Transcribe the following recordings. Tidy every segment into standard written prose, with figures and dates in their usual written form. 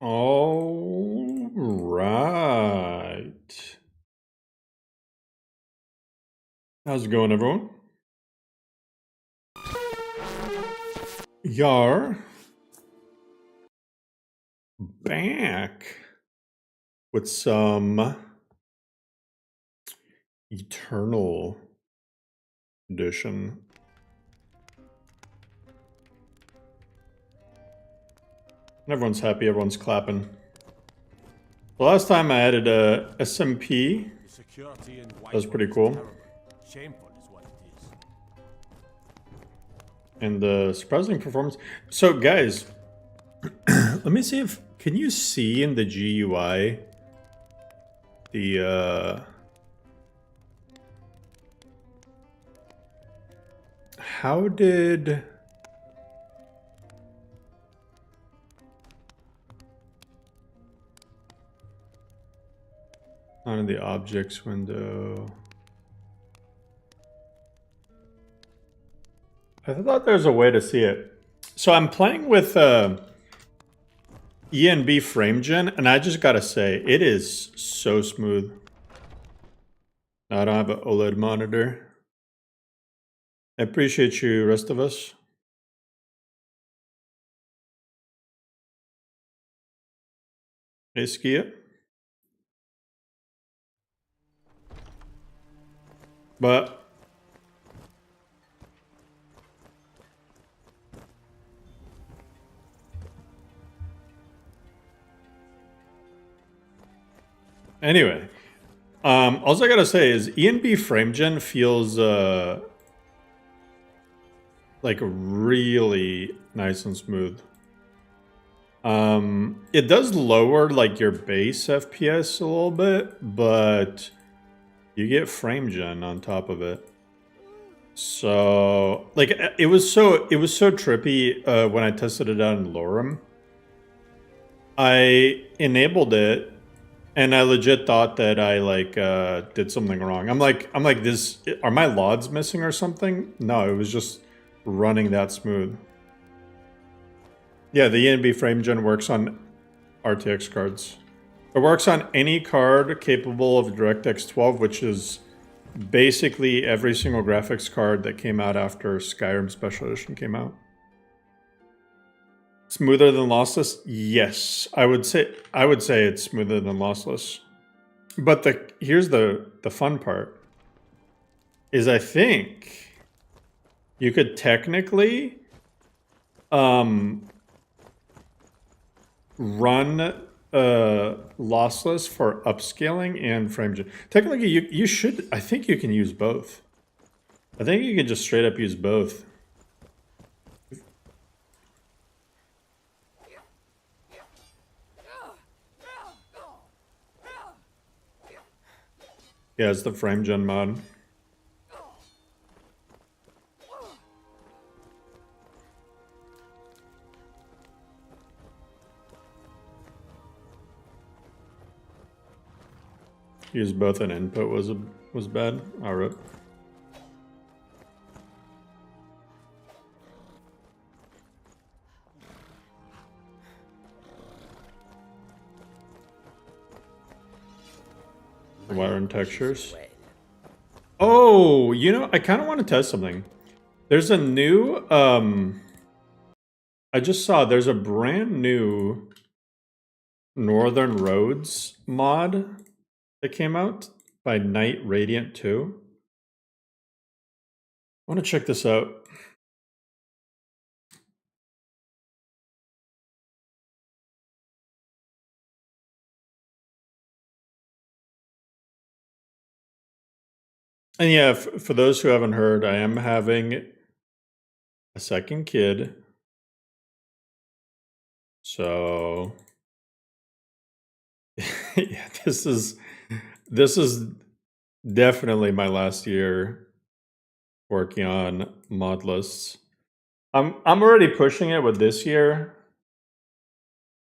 All right. How's it going, everyone? Yar back with some Eternal Edition. Everyone's happy, everyone's clapping. The last time I added a SMP. That was pretty cool. And the surprising performance. So, guys, let me see if... Can you see in the GUI the... How did... Not in the objects window. I thought there's a way to see it. So I'm playing with ENB FrameGen, and I just gotta say, it is so smooth. I don't have an OLED monitor. I appreciate you, rest of us. Hey, Skia. But... Anyway, all I gotta say is ENB FrameGen feels like really nice and smooth. It does lower like your base FPS a little bit, but you get FrameGen on top of it. So like it was so trippy when I tested it out in Lorem. I enabled it. And I legit thought that I like did something wrong. I'm like this. Are my LODs missing or something? No, it was just running that smooth. Yeah, the ENB FrameGen works on RTX cards. It works on any card capable of DirectX 12, which is basically every single graphics card that came out after Skyrim Special Edition came out. Smoother than lossless? Yes, I would say it's smoother than lossless. But here's the fun part is I think you could technically run lossless for upscaling and FrameGen. Technically, you should. I think you can use both. I think you can just straight up use both. Yeah, it's the FrameGen mod. Use both an input was bad. All right. Wire and textures. Oh, you know, I kind of want to test something. There's a new, I just saw there's a brand new Northern Roads mod that came out by Night Radiant 2. I want to check this out. And yeah, for those who haven't heard, I am having a second kid. So yeah, this is definitely my last year working on Modlists. I'm already pushing it with this year,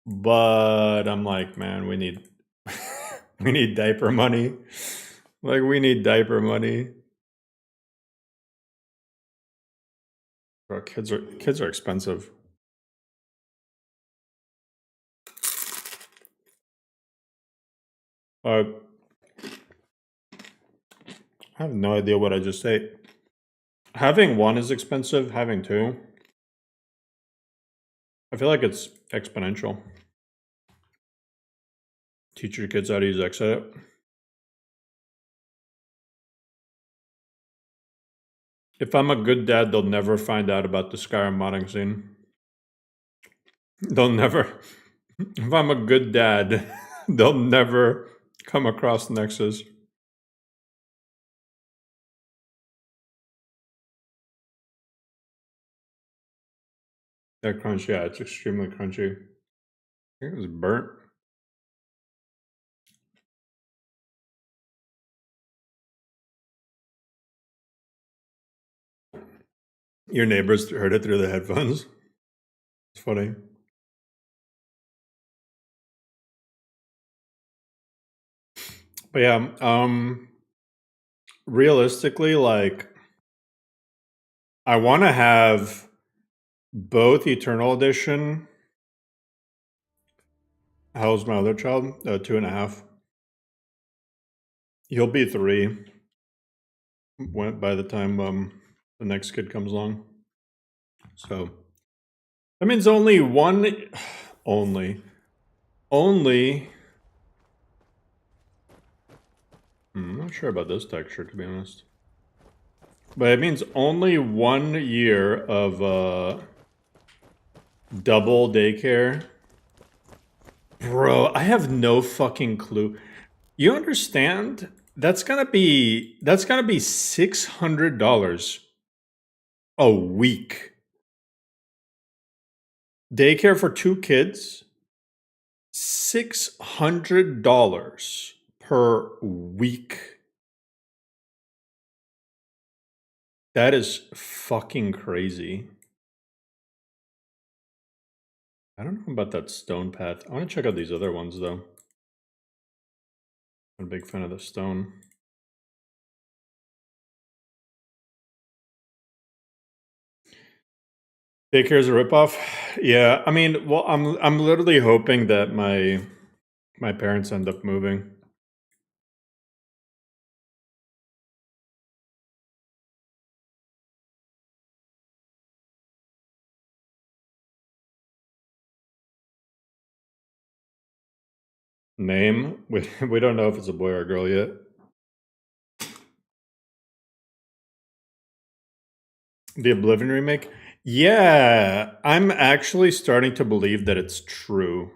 but I'm like, man, we need we need diaper money. Like, we need diaper money. Bro, kids are expensive. I have no idea what I just ate. Having one is expensive, having two, I feel like it's exponential. Teach your kids how to use Exit. If I'm a good dad, they'll never find out about the Skyrim modding scene. They'll never. If I'm a good dad, they'll never come across Nexus. That crunch, yeah, it's extremely crunchy. I think it was burnt. Your neighbors heard it through the headphones. It's funny. But yeah, realistically, like, I want to have both Eternal Edition. How's my other child? 2.5. He'll be 3 by the time the next kid comes along. So that means only one. Only. I'm not sure about this texture, to be honest. But it means only 1 year of double daycare. Bro, I have no fucking clue. You understand? That's gonna be $600 a week. Daycare for 2 kids, $600 per week. That is fucking crazy. I don't know about that stone path. I want to check out these other ones, though. I'm a big fan of the stone. Daycare's a ripoff. Yeah, I mean, well, I'm literally hoping that my parents end up moving. Name? We don't know if it's a boy or a girl yet. The Oblivion remake? Yeah, I'm actually starting to believe that it's true.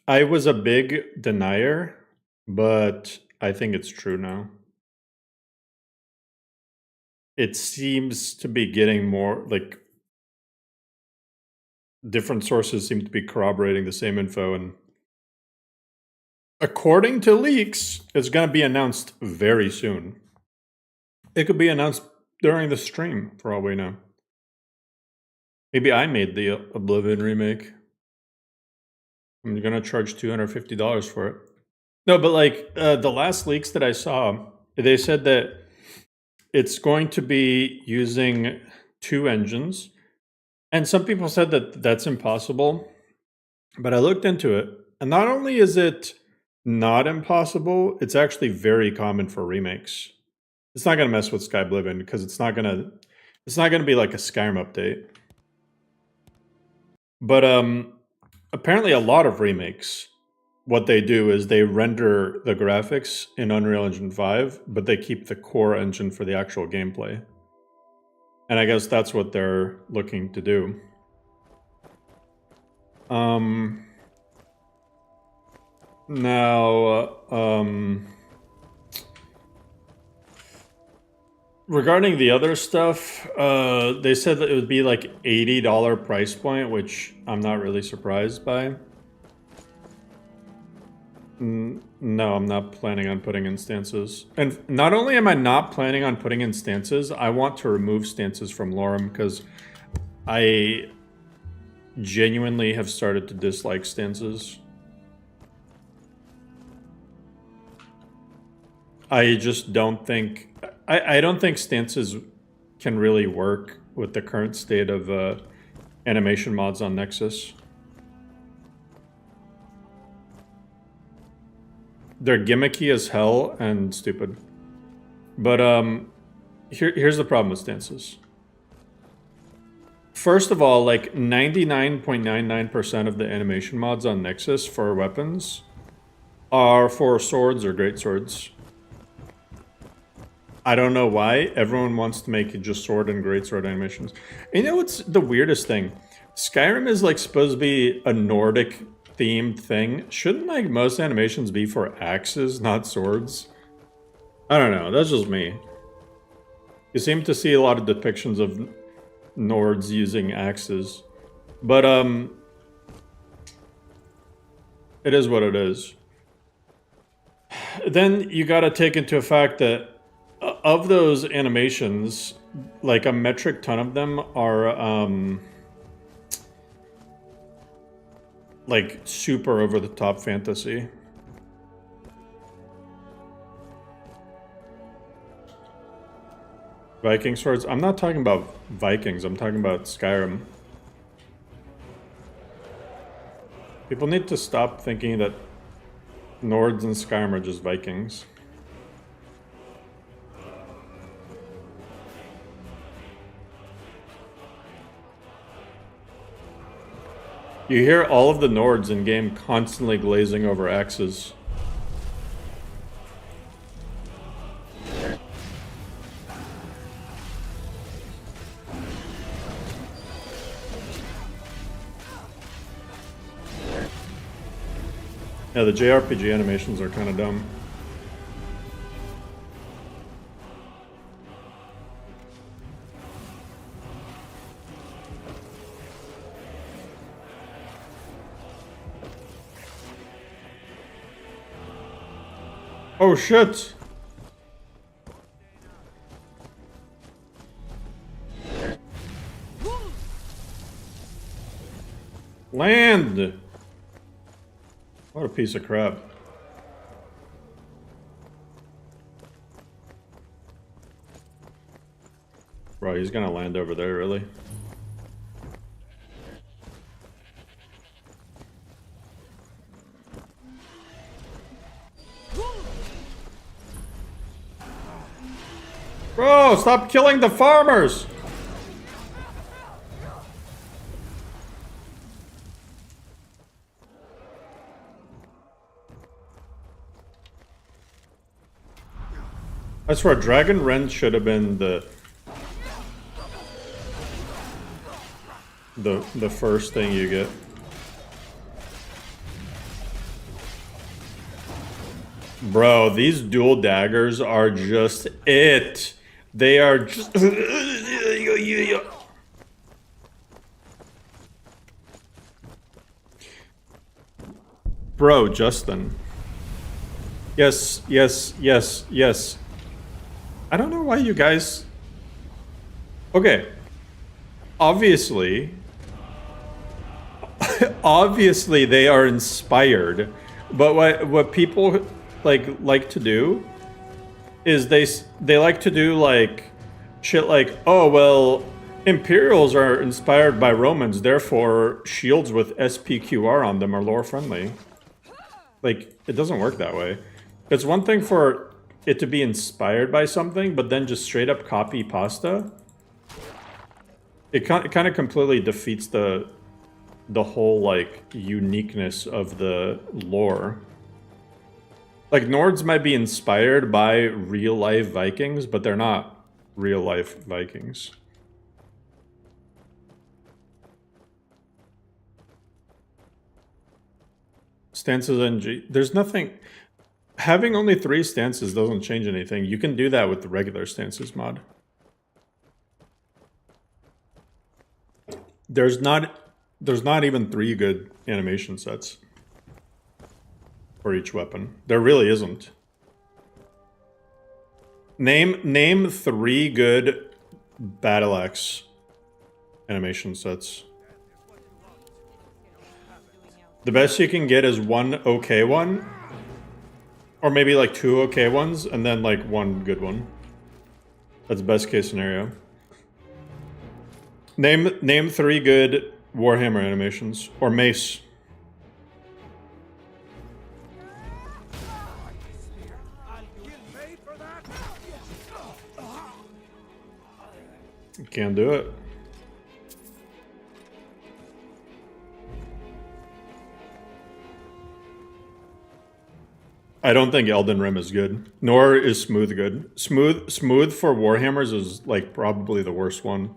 I was a big denier, but I think it's true now. It seems to be getting more, like, different sources seem to be corroborating the same info, and according to leaks, it's going to be announced very soon. It could be announced during the stream, for all we know. Maybe I made the Oblivion remake. I'm going to charge $250 for it. No, but like the last leaks that I saw, they said that it's going to be using 2 engines. And some people said that that's impossible. But I looked into it. And not only is it not impossible, it's actually very common for remakes. It's not going to mess with Skybliven because it's not going to be like a Skyrim update. But apparently a lot of remakes, what they do is they render the graphics in Unreal Engine 5, but they keep the core engine for the actual gameplay. And I guess that's what they're looking to do. Regarding the other stuff, they said that it would be like $80 price point, which I'm not really surprised by. No, I'm not planning on putting in stances. And not only am I not planning on putting in stances, I want to remove stances from Lorem because I genuinely have started to dislike stances. I just don't think... I don't think stances can really work with the current state of animation mods on Nexus. They're gimmicky as hell and stupid. But here's the problem with stances. First of all, like 99.99% of the animation mods on Nexus for weapons are for swords or great swords. I don't know why. Everyone wants to make just sword and great sword animations. And you know what's the weirdest thing? Skyrim is like supposed to be a Nordic themed thing. Shouldn't like most animations be for axes, not swords? I don't know. That's just me. You seem to see a lot of depictions of Nords using axes. But it is what it is. Then you gotta take into effect that of those animations, like a metric ton of them are like super over the top fantasy. Viking swords? I'm not talking about Vikings, I'm talking about Skyrim. People need to stop thinking that Nords and Skyrim are just Vikings. You hear all of the Nords in game constantly glazing over axes. Yeah, the JRPG animations are kind of dumb. Oh shit! Land! What a piece of crap. Bro, he's gonna land over there, really? Bro, stop killing the farmers! I swear, Dragon Rend should have been the first thing you get. Bro, these dual daggers are just it. They are just... Bro, Justin. Yes, yes, yes, yes. I don't know why you guys... Okay. Obviously... obviously they are inspired. But what people like to do is they like to do like shit like, oh well, Imperials are inspired by Romans, therefore shields with SPQR on them are lore friendly. Like, it doesn't work that way. It's one thing for it to be inspired by something, but then just straight up copy pasta. It kind of completely defeats the whole like uniqueness of the lore. Like, Nords might be inspired by real-life Vikings, but they're not real-life Vikings. Stances NG. There's nothing... Having only 3 stances doesn't change anything. You can do that with the regular stances mod. There's not even 3 good animation sets for each weapon. There really isn't. Name 3 good battle axe animation sets. The best you can get is 1 okay one, or maybe like 2 okay ones, and then like 1 good one. That's best case scenario. Name 3 good Warhammer animations, or Mace. Can't do it. I don't think Elden Rim is good, nor is Smooth good. Smooth for Warhammers is like probably the worst one.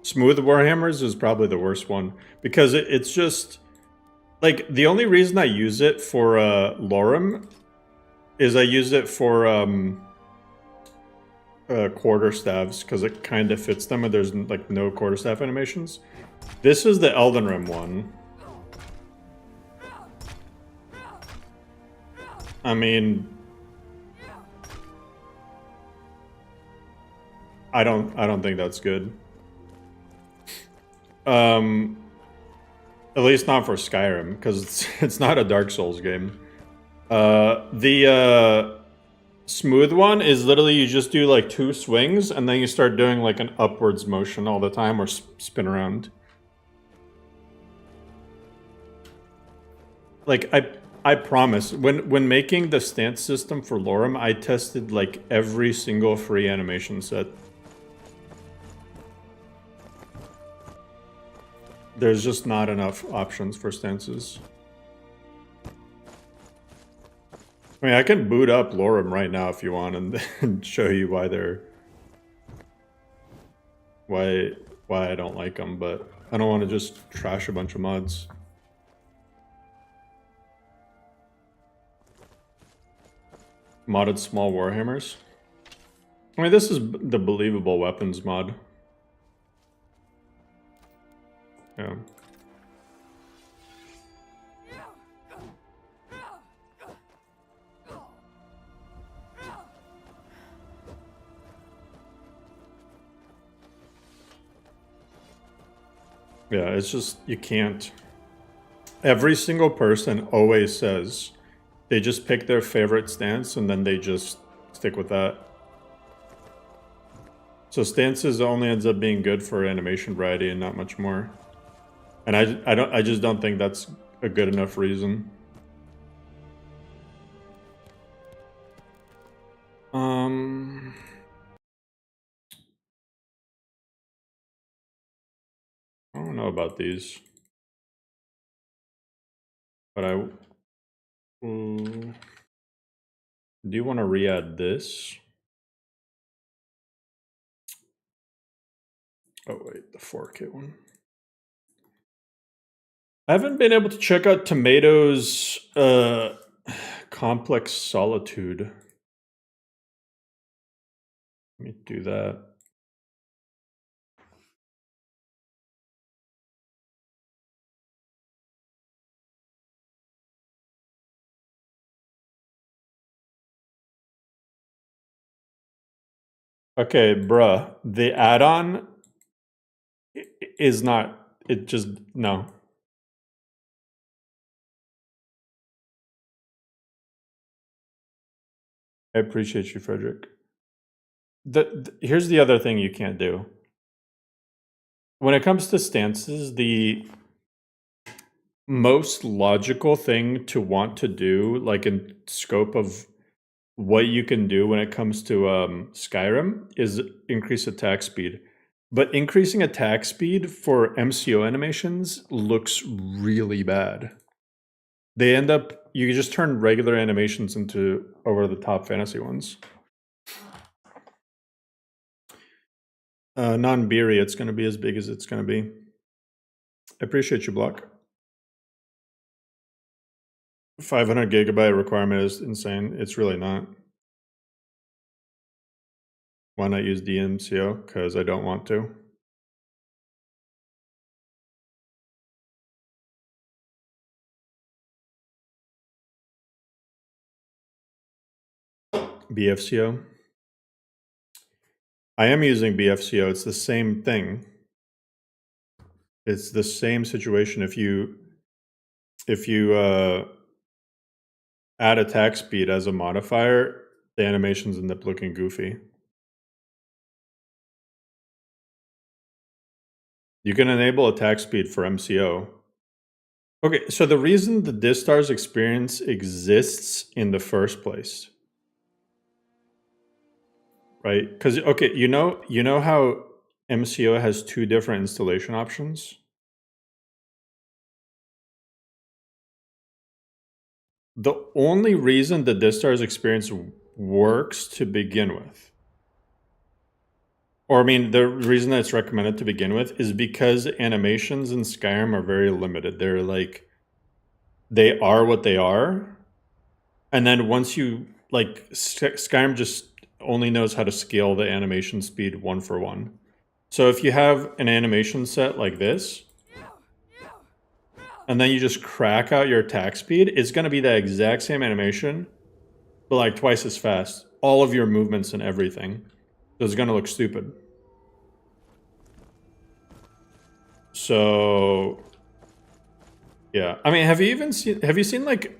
Smooth Warhammers is probably the worst one because it's just like the only reason I use it for Lorem is I use it for quarterstaffs because it kind of fits them and there's like no quarterstaff animations. This is the Elden Rim one. I mean, I don't think that's good. At least not for Skyrim, because it's not a Dark Souls game. The smooth one is literally you just do like 2 swings and then you start doing like an upwards motion all the time or spin around. Like I promise, when making the stance system for Lorem, I tested like every single free animation set. There's just not enough options for stances. I mean, I can boot up Lorem right now if you want and show you why I don't like them, but I don't want to just trash a bunch of mods. Modded small warhammers. I mean, this is the believable weapons mod. Yeah. Yeah, it's just, you can't. Every single person always says they just pick their favorite stance and then they just stick with that. So stances only ends up being good for animation variety and not much more. And I just don't think that's a good enough reason. I don't know about these, but do you want to re-add this? Oh wait, the 4K one. I haven't been able to check out Tomato's Complex Solitude. Let me do that. Okay, bruh. The add-on is not, it just, no. I appreciate you, Frederick. Here's the other thing you can't do. When it comes to stances, the most logical thing to want to do, like in scope of what you can do when it comes to Skyrim, is increase attack speed. But increasing attack speed for MCO animations looks really bad. They end up, you just turn regular animations into over-the-top fantasy ones. Non-beery, it's going to be as big as it's going to be. I appreciate you, Block. 500 gigabyte requirement is insane. It's really not. Why not use DMCO? Because I don't want to. BFCO. I am using BFCO. It's the same thing. It's the same situation. If you add attack speed as a modifier, the animations end up looking goofy. You can enable attack speed for MCO. Okay, so the reason the Distars experience exists in the first place, right? Because okay, you know how MCO has 2 different installation options? The only reason the Distar's experience works to begin with, or I mean, the reason that it's recommended to begin with is because animations in Skyrim are very limited. They're like, they are what they are. And then once you, like, Skyrim just only knows how to scale the animation speed 1 for 1. So if you have an animation set like this, and then you just crack out your attack speed, it's going to be the exact same animation, but like twice as fast. All of your movements and everything. So it's going to look stupid. So, yeah. I mean, have you seen like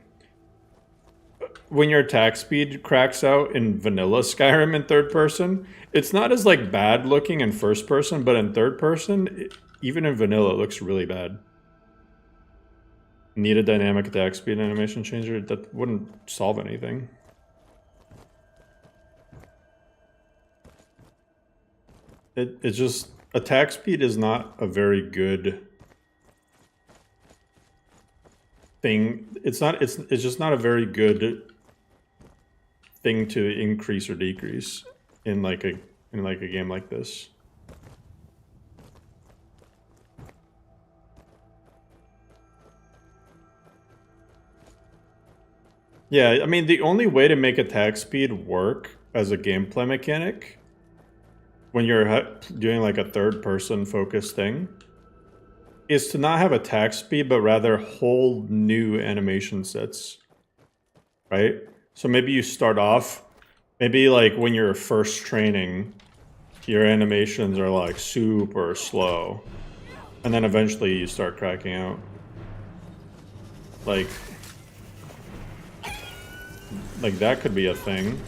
when your attack speed cracks out in vanilla Skyrim in third person? It's not as like bad looking in first person, but in third person, even in vanilla, it looks really bad. Need a dynamic attack speed animation changer? That wouldn't solve anything. It's just, attack speed is not a very good thing. It's just not a very good thing to increase or decrease in like a game like this. Yeah, I mean, the only way to make attack speed work as a gameplay mechanic when you're doing like a third person focused thing is to not have attack speed, but rather whole new animation sets, right? So maybe you start off, maybe like when you're first training, your animations are like super slow, and then eventually you start cracking out. Like that could be a thing.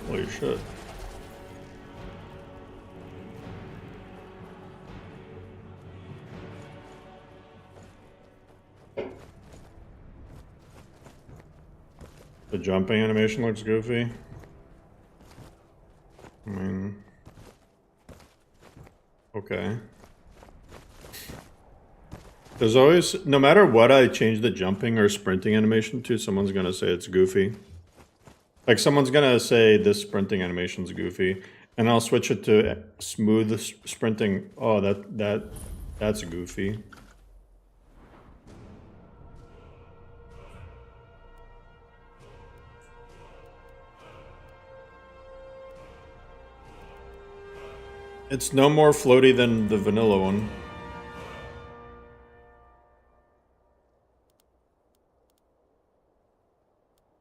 Holy shit. The jumping animation looks goofy. I mean, okay. There's always, no matter what I change the jumping or sprinting animation to, someone's gonna say it's goofy. Like someone's gonna say this sprinting animation's goofy, and I'll switch it to smooth sprinting. Oh, that's goofy. It's no more floaty than the vanilla one.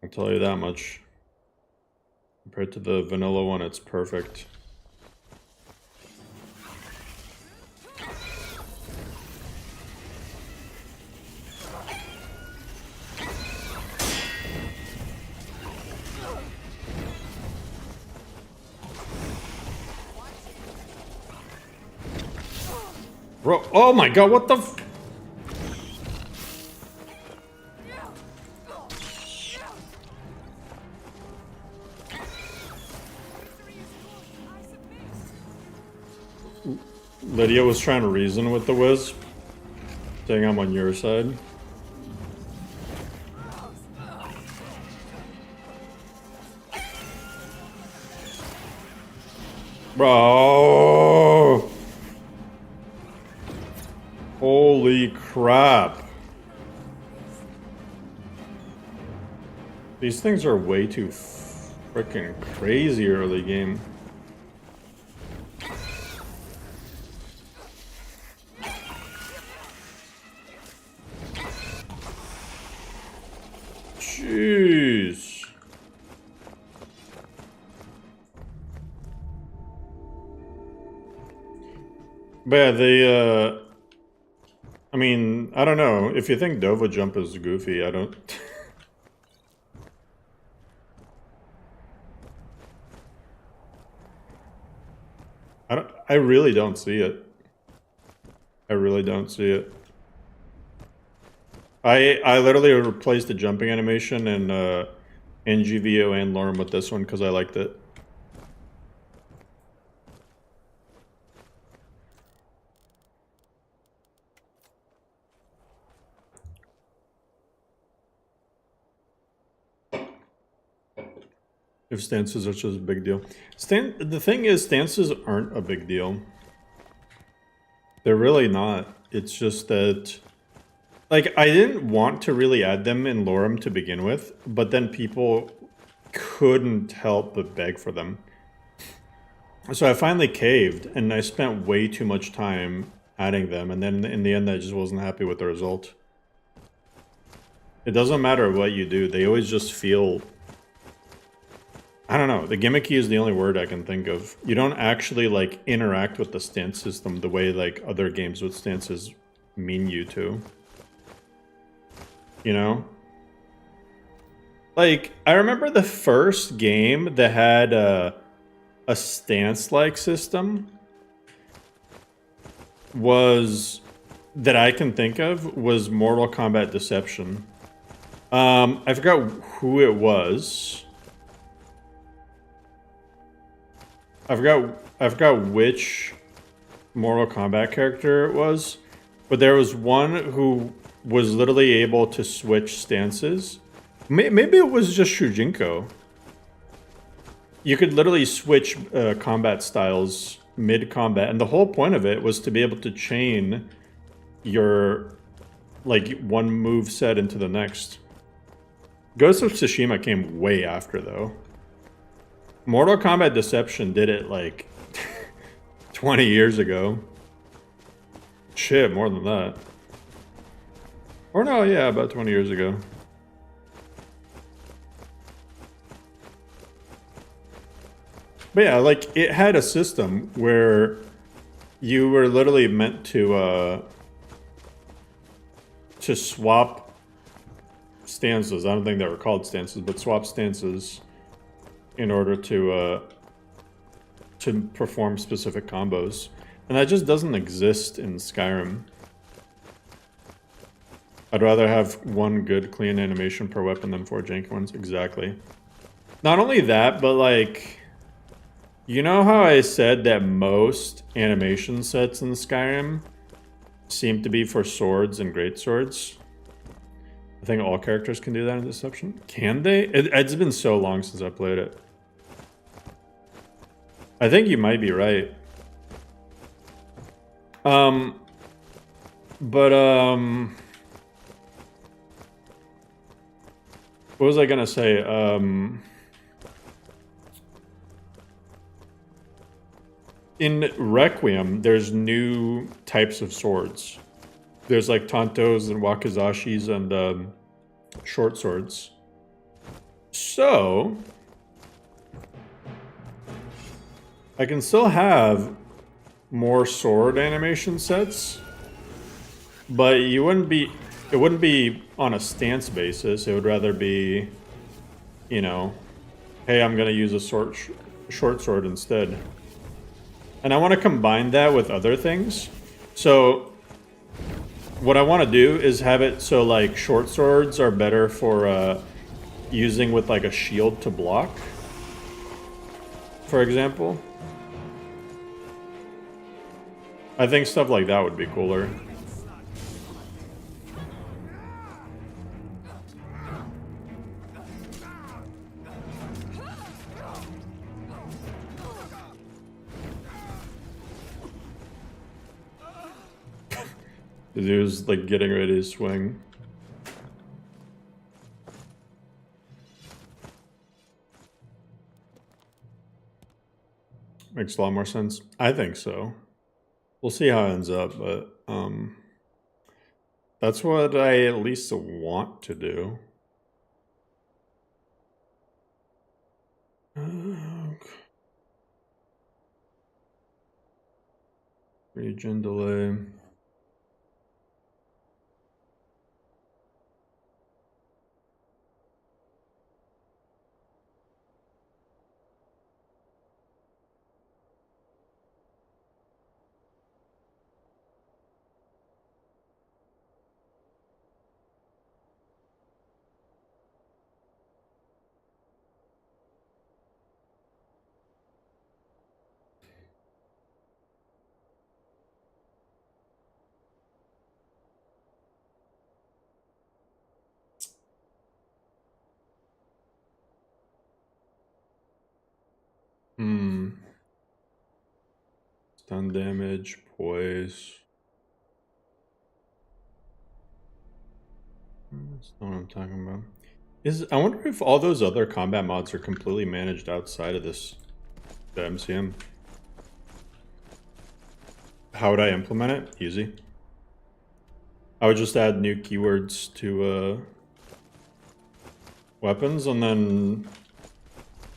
I'll tell you that much. Compared to the vanilla one, it's perfect. Bro, oh my god, what the f- Lydia was trying to reason with the Wisp, saying I'm on your side. Bro! Holy crap. These things are way too freaking crazy early game. Jeez. But yeah, I mean, I don't know. If you think Dova Jump is goofy, I don't... I really don't see it. I really don't see it. I literally replaced the jumping animation in GVO and Lorem with this one because I liked it. If stances are just a big deal. The thing is, stances aren't a big deal. They're really not. It's just that... Like, I didn't want to really add them in Lorem to begin with, but then people couldn't help but beg for them. So I finally caved, and I spent way too much time adding them, and then in the end I just wasn't happy with the result. It doesn't matter what you do, they always just feel... I don't know, the gimmicky is the only word I can think of. You don't actually, like, interact with the stance system the way, like, other games with stances mean you to. You know? Like, I remember the first game that had a stance-like system was... that I can think of was Mortal Kombat Deception. I forgot who it was. I forgot which Mortal Kombat character it was, but there was one who was literally able to switch stances. Maybe it was just Shujinko. You could literally switch combat styles mid-combat, and the whole point of it was to be able to chain your, like, one move set into the next. Ghost of Tsushima came way after, though. Mortal Kombat Deception did it, like, 20 years ago. Shit, more than that. Or no, yeah, about 20 years ago. But yeah, like, it had a system where you were literally meant to swap stances. I don't think they were called stances, but swap stances in order to perform specific combos. And that just doesn't exist in Skyrim. I'd rather have one good, clean animation per weapon than 4 janky ones. Exactly. Not only that, but like... You know how I said that most animation sets in Skyrim seem to be for swords and greatswords? I think all characters can do that in Deception. Can they? It's been so long since I played it. I think you might be right. What was I gonna say? In Requiem, there's new types of swords. There's like Tantos and Wakizashis and short swords. So I can still have more sword animation sets, but it wouldn't be on a stance basis. It would rather be, you know, hey, I'm gonna use a short sword instead. And I want to combine that with other things. So what I want to do is have it so like short swords are better for using with like a shield to block, for example. I think stuff like that would be cooler. The dude's like getting ready to swing. Makes a lot more sense. I think so. We'll see how it ends up, but that's what I at least want to do. Region delay. Stun damage, poise. That's not what I'm talking about. I wonder if all those other combat mods are completely managed outside of the MCM. How would I implement it? Easy. I would just add new keywords to weapons and then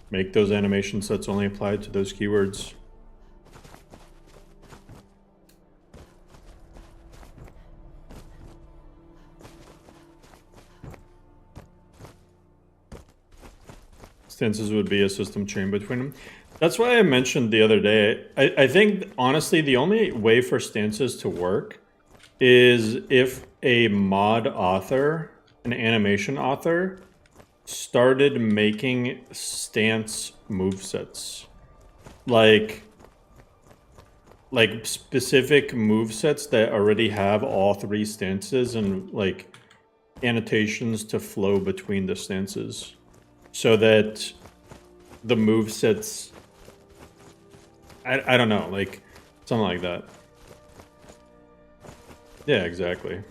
make those animation sets only applied to those keywords. Stances would be a system chain between them. That's why I mentioned the other day. I think, honestly, the only way for stances to work is if a mod author, an animation author, started making stance movesets. Like specific movesets that already have all three stances and like annotations to flow between the stances. So that the movesets, I don't know, like something like that. Yeah, exactly.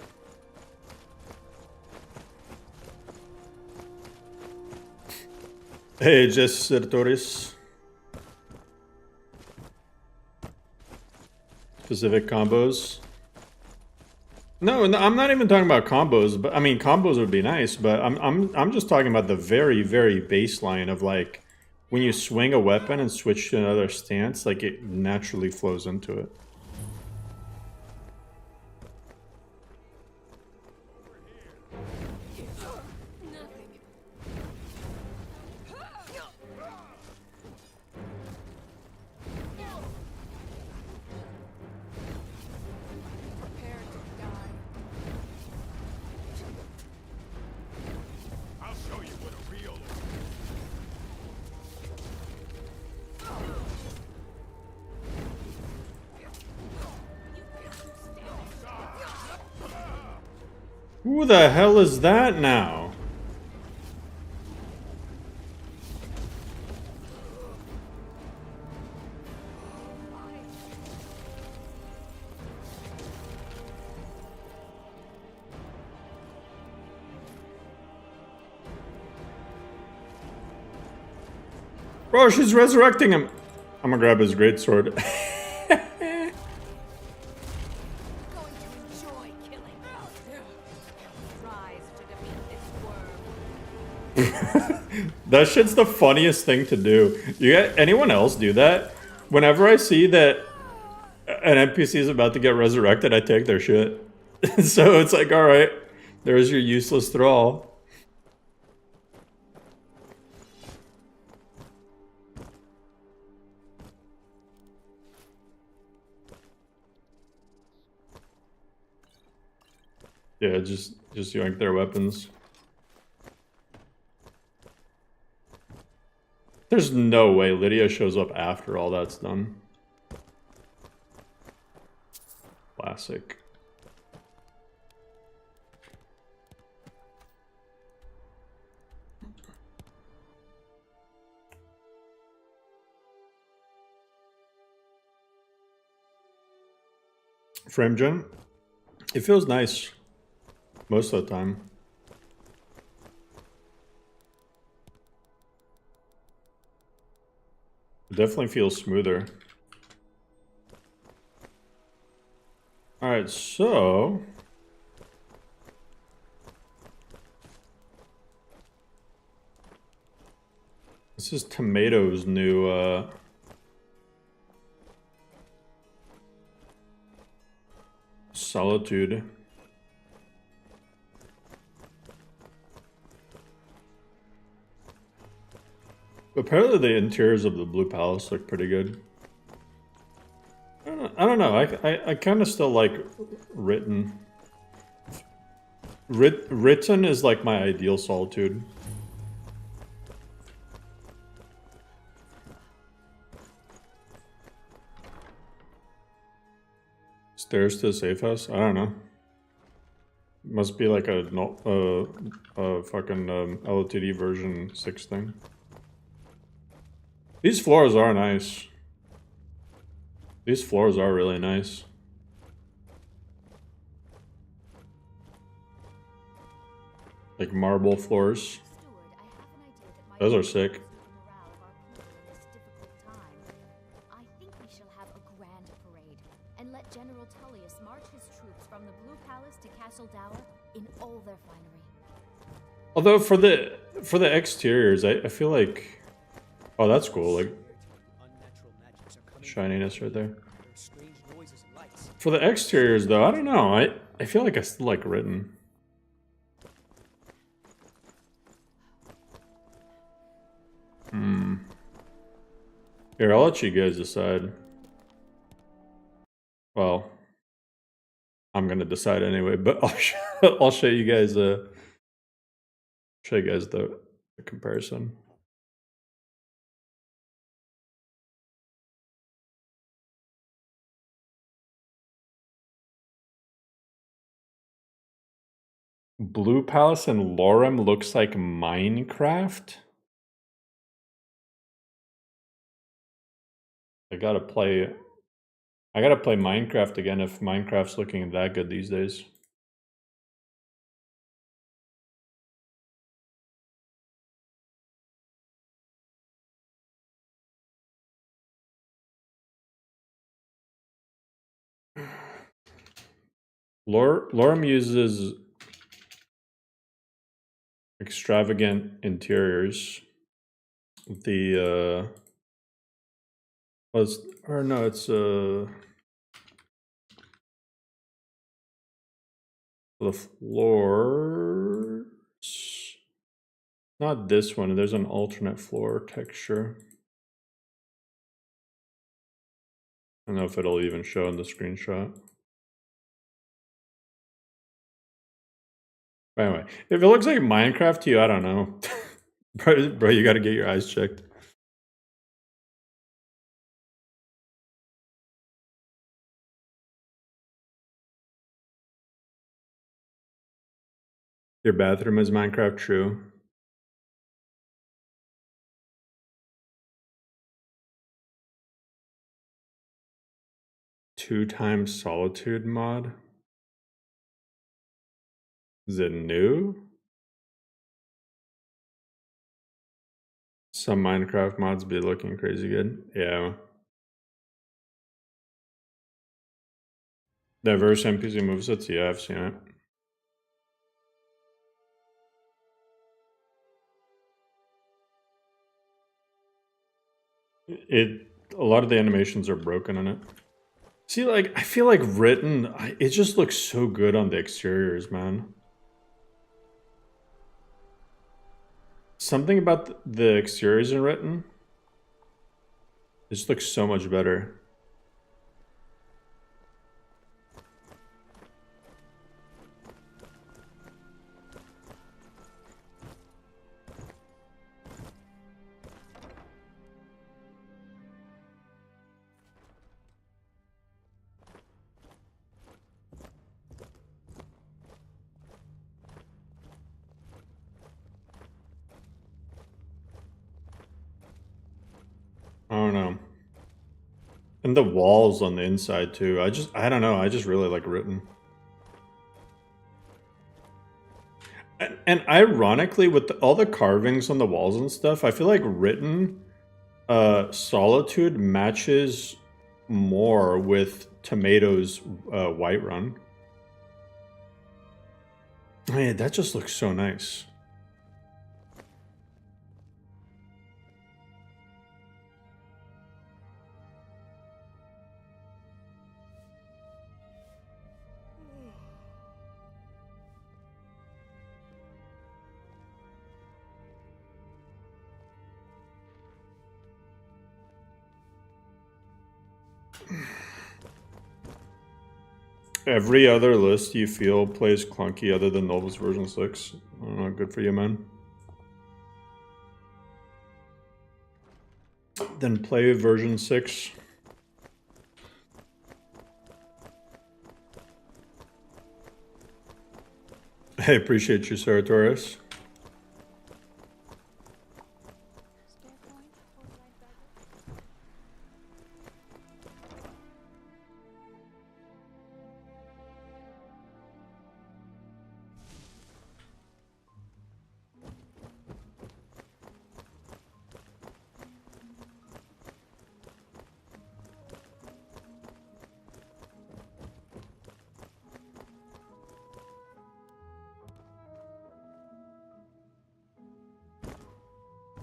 Hey, Jess Sertoris. Specific combos. No, I'm not even talking about combos, but I mean combos would be nice, but I'm just talking about the very, very baseline of like when you swing a weapon and switch to another stance, like it naturally flows into it. Who the hell is that now? Bro, she's resurrecting him. I'm gonna grab his greatsword. That shit's the funniest thing to do. You get anyone else do that? Whenever I see that an NPC is about to get resurrected, I take their shit. So it's like, alright, there's your useless thrall. Yeah, just yoink their weapons. There's no way Lydia shows up after all that's done. Classic. Frame gen? It feels nice most of the time. It definitely feels smoother. Alright, so this is Tomato's new Solitude. Apparently the interiors of the Blue Palace look pretty good. I don't know. I kind of still like written. Written is like my ideal Solitude. Stairs to the safe house? I don't know. Must be like a fucking LOTD version 6 thing. These floors are nice. These floors are really nice. Like marble floors. Those are sick. I think we shall have a grand parade and let General Tullius march his troops from the Blue Palace to Castle Dower in all their finery. Although for the exteriors, I feel like, oh, that's cool. Like shininess right there. For the exteriors, though, I don't know. I feel like I still like written. Here, I'll let you guys decide. Well, I'm gonna decide anyway, but I'll show you guys the comparison. Blue Palace and Lorem looks like Minecraft. I gotta play Minecraft again if Minecraft's looking that good these days. Lorem uses extravagant interiors. The the floors. Not this one. There's an alternate floor texture. I don't know if it'll even show in the screenshot. Anyway, if it looks like Minecraft to you, I don't know. bro, you gotta get your eyes checked. Your bathroom is Minecraft, true. Two times solitude mod? Is it new? Some Minecraft mods be looking crazy good. Yeah. Diverse NPC movesets? Yeah, I've seen it. A lot of the animations are broken in it. See, like, I feel like written, it just looks so good on the exteriors, man. Something about the exteriors in written, it just looks so much better. I don't know. And the walls on the inside too. I don't know. I just really like written. And ironically, with all the carvings on the walls and stuff, I feel like written Solitude matches more with Tomato's Whiterun. Man, that just looks so nice. Every other list you feel plays clunky other than Novus version 6. I don't know, good for you, man. Then play version 6. I appreciate you, Sartorius.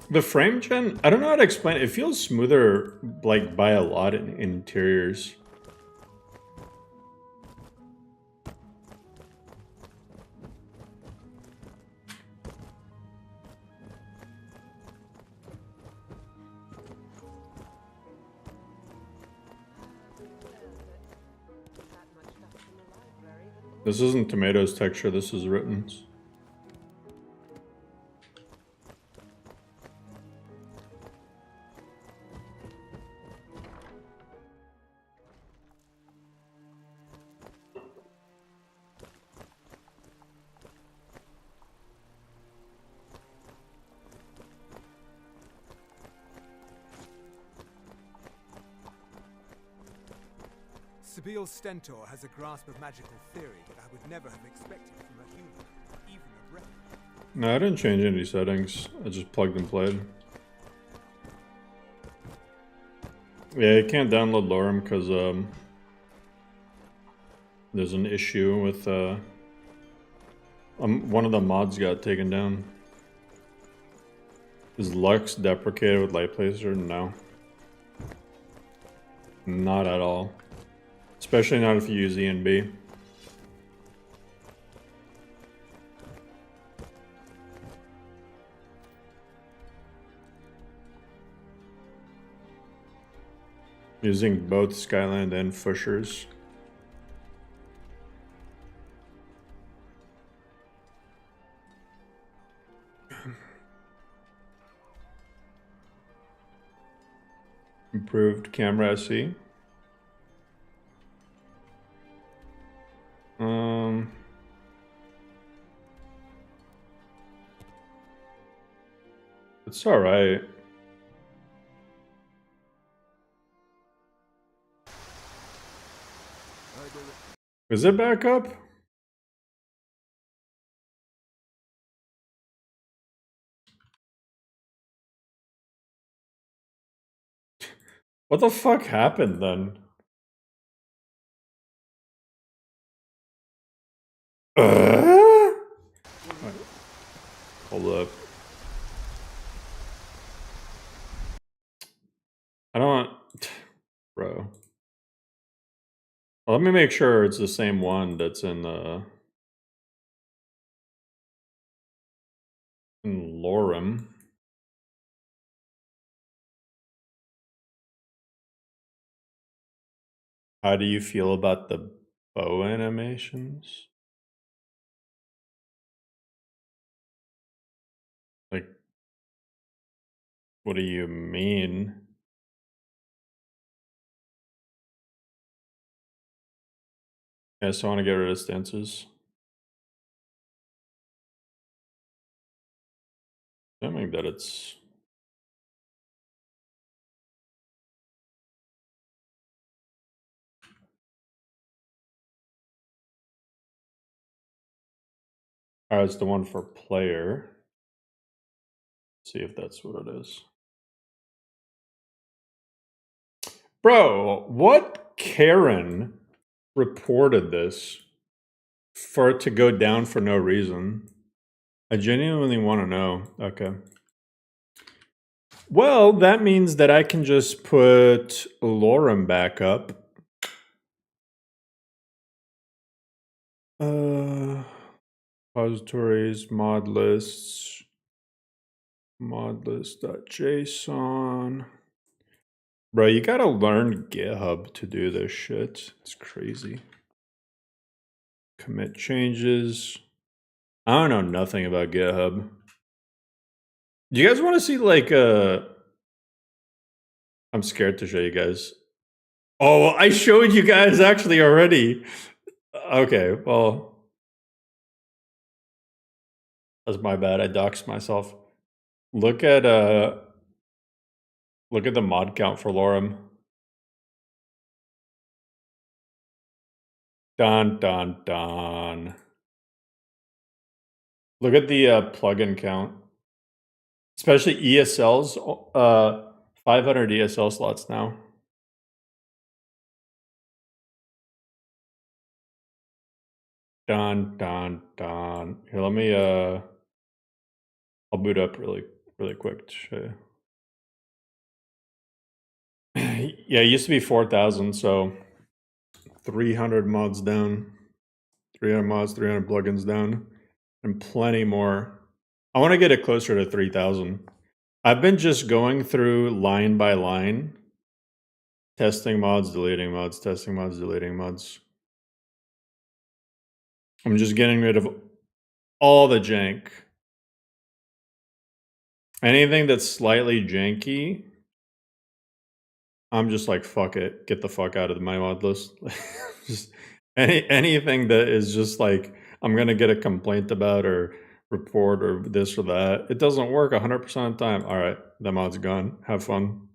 The frame gen, I don't know how to explain it. It feels smoother, like, by a lot in interiors. This isn't Tomato's texture, this is Ritten's. Sabiel's Stentor has a grasp of magical theory that I would never have expected from a human, even a rebel. No, I didn't change any settings. I just plugged and played. Yeah, you can't download Lorem because there's an issue with one of the mods got taken down. Is Lux deprecated with Light Placer? No. Not at all. Especially not if you use ENB. Using both Skyland and Fushers. Improved camera SE. It's alright. Is it back up? What the fuck happened then? Wait, hold up. I don't... Bro. Well, let me make sure it's the same one that's in Lorem. How do you feel about the bow animations? Like, what do you mean? Yeah, so I want to get rid of stances. Assuming that it's... Alright, it's the one for player. See if that's what it is. Bro, what Karen reported this for it to go down for no reason? I genuinely want to know. Okay. Well, that means that I can just put Lorem back up. Repositories, modlists, modlist.json. Bro, you gotta learn GitHub to do this shit. It's crazy. Commit changes. I don't know nothing about GitHub. Do you guys want to see like I'm scared to show you guys. Oh, I showed you guys actually already. Okay, well, that's my bad. I doxed myself. Look at the mod count for Lorem. Dun dun dun. Look at the plugin count. Especially ESLs, 500 ESL slots now. Dun dun dun. Here, let me I'll boot up really really quick to show you. Yeah, it used to be 4,000, so 300 mods down, 300 mods, 300 plugins down, and plenty more. I want to get it closer to 3,000. I've been just going through line by line, testing mods, deleting mods, testing mods, deleting mods. I'm just getting rid of all the jank. Anything that's slightly janky, I'm just like, fuck it, get the fuck out of my mod list. Just anything that is just like I'm gonna get a complaint about or report or this or that. It doesn't work 100% of the time. All right, that mod's gone. Have fun.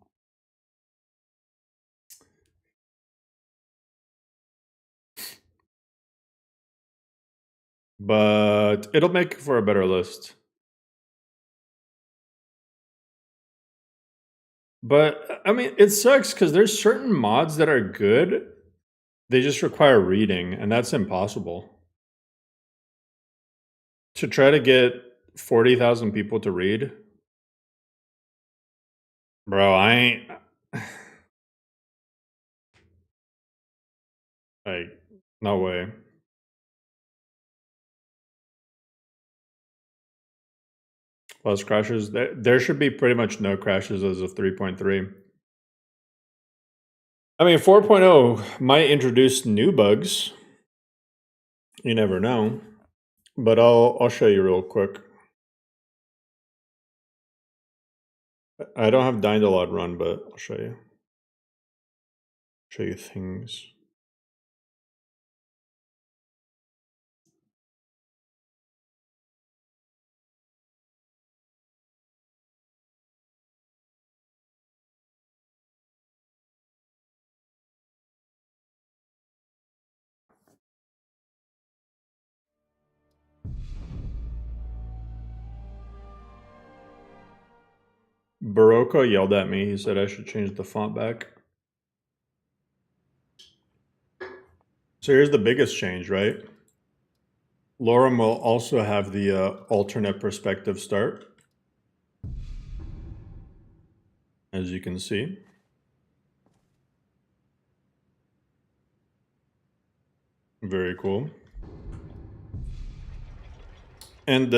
But it'll make for a better list. But I mean, it sucks because there's certain mods that are good. They just require reading, and that's impossible. To try to get 40,000 people to read, bro, I ain't. Like, no way. Plus crashes. There should be pretty much no crashes as of 3.3. I mean, 4.0 might introduce new bugs. You never know. But I'll show you real quick. I don't have Dynalod run, but I'll show you. Show you things. Barocco yelled at me. He said I should change the font back. So here's the biggest change, right? Lorem will also have the alternate perspective start, as you can see. Very cool. And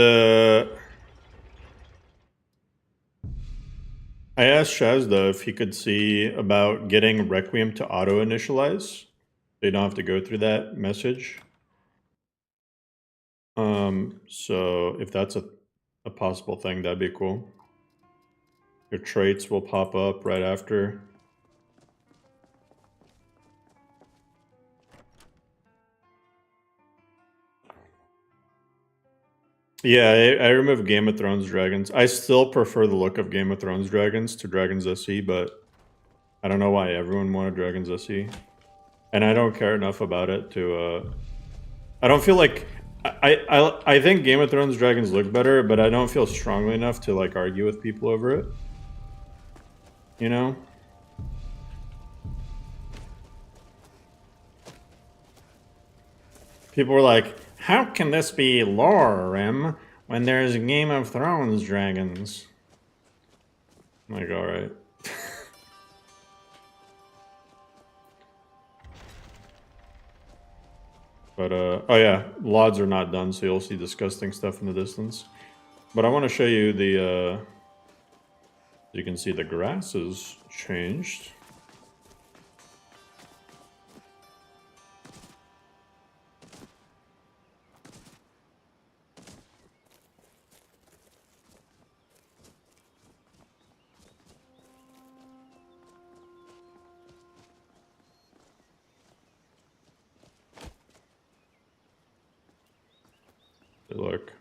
I asked Shazda if he could see about getting Requiem to auto-initialize. They don't have to go through that message. So if that's a possible thing, that'd be cool. Your traits will pop up right after. Yeah, I removed Game of Thrones dragons. I still prefer the look of Game of Thrones dragons to Dragons SE, but I don't know why everyone wanted Dragons SE. And I don't care enough about it to I don't feel like I think Game of Thrones dragons look better, but I don't feel strongly enough to like argue with people over it. You know? People were like, how can this be Lorem when there's Game of Thrones dragons? I'm like, alright. But, oh yeah, LODs are not done, so you'll see disgusting stuff in the distance. But I want to show you the, you can see the grass has changed. Look.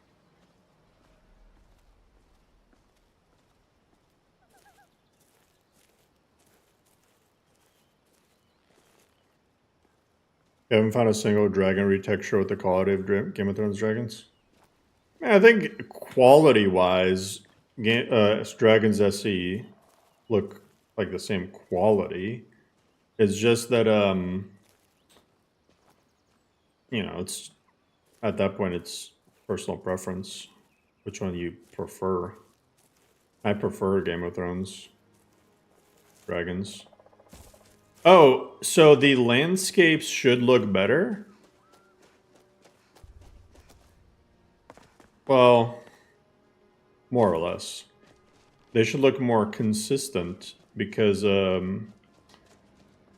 You haven't found a single dragon retexture with the quality of Game of Thrones dragons? I think quality-wise, Dragons SE look like the same quality. It's just that, you know, it's at that point it's personal preference, which one you prefer. I prefer Game of Thrones. Dragons. Oh, so the landscapes should look better? Well, more or less. They should look more consistent because I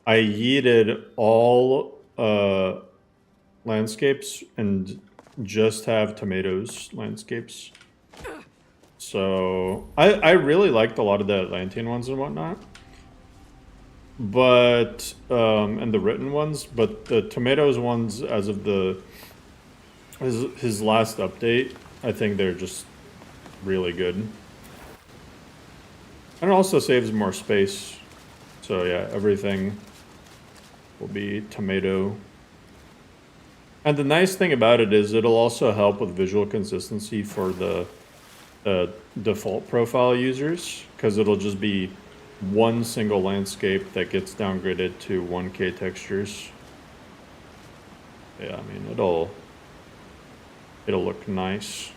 yeeted all landscapes and just have tomatoes landscapes. So I really liked a lot of the Atlantean ones and whatnot. But and the written ones, but the tomatoes ones as of his last update, I think they're just really good. And it also saves more space. So yeah, everything will be tomato. And the nice thing about it is it'll also help with visual consistency for the default profile users, because it'll just be one single landscape that gets downgraded to 1K textures. Yeah, I mean, it'll look nice.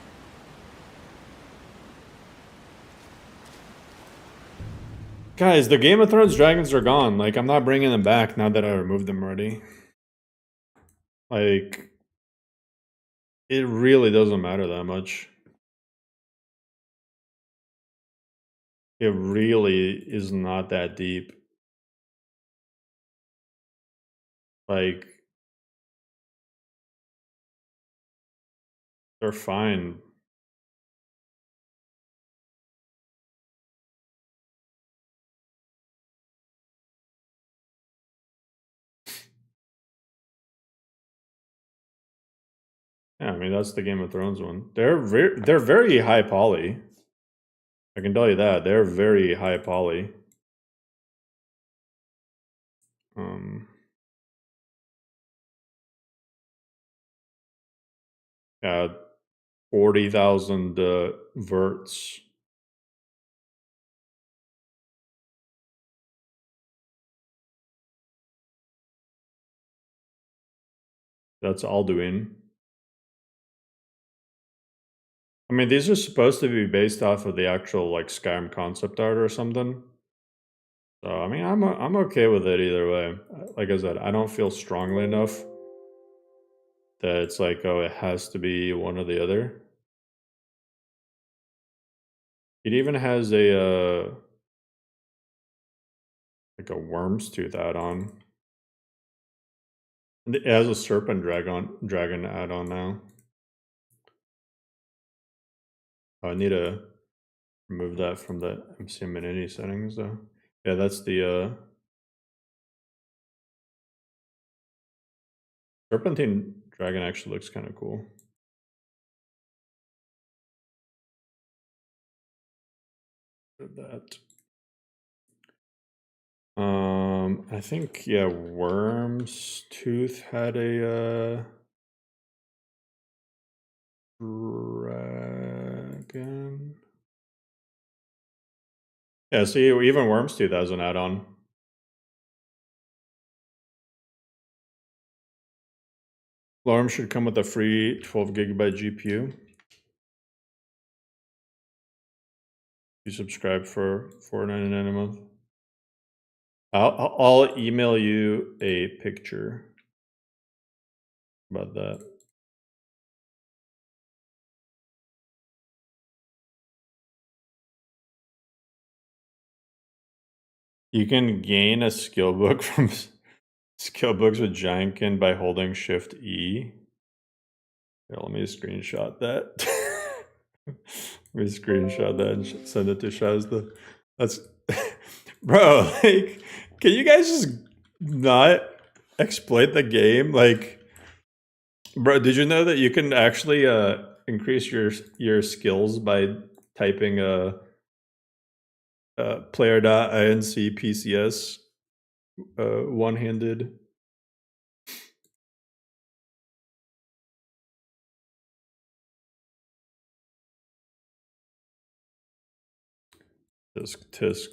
Guys, the Game of Thrones dragons are gone. Like, I'm not bringing them back now that I removed them already. Like, it really doesn't matter that much. It really is not that deep. Like, they're fine. Yeah, I mean, that's the Game of Thrones one. They're very high poly. I can tell you that. They're very high poly. Yeah, 40,000 verts. That's Alduin. I mean, these are supposed to be based off of the actual like Skyrim concept art or something. So I mean, I'm okay with it either way. Like I said, I don't feel strongly enough that it's like, oh, it has to be one or the other. It even has a like a worm's tooth add-on. And it has a serpent dragon add-on now. Oh, I need to remove that from the MCM Minity settings though. Yeah, that's the Serpentine dragon actually looks kind of cool. That. I think yeah, Worm's Tooth had a dragon. Yeah, see, even Worm's Tooth has an add-on. Worm should come with a free 12GB GPU. You subscribe for $4.99 a month. I'll email you a picture about that. You can gain a skill book from skill books with Giantkin by holding Shift E. Here, let me screenshot that. Let me screenshot that and send it to Shazda. That's bro. Like, can you guys just not exploit the game? Like, bro, did you know that you can actually increase your skills by typing player.inc PCS one-handed? Tisk.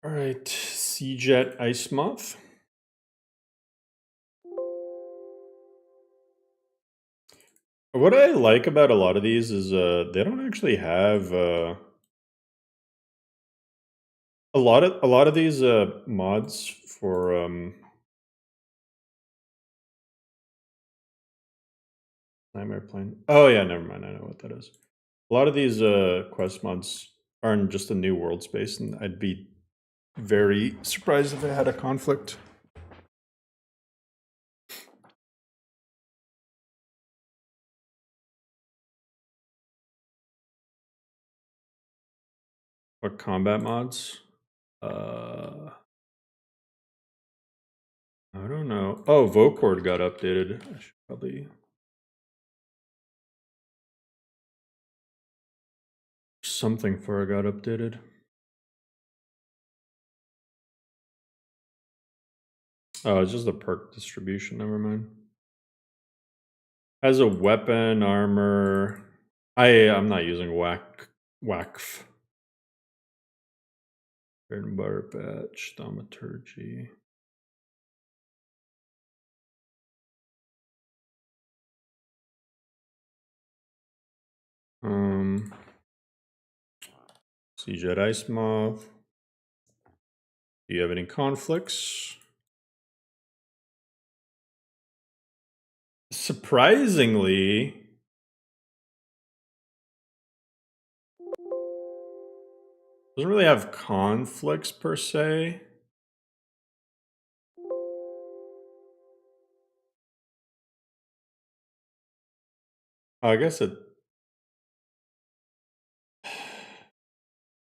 All right, Seajet Ice Moth. What I like about a lot of these is they don't actually have a lot of these mods for Nightmare Plane. Oh yeah, never mind. I know what that is. A lot of these quest mods are in just a new world space, and I'd be very surprised if it had a conflict. What combat mods? I don't know. Oh, Vocord got updated. I should probably something for it got updated. Oh, it's just a perk distribution. Never mind. As a weapon, armor. I'm not using WACF. Bread and butter batch, thaumaturgy. Siege at Ice Moth. Do you have any conflicts? Surprisingly, doesn't really have conflicts per se. Oh, I guess it.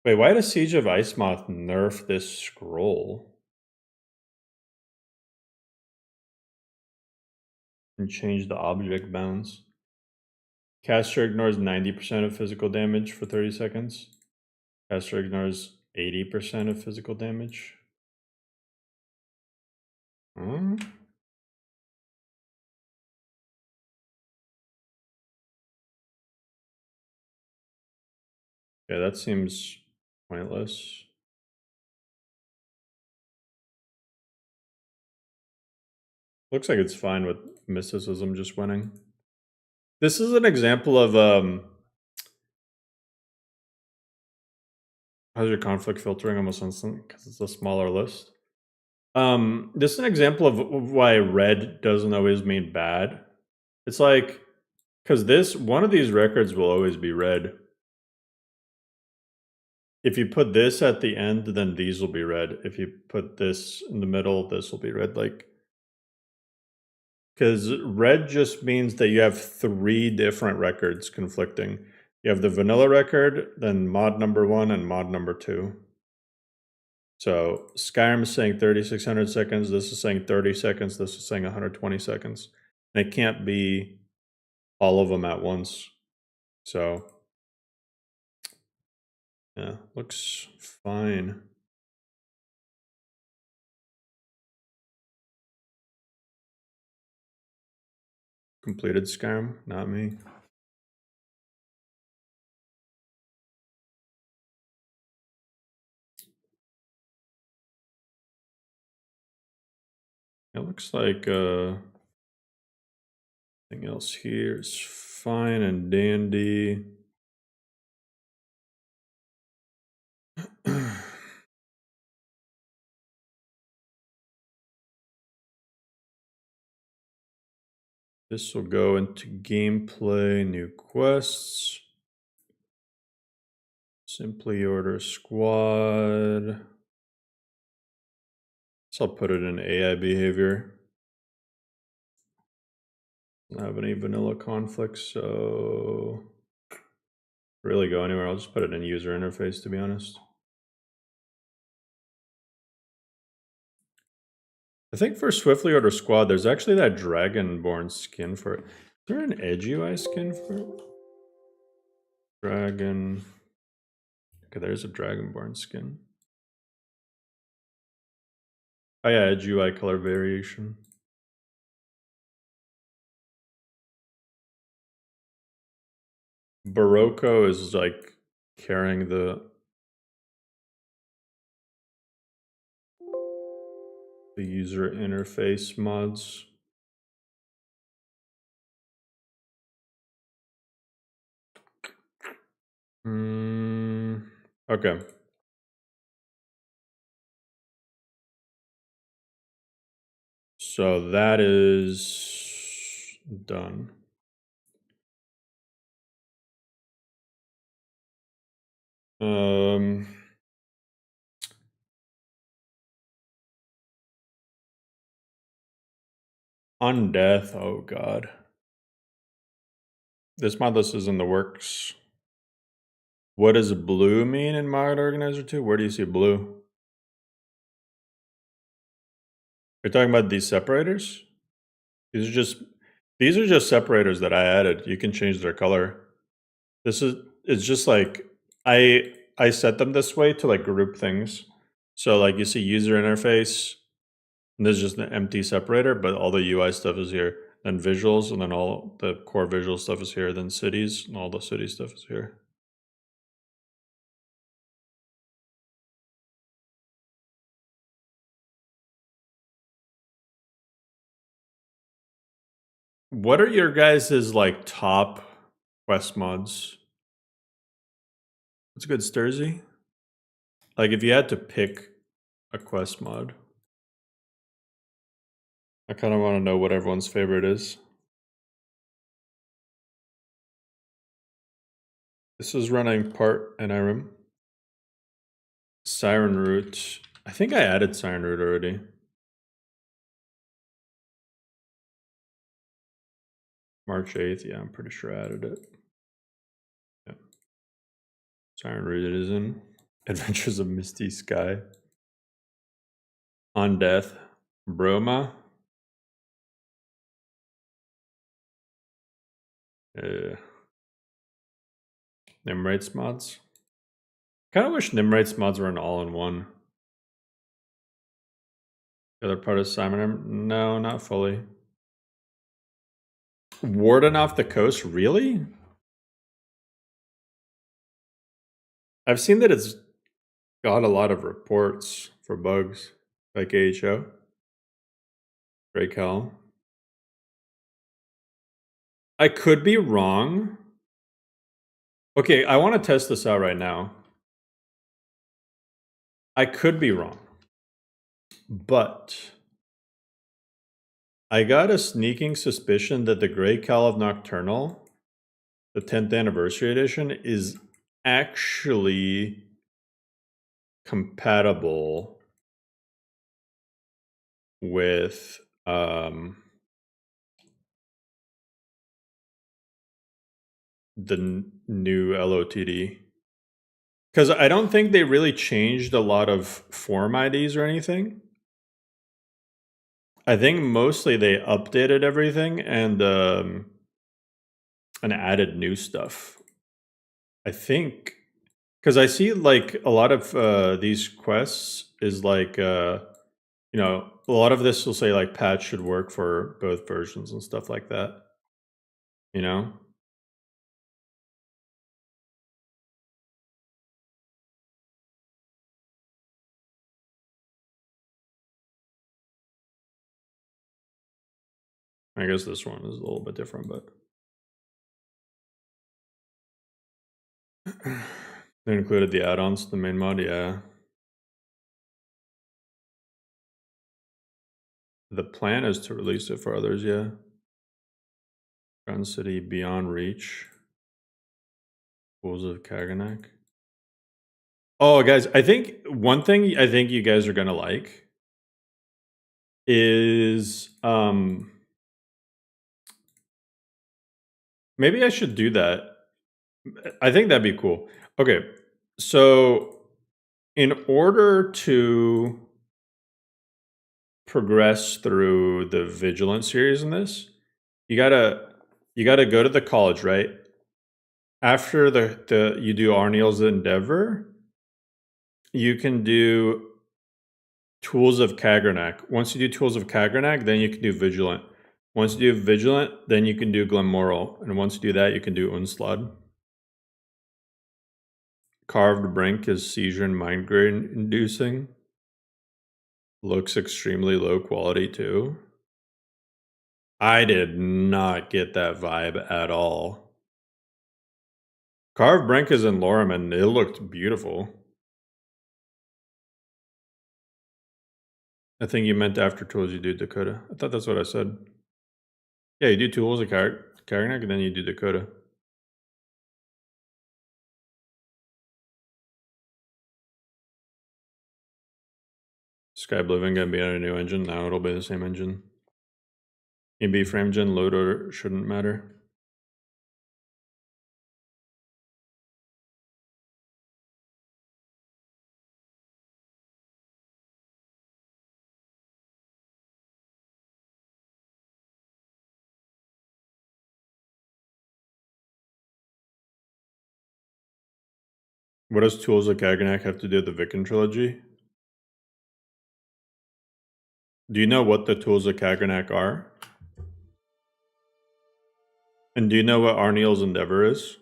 Wait, why does Siege of Ice Moth nerf this scroll? And change the object bounds. Caster ignores 90% of physical damage for 30 seconds. Caster ignores 80% of physical damage. Hmm? Yeah, that seems pointless. Looks like it's fine with mysticism just winning. This is an example of how's your conflict filtering almost instant because it's a smaller list. This is an example of why red doesn't always mean bad. It's like because this one of these records will always be red. If you put this at the end, then these will be red. If you put this in the middle, this will be red. Like, because red just means that you have 3 different records conflicting. You have the vanilla record, then mod number 1 and mod number 2. So Skyrim is saying 3600 seconds, this is saying 30 seconds, this is saying 120 seconds. And it can't be all of them at once. So yeah, looks fine. Completed Skyrim, not me. It looks like everything else here is fine and dandy. This will go into gameplay, new quests. Simply order squad. So I'll put it in AI behavior. Don't have any vanilla conflicts, so really go anywhere. I'll just put it in user interface, to be honest. I think for Swiftly Order Squad, there's actually that Dragonborn skin for it. Is there an Edge UI skin for it? Dragon. Okay, there's a Dragonborn skin. Oh yeah, Edge UI color variation. Barocco is like carrying the user interface mods. Okay. So that is done. On death, oh god. This Modlist is in the works. What does blue mean in Mod Organizer 2? Where do you see blue? You're talking about these separators? These are just separators that I added. You can change their color. It's just like I set them this way to like group things. So like you see user interface, and there's just an empty separator, but all the UI stuff is here. Then visuals, and then all the core visual stuff is here. Then cities, and all the city stuff is here. What are your guys' like top quest mods? What's good, Sturzy? Like if you had to pick a quest mod, I kind of want to know what everyone's favorite is. This is running part NRM. Siren Root. I think I added Siren Root already. March 8th. Yeah, I'm pretty sure I added it. Yeah. Siren Root it is in. Adventures of Misty Sky. On Death. Broma. Nimrites mods. Kind of wish Nimrites mods were an all-in-one. The other part of Simon? No, not fully. Warden off the coast? Really? I've seen that it's got a lot of reports for bugs, like AHO. Grey Cal. I could be wrong. Okay, I want to test this out right now. I could be wrong. But I got a sneaking suspicion that the Grey Cal of Nocturnal, the 10th anniversary edition, is actually compatible with the new LOTD. Because I don't think they really changed a lot of form IDs or anything. I think mostly they updated everything and added new stuff. I think because I see like a lot of these quests is like you know, a lot of this will say like patch should work for both versions and stuff like that. You know? I guess this one is a little bit different, but they included the add-ons to the main mod, yeah. The plan is to release it for others, yeah. Gun City Beyond Reach. Wolves of Kaganak. Oh, guys, I think one thing I think you guys are gonna like is maybe I should do that. I think that'd be cool. Okay, so in order to progress through the Vigilant series in this, you gotta go to the college, right? After the you do Arniel's Endeavor, you can do Tools of Kagernak. Once you do Tools of Kagernak, then you can do Vigilant. Once you do Vigilant, then you can do Glenmoral. And once you do that, you can do Unslad. Carved Brink is seizure and migraine inducing. Looks extremely low quality too. I did not get that vibe at all. Carved Brankas and Lorem, and it looked beautiful. I think you meant after tools you do Dakota. I thought that's what I said. Yeah, you do tools at Karagnak, and then you do Dakota. Sky Oblivion gonna be on a new engine? No, it'll be the same engine. EB frame gen load order shouldn't matter. What does Tools of Kaganak have to do with the Viken trilogy? Do you know what the Tools of Kaganak are? And do you know what Arniel's Endeavor is?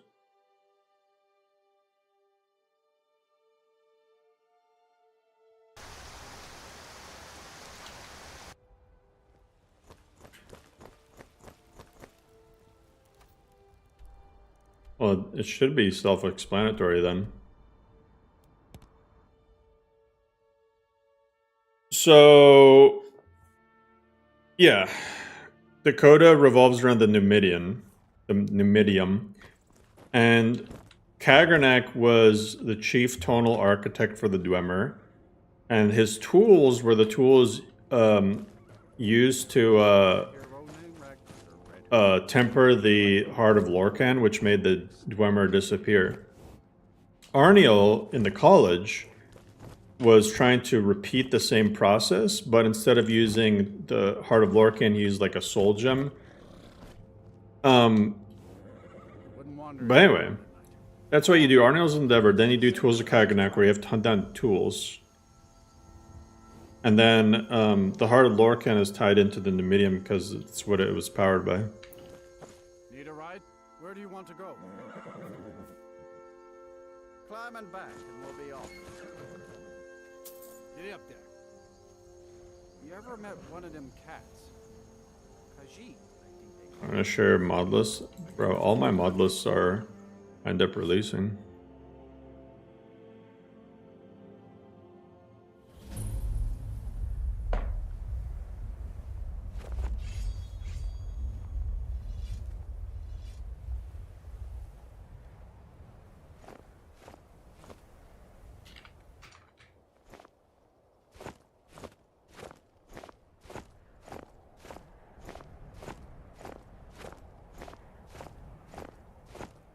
Well, it should be self-explanatory then. So, yeah. Dakota revolves around the Numidium, and Kagernak was the chief tonal architect for the Dwemer, and his tools were the tools used to temper the Heart of Lorcan, which made the Dwemer disappear. Arniel, in the college, was trying to repeat the same process, but instead of using the Heart of Lorcan, he used like a soul gem. But anyway, that's what you do. Arniel's Endeavor, then you do Tools of Kaganak, where you have to hunt down tools. And then the Heart of Lorcan is tied into the Numidium because it's what it was powered by. Need a ride? Where do you want to go? Climb and back and we'll be off. Get up there. You ever met one of them cats? Khajiit, I'm gonna share Modlist. Bro, all my Modlists are end up releasing.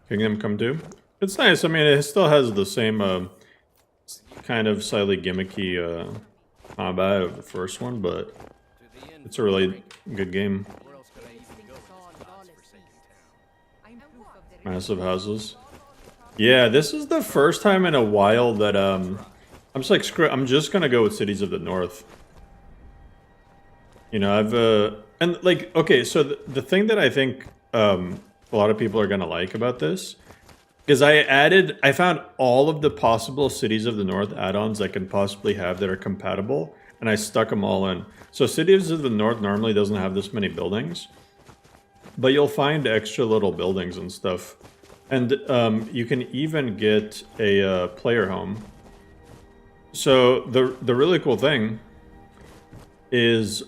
Kingdom Come 2. It's nice. I mean, it still has the same kind of slightly gimmicky combat of the first one, but it's a really good game. Massive houses. Yeah, this is the first time in a while that I'm just like, screw it, I'm just gonna go with Cities of the North. You know, I've and like, okay, so the thing that I think a lot of people are gonna like about this is I found all of the possible Cities of the North add-ons I can possibly have that are compatible, and I stuck them all in. So Cities of the North normally doesn't have this many buildings, but you'll find extra little buildings and stuff. And you can even get a player home. So the really cool thing is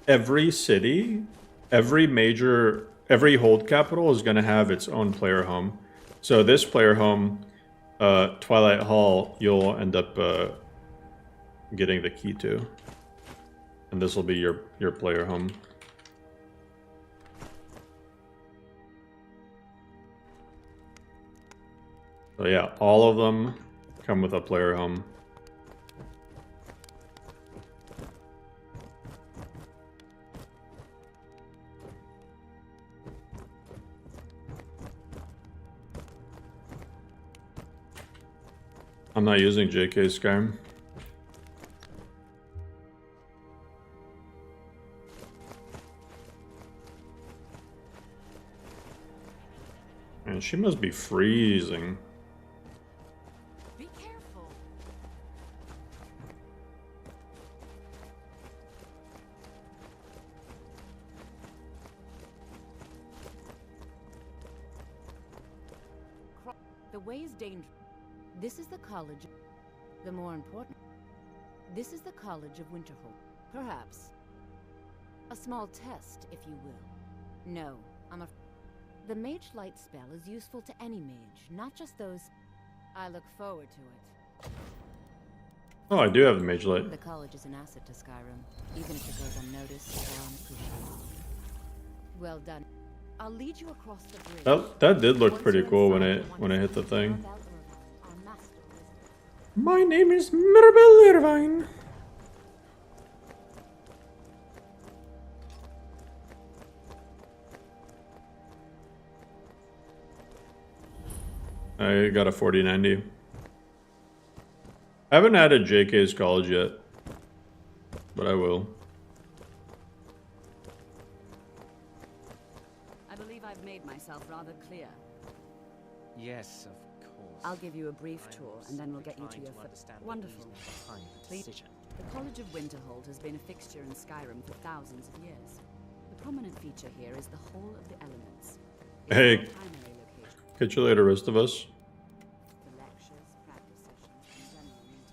every city, every hold capital is going to have its own player home. So this player home, Twilight Hall, you'll end up getting the key to. And this will be your player home. So yeah, all of them come with a player home. I'm not using JK Skyrim. Man, she must be freezing. Be careful. The way is dangerous. This is the college. The more important. This is the College of Winterhold. Perhaps. A small test, if you will. No, the Mage Light spell is useful to any mage, not just those. I look forward to it. Oh, I do have the Mage Light. The college is an asset to Skyrim, even if it goes unnoticed or unappreciated. Well done. I'll lead you across the bridge. That did look pretty cool when I hit the thing. My name is Mirabelle Irvine. I got a 4090. I haven't added JK's college yet, but I will. I believe I've made myself rather clear. Yes, of course. I'll give you a brief tour, and then we'll get you to your wonderful. Please. The College of Winterhold has been a fixture in Skyrim for thousands of years. The prominent feature here is the Hall of the Elements. Hey, Primary location. catch you later, rest of us. The lectures, practice sessions, and general meetings.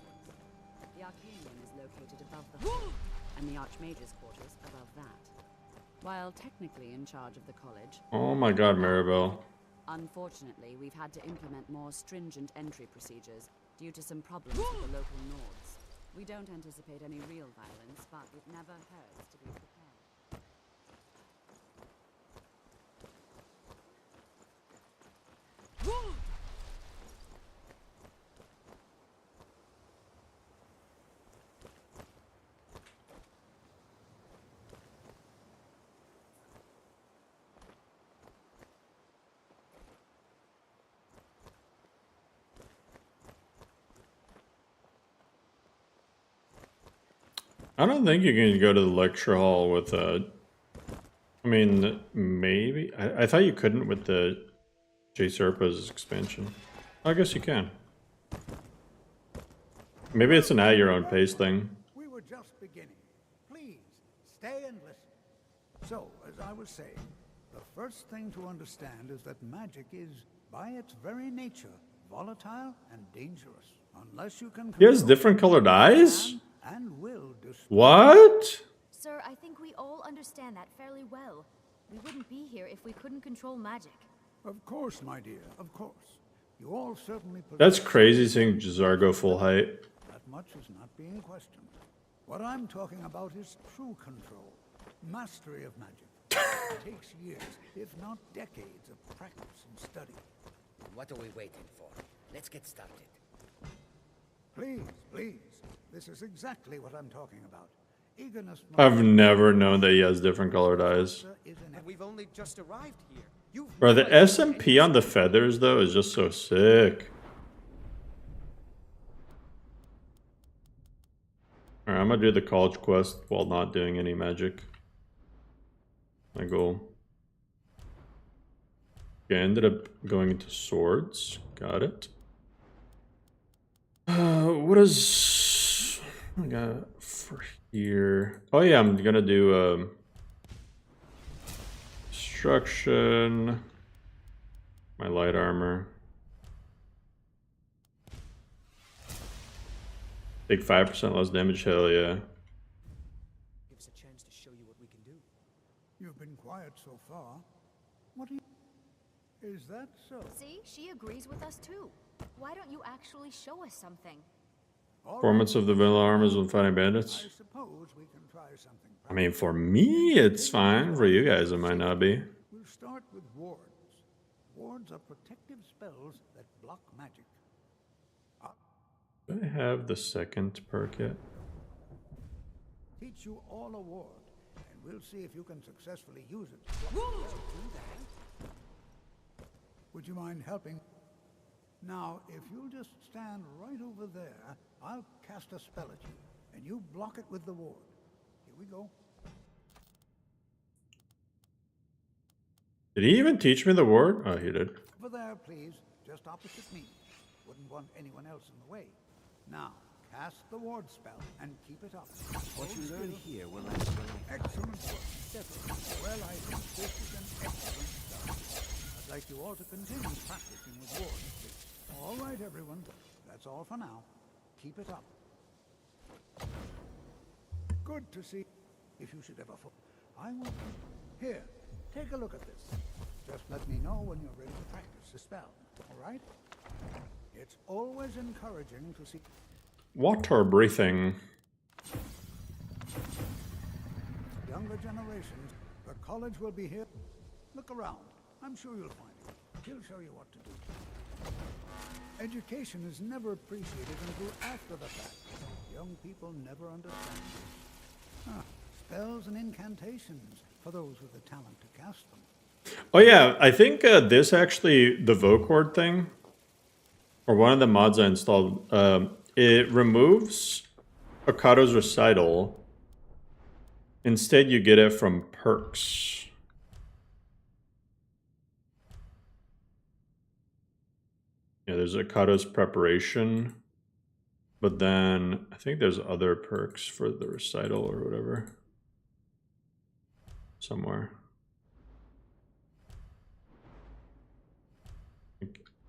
The Arcanium is located above the hall, and the Archmage's quarters above that. While technically in charge of the college, Oh my god, Maribel. unfortunately, we've had to implement more stringent entry procedures due to some problems with the local Nords. We don't anticipate any real violence, but it never hurts to be prepared. I don't think you can go to the lecture hall with I mean, maybe. I thought you couldn't with the J Serpa's expansion. I guess you can. Maybe it's an at your own pace thing. We were just beginning. Please, stay and listen. So, as I was saying, the first thing to understand is that magic is, by its very nature, volatile and dangerous. Unless you can... He has different colored eyes? And will destroy... What? Sir, I think we all understand that fairly well. We wouldn't be here if we couldn't control magic. Of course, my dear, of course. You all certainly... That's crazy seeing Zargo full height. That much is not being questioned. What I'm talking about is true control. Mastery of magic. It takes years, if not decades, of practice and study. What are we waiting for? Let's get started. Please, please. This is exactly what I'm talking about. Eagerness... I've never known that he has different colored eyes. And we've only just arrived here. You've Bro, the SMP on the feathers, though, is just so sick. Alright, I'm gonna do the college quest while not doing any magic. My goal. Okay, I ended up going into swords. Got it. What is... I got for here... Oh yeah, I'm gonna do... Destruction... My light armor. Take 5% less damage, hell yeah. Give us a chance to show you what we can do. You've been quiet so far. What do you... Is that so? See, she agrees with us too. Why don't you actually show us something? Performance of the vanilla armors when fighting bandits. I suppose we can try something. I mean, for me, it's fine. For you guys, it might not be. We'll start with wards. Wards are protective spells that block magic. Do I have the second perk yet? Teach you all a ward, and we'll see if you can successfully use it. Would you mind helping? Now, if you'll just stand right over there, I'll cast a spell at you, and you block it with the ward. Here we go. Did he even teach me the word? Oh, he did. Over there, please, just opposite me. Wouldn't want anyone else in the way. Now, cast the ward spell and keep it up. What you learn here will last well. Excellent work. Definitely. Well, I think this is an excellent start. I'd like you all to continue practicing with wards, please. All right, everyone. That's all for now. Keep it up. Good to see. If you should ever fall, I want you. Here, take a look at this. Just let me know when you're ready to practice the spell. All right? It's always encouraging to see. Water breathing. Younger generations, the college will be here. Look around. I'm sure you'll find it. He'll show you what to do. Education is never appreciated until after the fact. Young people never understand this. Spells and incantations for those with the talent to cast them. Oh yeah, I think this actually, the Vocord thing, or one of the mods I installed, it removes Okado's recital. Instead, you get it from perks. Yeah, there's Okado's preparation, but then I think there's other perks for the recital or whatever. Somewhere.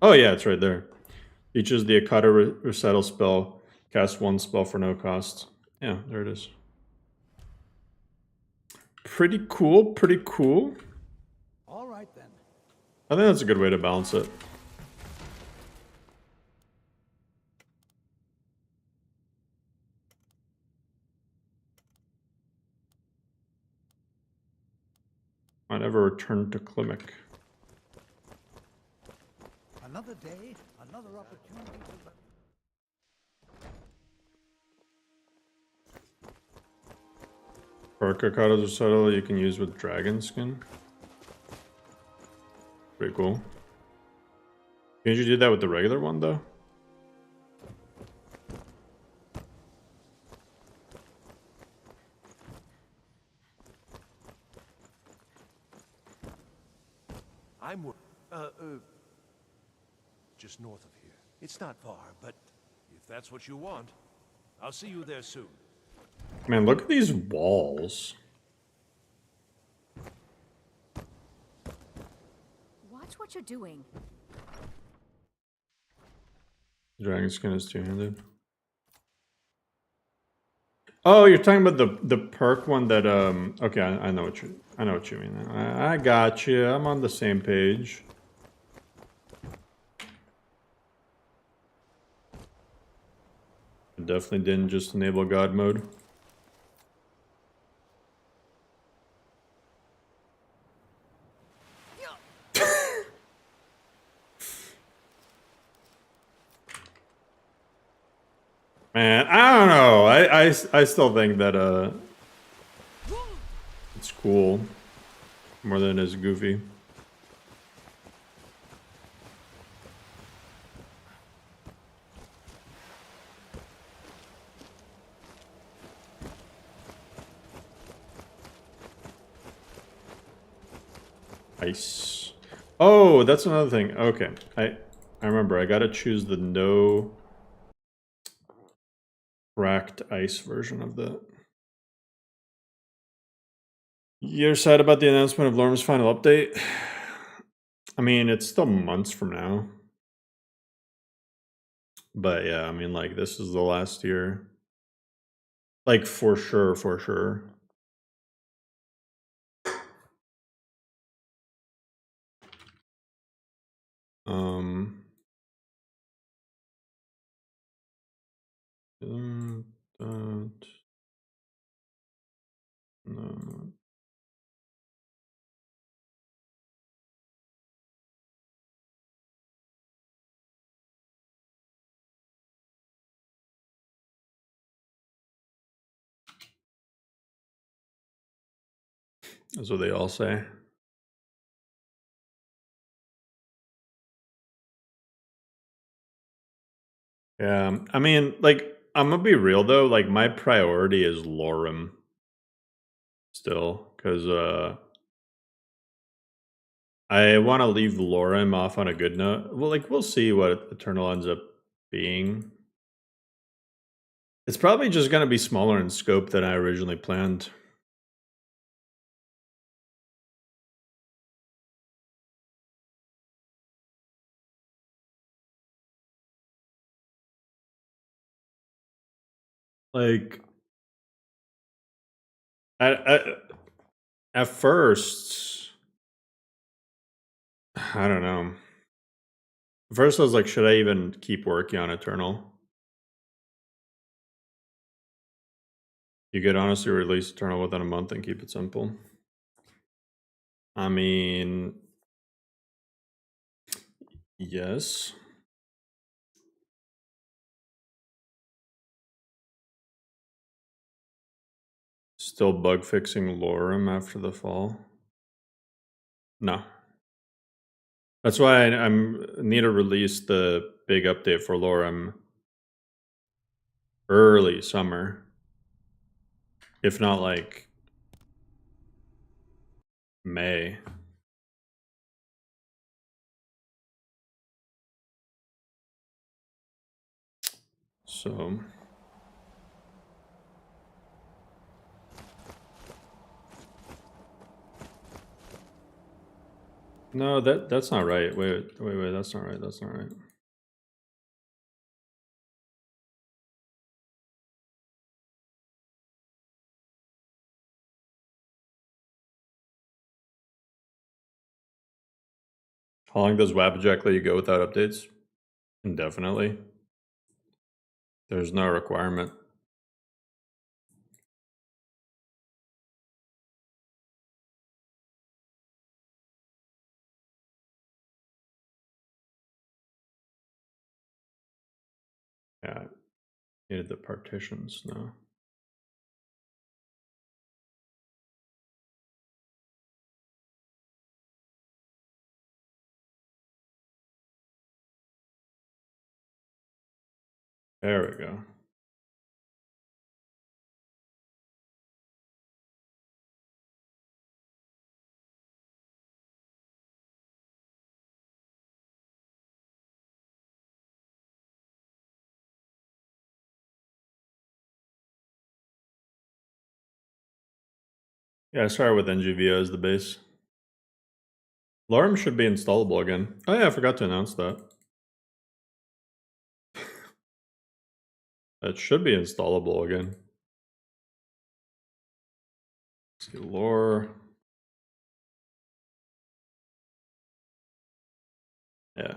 Oh yeah, it's right there. Features the Okado recital spell. Cast one spell for no cost. Yeah, there it is. Pretty cool, pretty cool. All right then. I think that's a good way to balance it. Might never return to Klimek. Another day, another opportunity to. Perk Okado's recital you can use with dragon skin. Pretty cool. Can't you do that with the regular one though? I'm just north of here. It's not far, but if that's what you want, I'll see you there soon. Man, look at these walls. Watch what you're doing. Dragon skin is two-handed. Oh, you're talking about the perk one that okay, I know what you mean now. I got you. I'm on the same page. I definitely didn't just enable God mode. Man, I don't know. I still think that it's cool more than it is goofy. Ice. Oh, that's another thing. Okay. I remember I gotta choose the no cracked ice version of that. You're sad about the announcement of Lorm's final update? I mean, it's still months from now. But yeah, I mean, like, this is the last year. Like, for sure, for sure. No. That's what they all say. Yeah, I mean, like, I'm gonna be real though. Like, my priority is Lorem still, because I want to leave Lorem off on a good note. Well, like, we'll see what Eternal ends up being. It's probably just gonna be smaller in scope than I originally planned. Like, at first, I don't know. At first, I was like, should I even keep working on Eternal? You could honestly release Eternal within a month and keep it simple. I mean, yes. Still bug fixing Lorem after the fall? No. That's why I'm need to release the big update for Lorem early summer. If not like May. So no, that's not right. Wait, that's not right. That's not right. How long does Wabbajack let you go without updates? Indefinitely. There's no requirement. Yeah, needed the partitions now. There we go. Yeah, I started with NGVO as the base. Lorem should be installable again. Oh yeah, I forgot to announce that. It should be installable again. Let's see, lore. Yeah.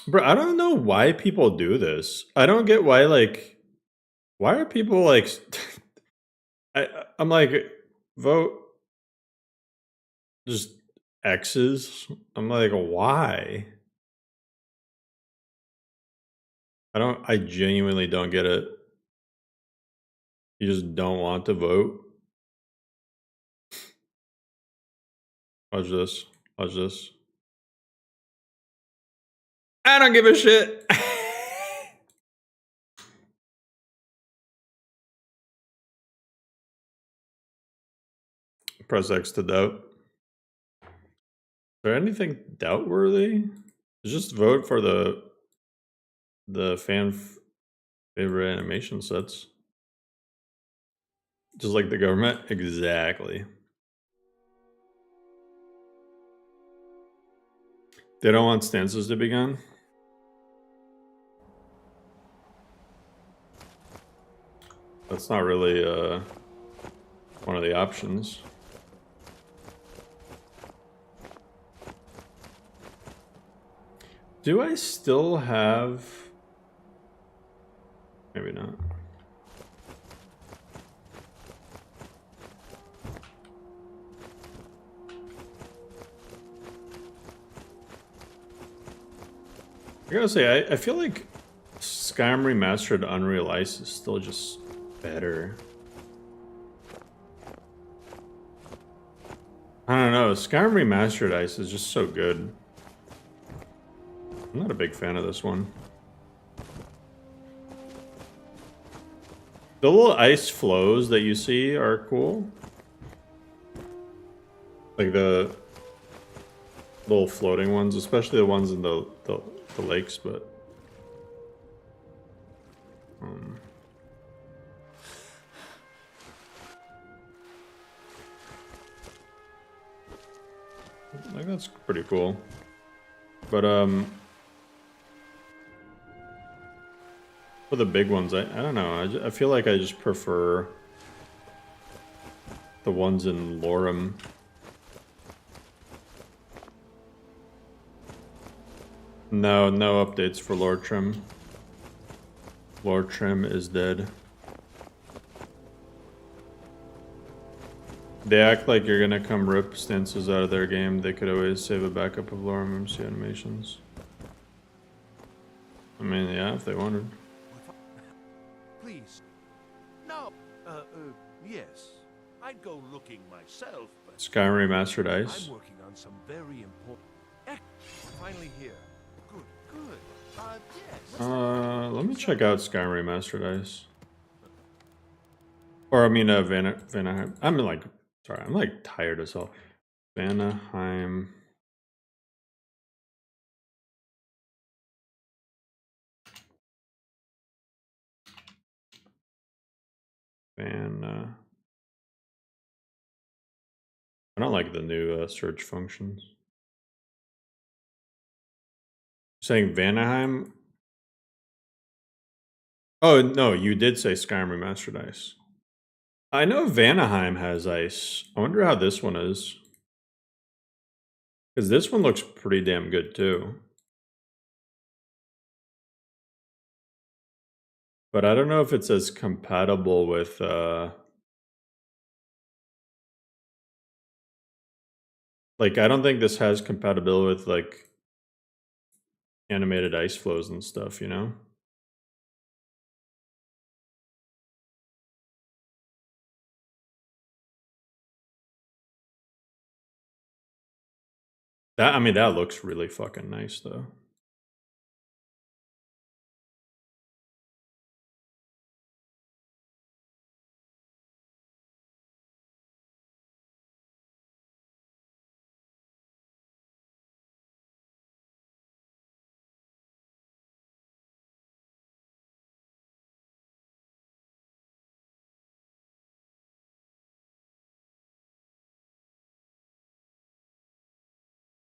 Bro, I don't know why people do this. I don't get why, like, why are people like, I'm like, vote just X's. I'm like, why? I genuinely don't get it. You just don't want to vote. Watch this. Watch this. I don't give a shit. Press X to doubt. Is there anything doubt worthy? Just vote for the fan favorite animation sets. Just like the government? Exactly. They don't want stances to be gone? That's not really one of the options. Do I still have... Maybe not. I gotta say, I feel like Skyrim Remastered Unreal Ice is still just better. I don't know, Skyrim Remastered Ice is just so good. I'm not a big fan of this one. The little ice flows that you see are cool. Like the little floating ones, especially the ones in the lakes, but... That's pretty cool. But for the big ones, I don't know. I feel like I just prefer the ones in Lorem. No updates for Lore Trim. Lore Trim is dead. They act like you're gonna come rip stances out of their game. They could always save a backup of Lorem MC animations. I mean, yeah, if they wanted. Please. No. Yes. I'd go looking myself, but Skyrim Remastered Ice. I'm working on some very important. Finally here. Good. Yes. Let me check out Skyrim Remastered Ice. Or I mean, Vanaheim. I'm like tired as hell. Vanaheim. I don't like the new search functions. Saying Vanaheim? Oh, no, you did say Skyrim Remastered Ice. I know Vanaheim has ice. I wonder how this one is. Because this one looks pretty damn good, too. But I don't know if it's as compatible with... Like, I don't think this has compatibility with, like, animated ice flows and stuff, you know? I mean, that looks really fucking nice, though.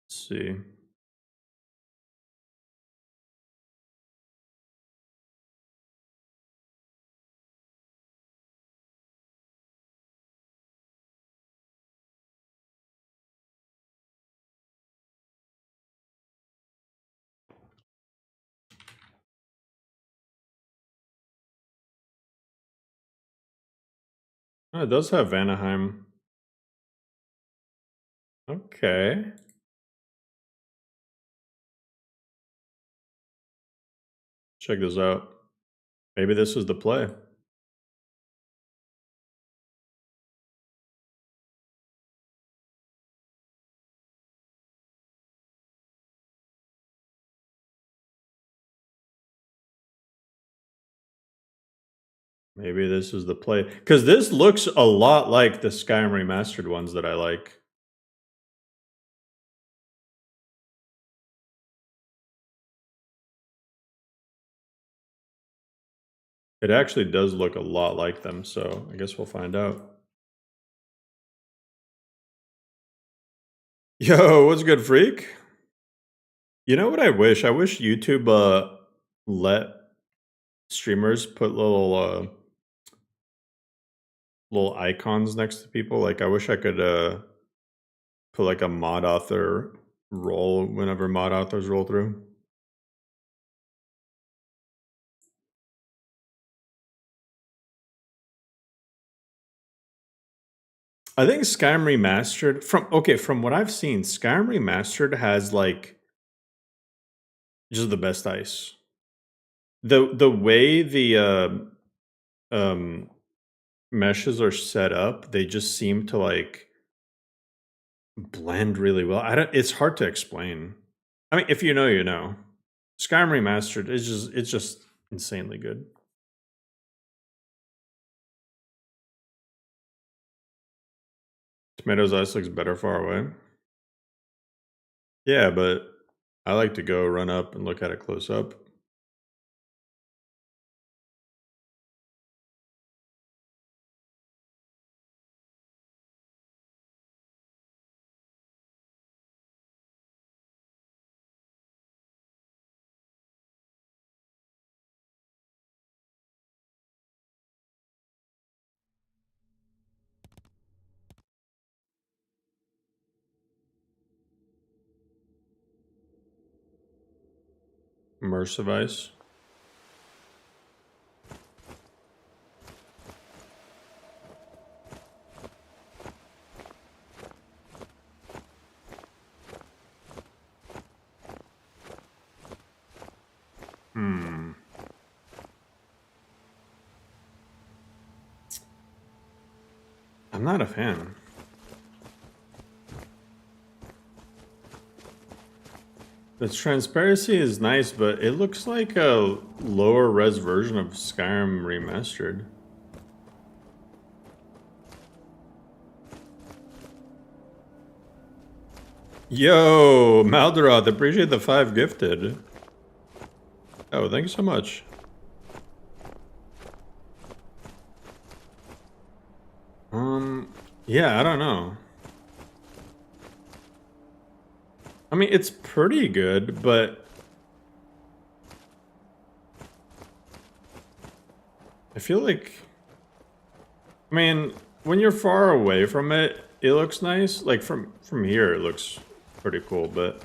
Let's see. Oh, it does have Vanaheim. Okay. Check this out. Maybe this is the play. Maybe this is the play. Because this looks a lot like the Skyrim Remastered ones that I like. It actually does look a lot like them, so I guess we'll find out. Yo, what's good, freak? You know what I wish? I wish YouTube let streamers put little icons next to people. Like I wish I could put like a mod author roll whenever mod authors roll through. I think Skyrim Remastered from what I've seen, Skyrim Remastered has like just the best ice. The way the meshes are set up, they just seem to like blend really well. It's hard to explain. I mean, if you know, you know. Skyrim Remastered is it's just insanely good. Tomatoes ice looks better far away. Yeah, but I like to go run up and look at it close up. immersive ice. I'm not a fan. The transparency is nice, but it looks like a lower res version of Skyrim remastered. Yo, Malderoth, appreciate the 5 gifted. Oh, thank you so much. Yeah, I don't know. I mean, it's pretty good, but I feel like, I mean, when you're far away from it, it looks nice. Like from here, it looks pretty cool, but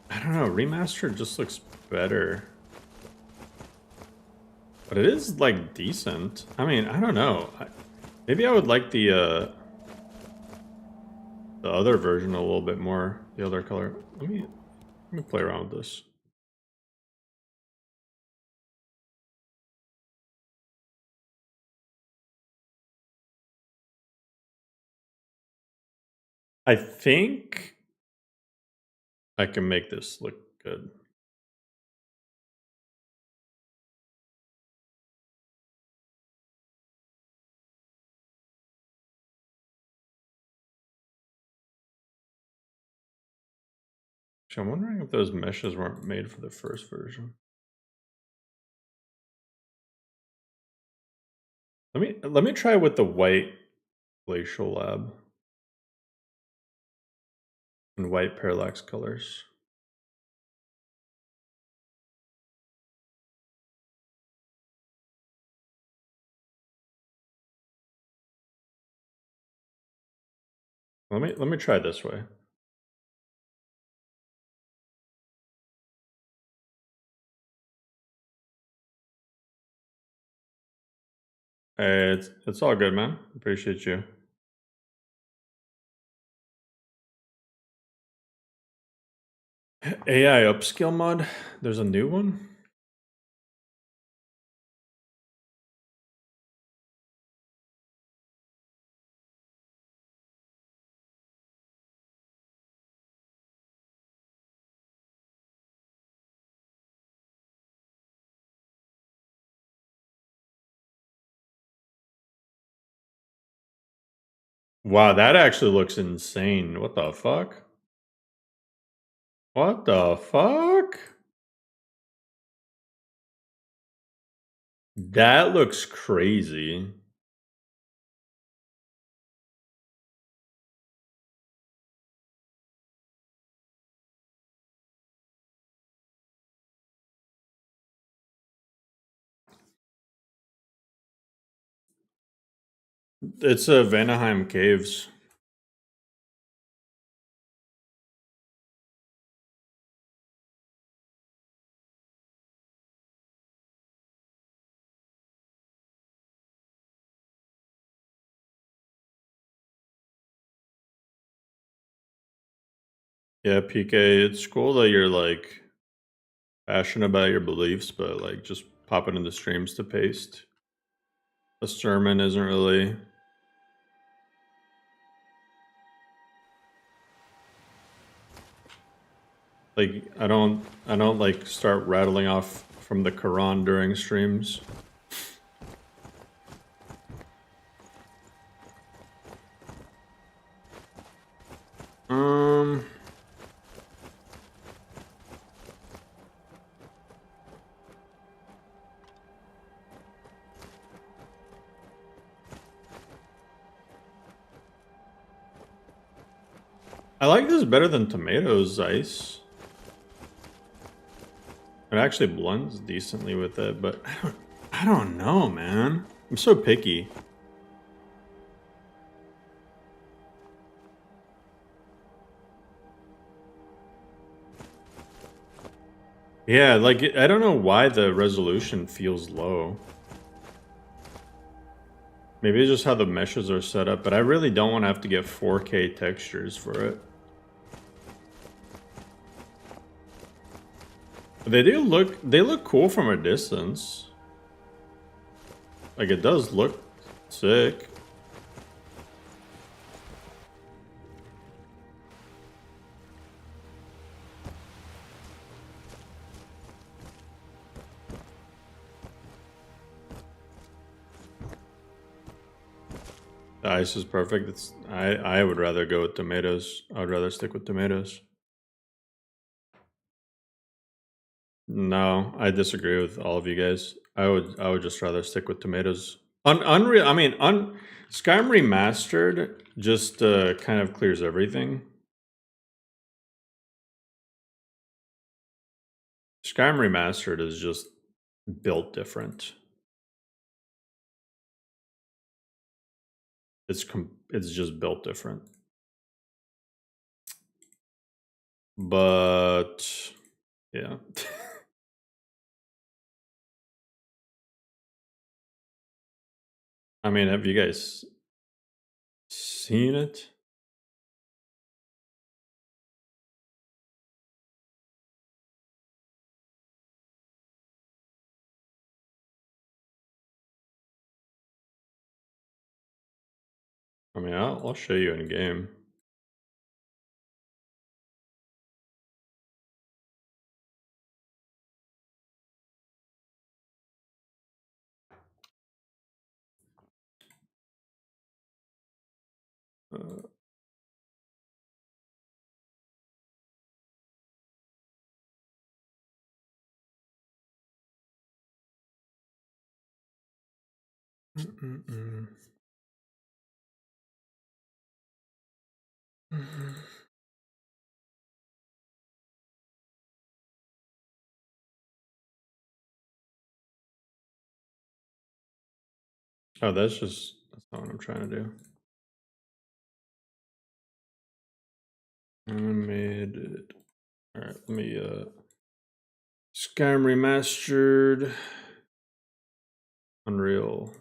I don't know, remastered just looks better. But it is like decent. I mean, I don't know. Maybe I would like the other version a little bit more, the other color. Let me play around with this. I think I can make this look good. Actually, I'm wondering if those meshes weren't made for the first version. Let me try with the white glacial lab and white parallax colors. Let me try this way. Hey, it's all good, man. Appreciate you. AI upscale mod. There's a new one. Wow, that actually looks insane. What the fuck? What the fuck? That looks crazy. It's a Vanaheim Caves. Yeah, PK, it's cool that you're like passionate about your beliefs, but like just pop it in the streams to paste. A sermon isn't really. Like I don't like start rattling off from the Quran during streams. I like this better than tomatoes ice. It actually blends decently with it, but I don't know, man. I'm so picky. Yeah, like, I don't know why the resolution feels low. Maybe it's just how the meshes are set up, but I really don't want to have to get 4K textures for it. They look cool from a distance. Like, it does look sick. The ice is perfect. It's I would rather go with tomatoes. I would rather stick with tomatoes. No, I disagree with all of you guys. I would just rather stick with tomatoes. Unreal. I mean, Skyrim Remastered just kind of clears everything. Skyrim Remastered is just built different. It's just built different. But yeah. I mean, have you guys seen it? I mean, I'll show you in game. Oh, that's not what I'm trying to do. Animated. All right, let me Skyrim Remastered, Unreal.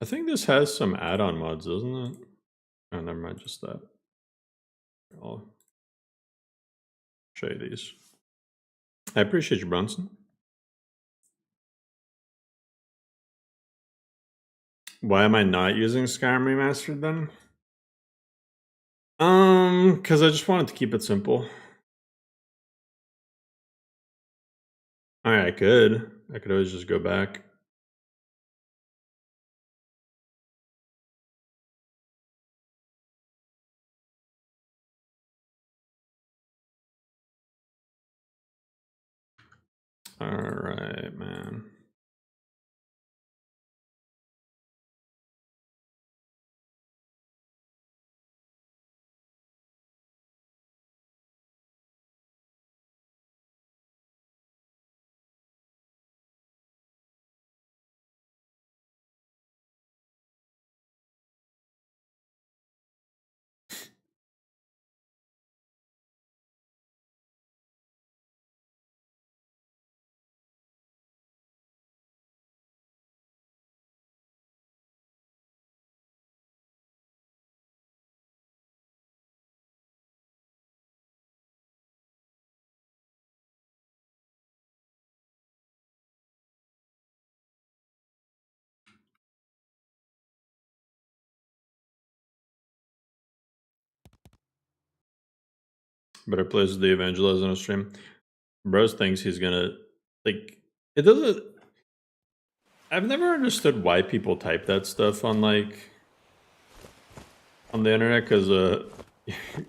I think this has some add-on mods, doesn't it? Oh, never mind, just that. I'll show you these. I appreciate you, Bronson. Why am I not using Skyrim Remastered then? Because I just wanted to keep it simple. Alright, I could always just go back. Alright, man. Better plays the Evangelist on a stream. Bros thinks he's gonna, like, it doesn't. I've never understood why people type that stuff on, like, on the internet, because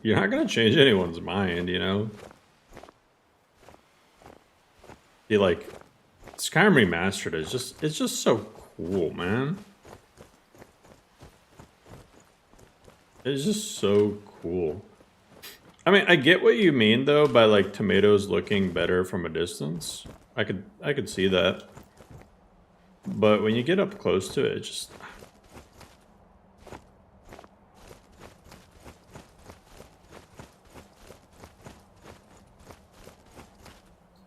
you're not gonna change anyone's mind, you know? Like, Skyrim Remastered is it's just so cool, man. It's just so cool. I mean, I get what you mean though by like tomatoes looking better from a distance. I could see that. But when you get up close to it, it just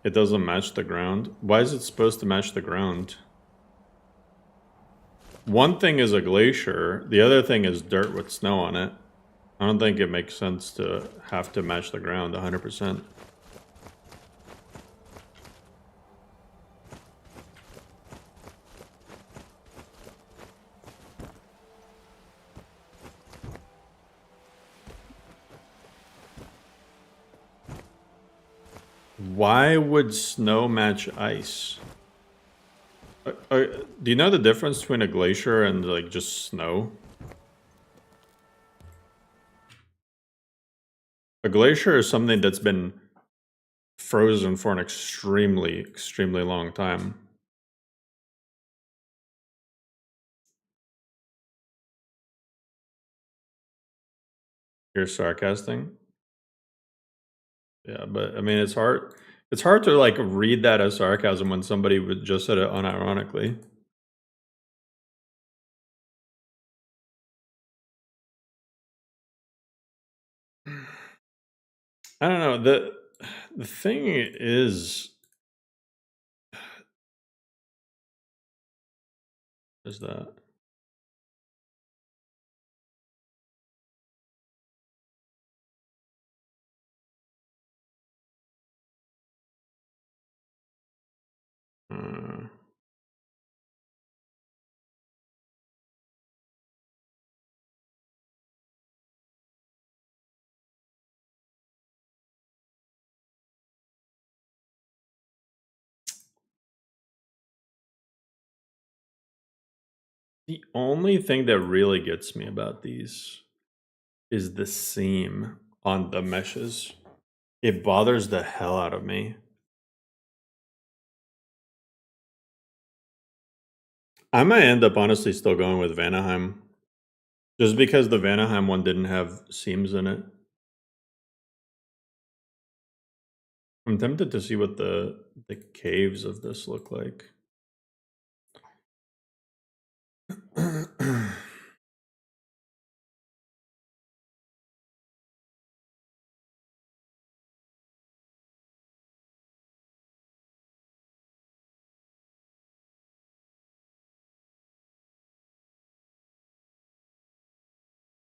it doesn't match the ground. Why is it supposed to match the ground? One thing is a glacier, the other thing is dirt with snow on it. I don't think it makes sense to have to match the ground 100%. Why would snow match ice? Do you know the difference between a glacier and like just snow? A glacier is something that's been frozen for an extremely long time. You're sarcastic? Yeah, but I mean it's hard to like read that as sarcasm when somebody would just said it unironically. I don't know. The thing is that uh, the only thing that really gets me about these is the seam on the meshes. It bothers the hell out of me. I might end up honestly still going with Vanaheim. Just because the Vanaheim one didn't have seams in it. I'm tempted to see what the caves of this look like.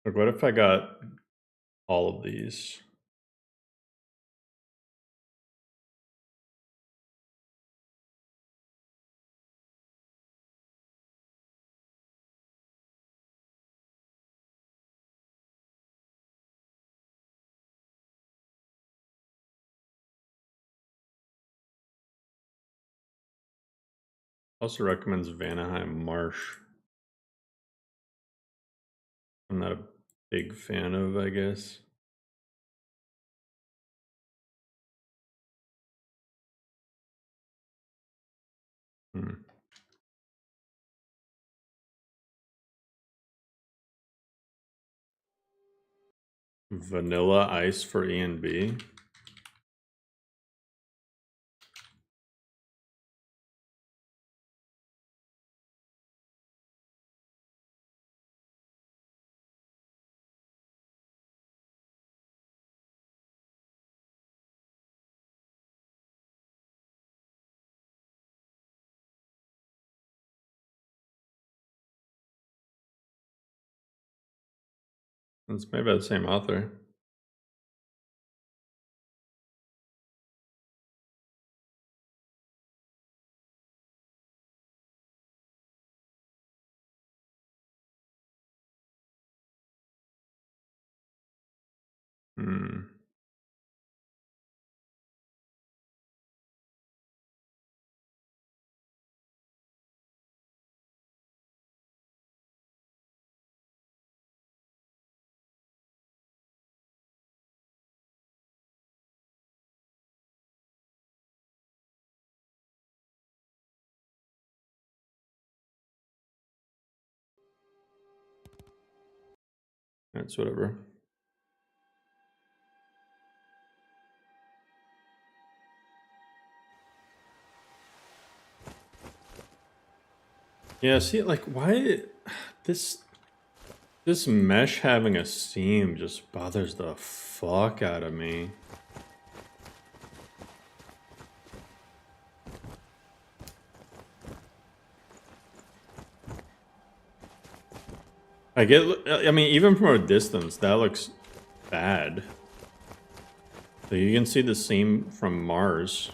Like, what if I got all of these? Also recommends Vanaheim Marsh. I'm not a big fan of, I guess. Hmm. Vanilla ice for E and B. It's made by the same author. Hmm. That's whatever. Yeah, see, like, why this mesh having a seam just bothers the fuck out of me. I mean, even from a distance, that looks bad. So you can see the seam from Mars.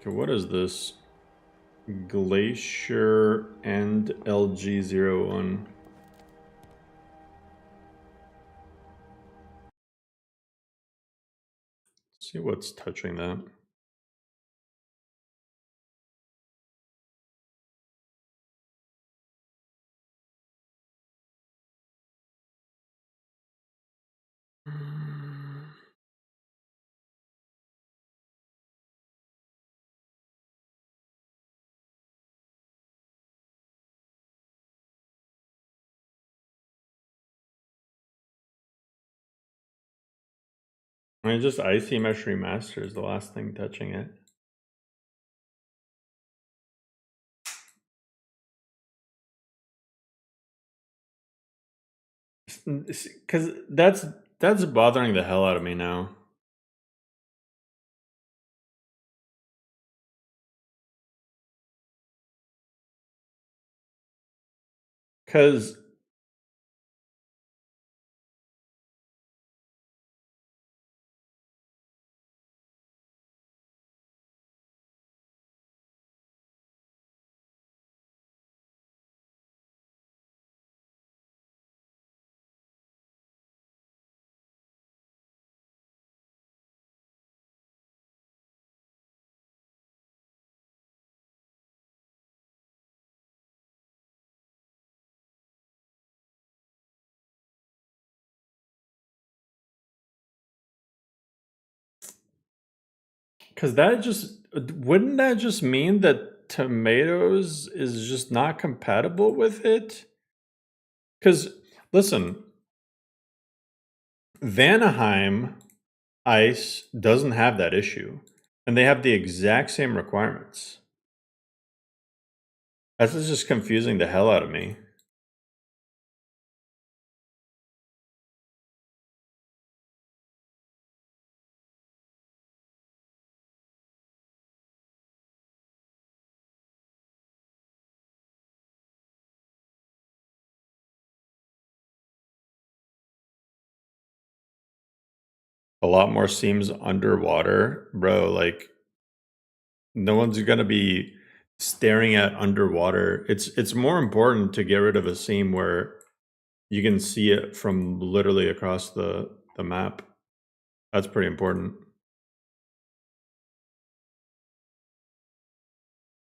Okay, what is this? Glacier and LG01. See what's touching that. I mean, just Icy Mesh Remaster is the last thing touching it. Because that's bothering the hell out of me now. Because that just wouldn't that just mean that tomatoes is just not compatible with it? Because listen, Vanaheim Ice doesn't have that issue, and they have the exact same requirements. That's just confusing the hell out of me. A lot more seams underwater, bro. Like, no one's gonna be staring at underwater. It's more important to get rid of a seam where you can see it from literally across the map. That's pretty important.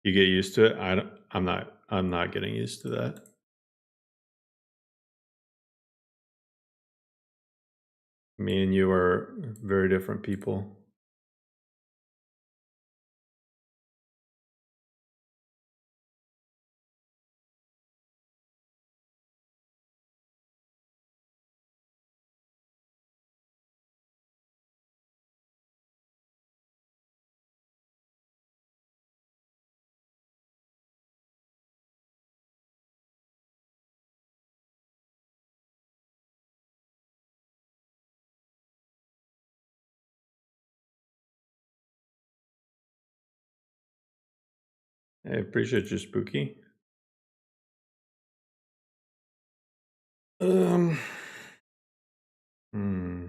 You get used to it. I'm not getting used to that. Me and you are very different people. I appreciate you, Spooky. Um. Hmm.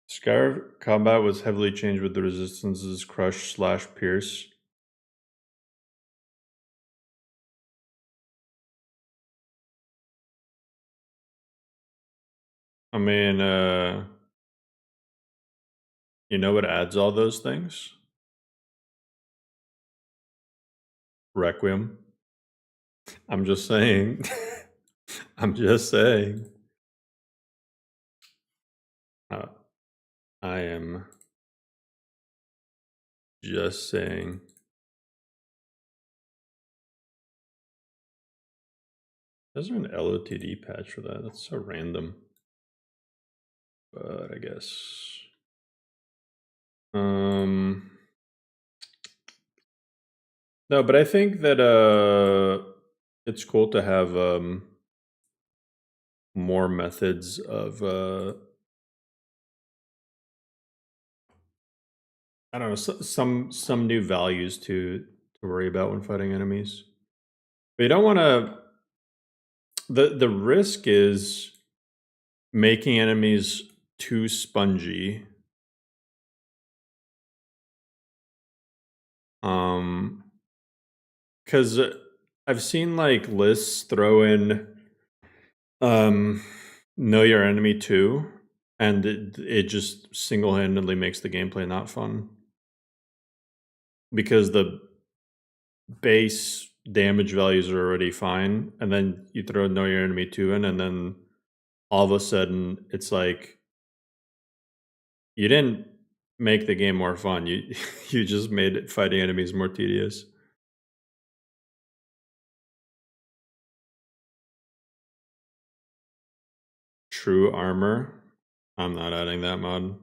Skyrim combat was heavily changed with the resistances crush slash pierce. I mean, you know what adds all those things? Requiem. I'm just saying. I'm just saying. I am just saying. Is there an LOTD patch for that? That's so random. But I guess. No, but I think that it's cool to have more methods of I don't know, some new values to worry about when fighting enemies. But you don't want to. The risk is making enemies too spongy. Because I've seen like lists throw in know your enemy too, and it just single-handedly makes the gameplay not fun. Because the base damage values are already fine, and then you throw know your enemy too in, and then all of a sudden it's like you didn't make the game more fun. You you just made fighting enemies more tedious. True armor. I'm not adding that mod.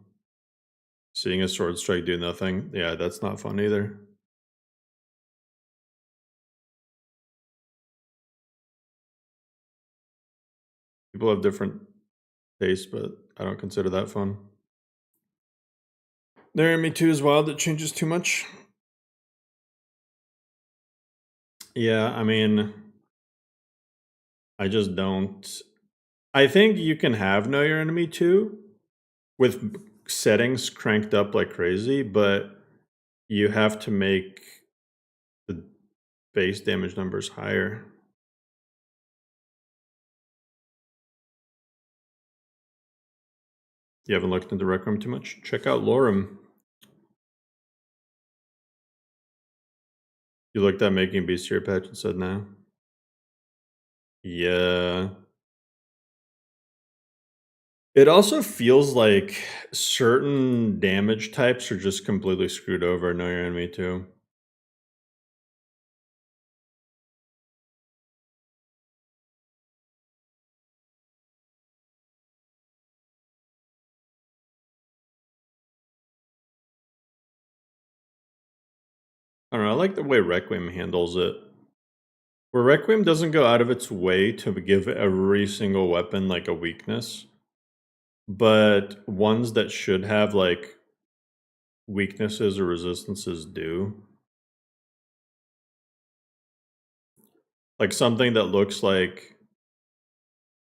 Seeing a sword strike do nothing. Yeah, that's not fun either. People have different tastes, but I don't consider that fun. There, enemy 2 is wild. It changes too much. Yeah, I mean, I just don't. I think you can have Know Your Enemy 2 with settings cranked up like crazy, but you have to make the base damage numbers higher. You haven't looked into Rec Room too much? Check out Lorem. You looked at making Bestiary patch and said no? Yeah. It also feels like certain damage types are just completely screwed over. Know Your Enemy too. I don't know. I like the way Requiem handles it. Where Requiem doesn't go out of its way to give every single weapon like a weakness, but ones that should have like weaknesses or resistances do. Like something that looks like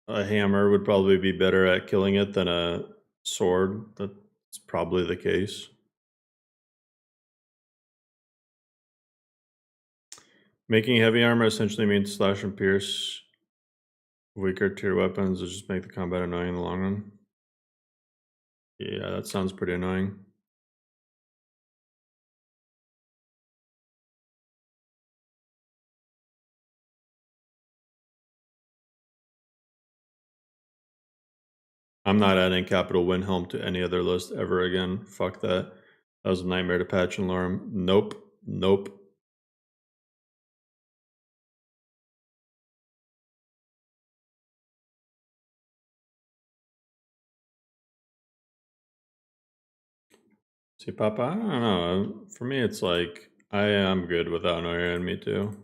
a hammer would probably be better at killing it than a sword. That's probably the case. Making heavy armor essentially means slash and pierce weaker tier weapons to just make the combat annoying in the long run. Yeah, that sounds pretty annoying. I'm not adding Capital Windhelm to any other list ever again. Fuck that. That was a nightmare to patch in Lorem. Nope. Nope. See, Papa, I don't know. For me, it's like, I am good without Know Your Enemy too.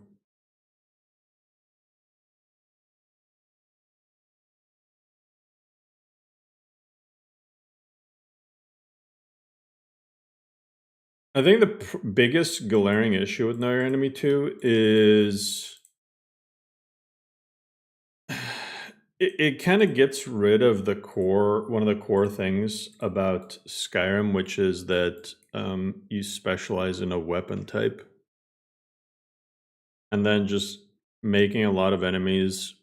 I think the biggest glaring issue with Know Your Enemy 2 is it kind of gets rid of the core, one of the core things about Skyrim, which is that you specialize in a weapon type. And then just making a lot of enemies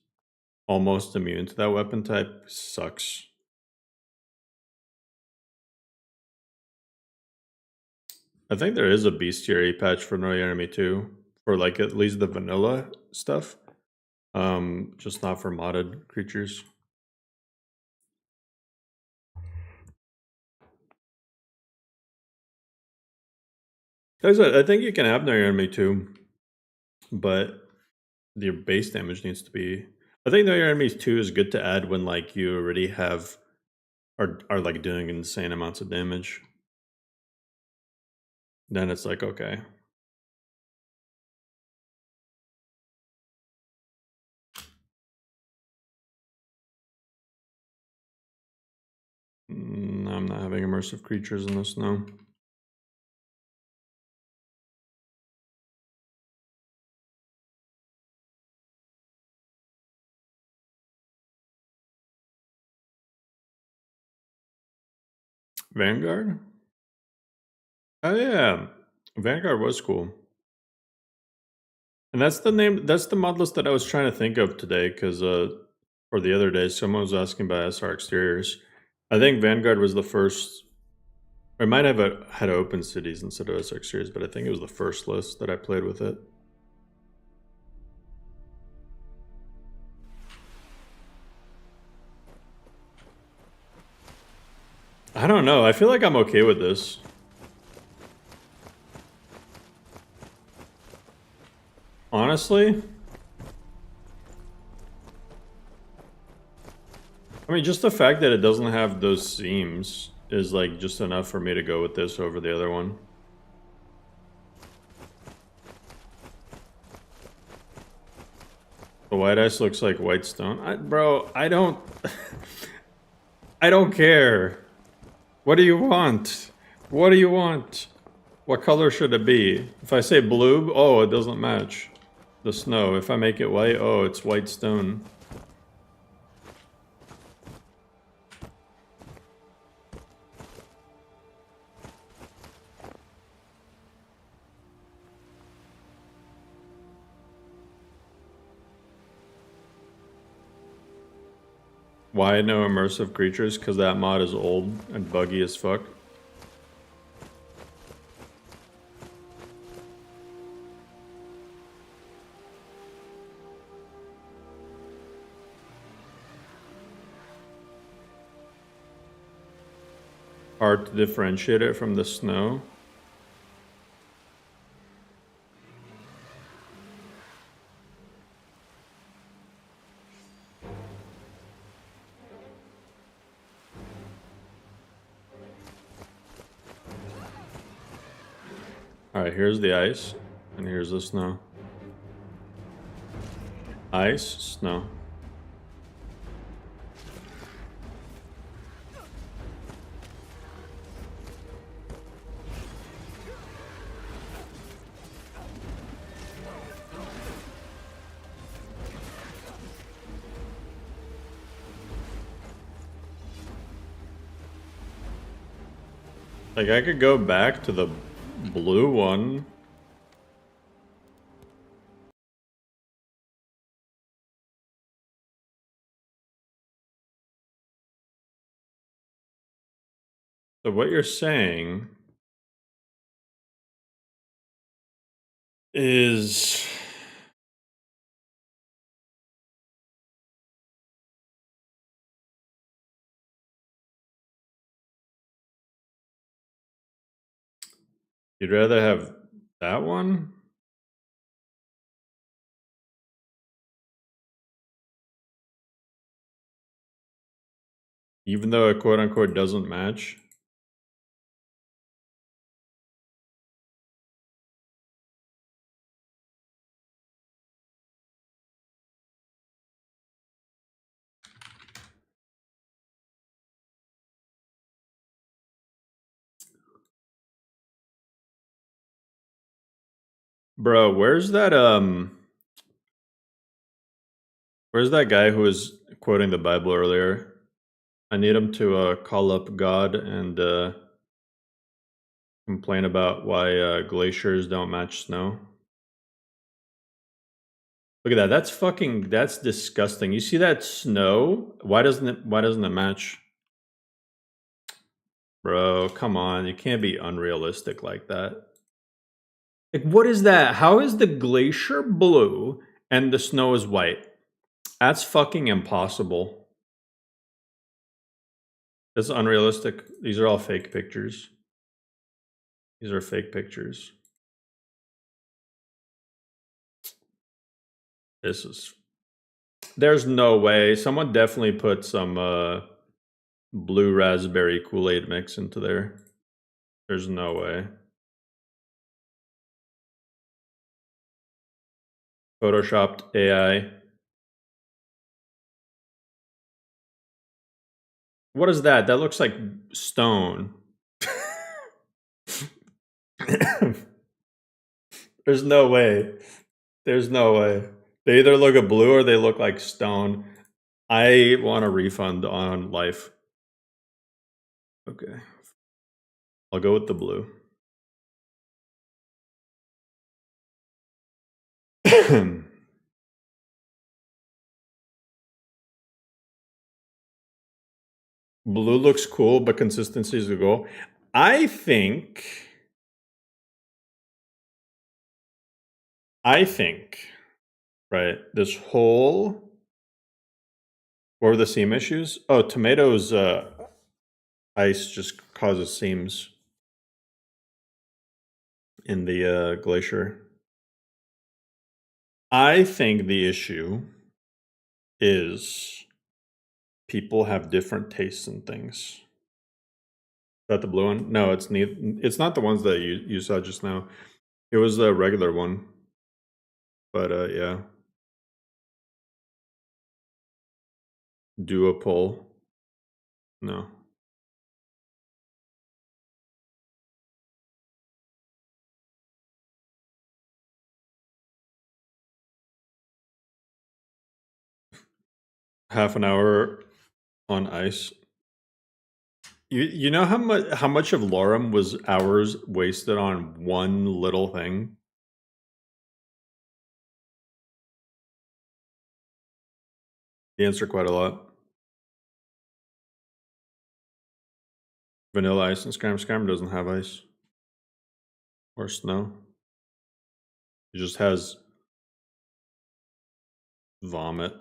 almost immune to that weapon type sucks. I think there is a bestiary patch for Know Your Enemy 2, for like at least the vanilla stuff. Just not for modded creatures. Guys, I think you can have Know Your Enemy 2, but your base damage needs to be. I think Know Your Enemies 2 is good to add when like you already have are like doing insane amounts of damage. Then it's like, okay. I'm not having immersive creatures in this now. Vanguard? Oh yeah. Vanguard was cool. And that's the name, that's the mod list that I was trying to think of today, because or the other day, someone was asking about SR exteriors. I think Vanguard was the first, or it might have had open cities instead of SR exteriors, but I think it was the first list that I played with it. I don't know. I feel like I'm okay with this. Honestly, I mean, just the fact that it doesn't have those seams is like just enough for me to go with this over the other one. The white ice looks like white stone. Bro, I don't... I don't care. What do you want? What do you want? What color should it be? If I say blue, oh, it doesn't match the snow. If I make it white, oh, it's white stone. Why no immersive creatures? Because that mod is old and buggy as fuck. Hard to differentiate it from the snow. Alright, here's the ice, and here's the snow. Ice, snow. Like, I could go back to the blue one. So what you're saying is... You'd rather have that one? Even though it quote-unquote doesn't match? Bro, where's that guy who was quoting the Bible earlier? I need him to call up God and complain about why glaciers don't match snow. Look at that. That's disgusting. You see that snow? Why doesn't it match? Bro, come on. You can't be unrealistic like that. Like, what is that? How is the glacier blue and the snow is white? That's fucking impossible. That's unrealistic. These are all fake pictures. These are fake pictures. This is... There's no way. Someone definitely put some blue raspberry Kool-Aid mix into there. There's no way. Photoshopped AI. What is that? That looks like stone. There's no way. There's no way. They either look at blue or they look like stone. I want a refund on life. Okay. I'll go with the blue. Blue looks cool, but consistency is the goal. I think, right, this whole, what were the seam issues? Oh, tomatoes, ice just causes seams in the glacier. I think the issue is people have different tastes in things. Is that the blue one? No, it's neither. It's not the ones that you saw just now. It was the regular one. But yeah. Duopole. No. Half an hour on ice. You know how much of Lorem was hours wasted on one little thing? The answer quite a lot. Vanilla ice and Skyrim. Skyrim doesn't have ice. Or snow. It just has vomit.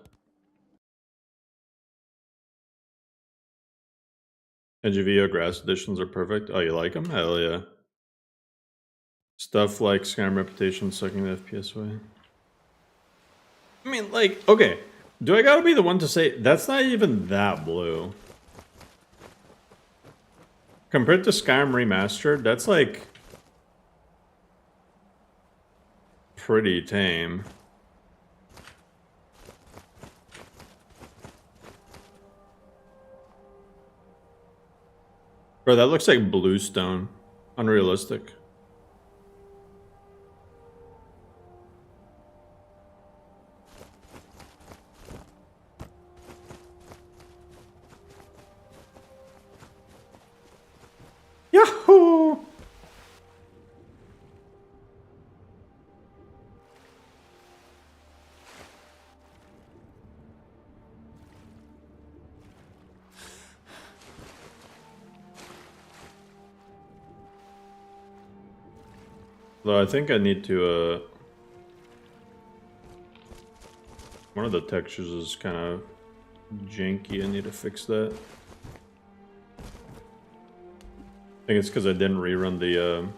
NGVO grass editions are perfect. Oh, you like them? Hell yeah. Stuff like Skyrim reputation sucking the FPS away. I mean, like, okay. Do I gotta be the one to say that's not even that blue? Compared to Skyrim Remastered, that's like pretty tame. Bro, that looks like bluestone. Unrealistic. Yahoo! Though I think I need to one of the textures is kind of janky. I need to fix that. I think it's because I didn't rerun the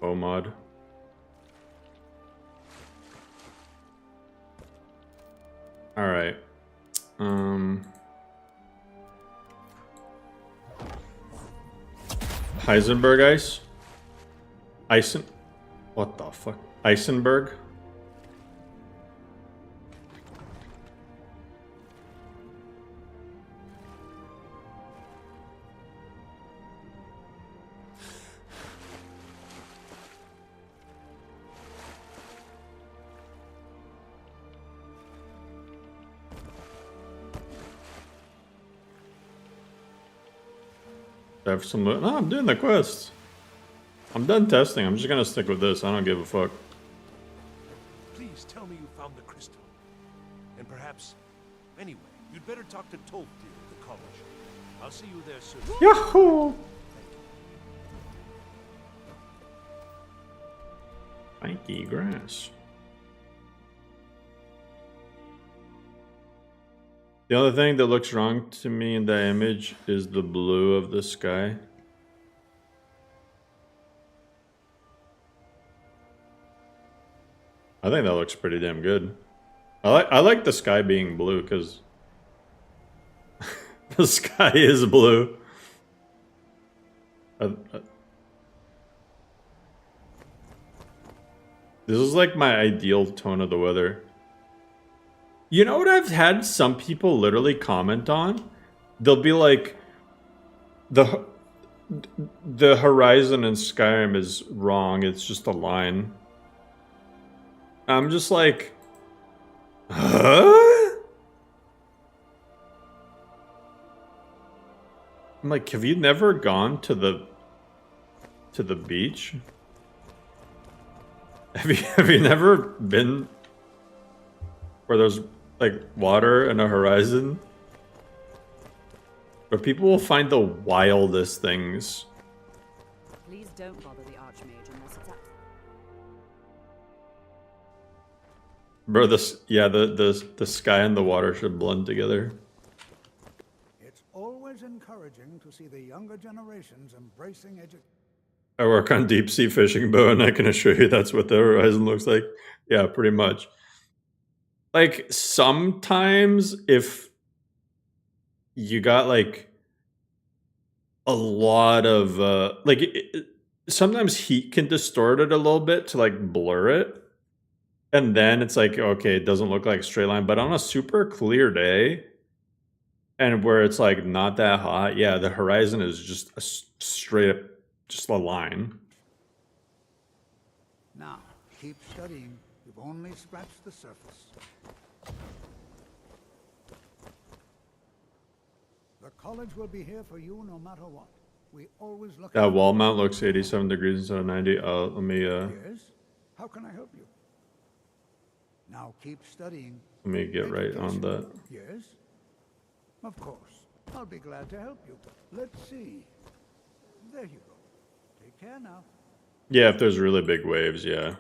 O mod. All right. Heisenberg ice. What the fuck? Eisenberg. Have some. No, I'm doing the quest. I'm done testing. I'm just gonna stick with this. I don't give a fuck. Please tell me you found the crystal. And perhaps, anyway, you'd better talk to Tolkien at the college. I'll see you there soon. Yahoo! Spiky grass. The only thing that looks wrong to me in that image is the blue of the sky. I think that looks pretty damn good. I like the sky being blue because the sky is blue. This is like my ideal tone of the weather. You know what I've had some people literally comment on? They'll be like, the horizon in Skyrim is wrong. It's just a line. I'm just like, huh? I'm like, have you never gone to the beach? Have you never been where there's like water and a horizon? Where people will find the wildest things. Please don't bother the Archmage unless it's up. Bro, the sky and the water should blend together. It's always encouraging to see the younger generations embracing education. I work on deep sea fishing, Bo, and I can assure you that's what the horizon looks like. Yeah, pretty much. Like, sometimes if you got like a lot of sometimes heat can distort it a little bit to like blur it, and then it's like, okay, it doesn't look like a straight line. But on a super clear day and where it's like not that hot, yeah, the horizon is just a straight up just a line. Now, keep studying. You've only scratched the surface. The college will be here for you no matter what. We always look That wall mount looks 87 degrees instead of 90. Let me Yes? How can I help you? Now keep studying. let me get right on that. Yes? Of course. I'll be glad to help you. Let's see. There you go. Take care now. Yeah, if there's really big waves, yeah.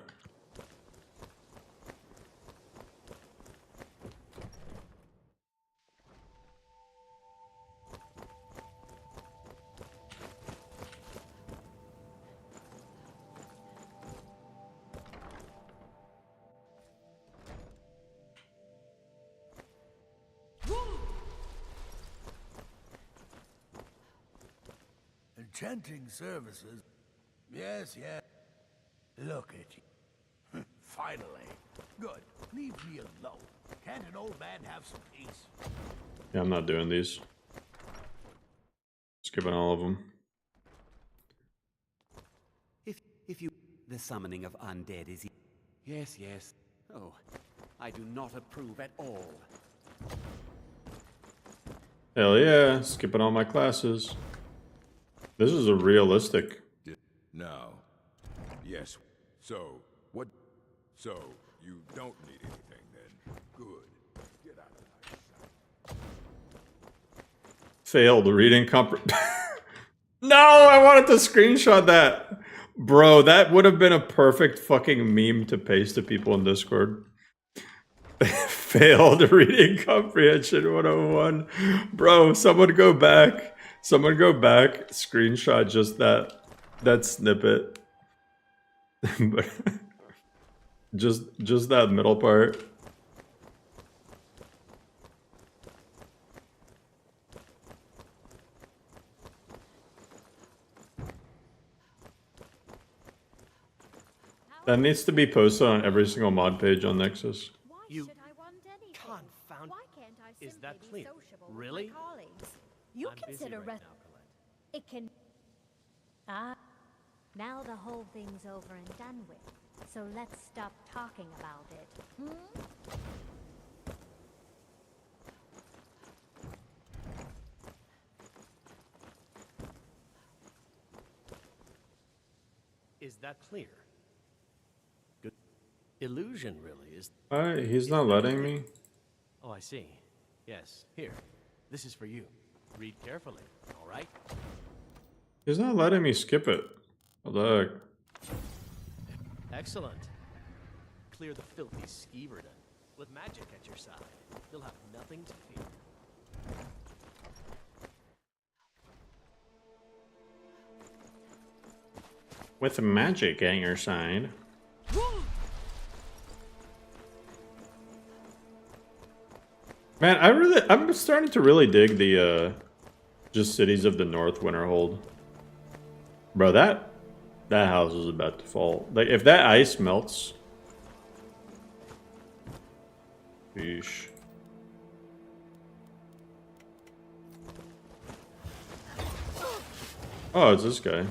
Enchanting services. Yes, yes. Look at you. Finally. Good. Leave me alone. Can't an old man have some peace? Yeah, I'm not doing these. Skipping all of them. If you... The summoning of undead is... Yes, yes. Oh, I do not approve at all. Hell yeah, skipping all my classes. This is a realistic. Now, yes. So, what? So, you don't need anything then? Good. Get out of my sight. Failed reading No, I wanted to screenshot that. Bro, that would have been a perfect fucking meme to paste to people in Discord. Failed reading comprehension 101. Bro, someone go back. Someone go back, screenshot just that snippet. just that middle part. That needs to be posted on every single mod page on Nexus. Why You should I want anything? confound- Why can't I simply Is that be clear? sociable Really? with my colleagues? You I'm busy consider right rest. now, Colette. It can. Ah, now the whole thing's over and done with. So let's stop talking about it. Is that clear? Good. Illusion, really, is... He's not letting me. Oh, I see. Yes. Here. This is for you. Read carefully, all right? He's not letting me skip it. Look. Excellent. Clear the filthy skeeverton. With magic at your side, you'll have nothing to fear. With magic at your side. Man, I'm starting to really dig the just Cities of the North Winterhold. Bro, that house is about to fall. Like, if that ice melts... Yeesh. Oh, it's this guy.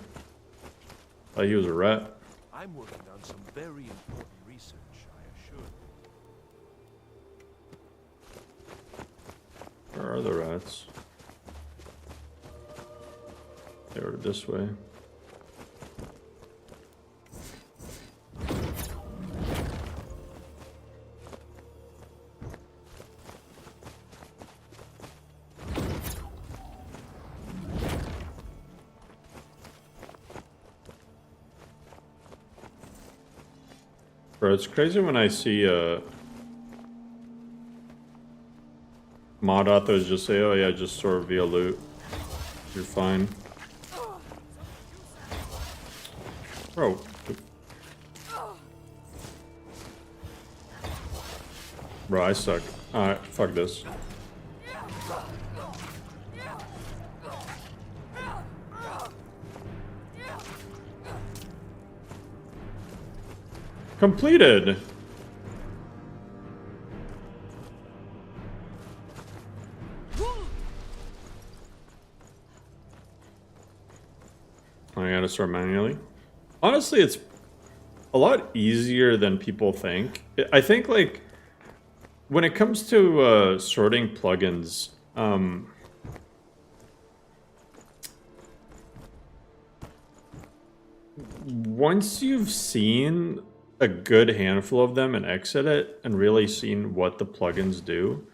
Thought he was a rat. I'm working on some very important research, I assure you. Where are the rats? They were this way. Bro, it's crazy when I see mod authors just say, oh yeah, just sort via loot. You're fine. Bro. Bro, I suck. Alright, fuck this. Completed! I gotta start manually. Honestly, it's a lot easier than people think. I think, like, when it comes to sorting plugins, once you've seen a good handful of them and exit it and really seen what the plugins do,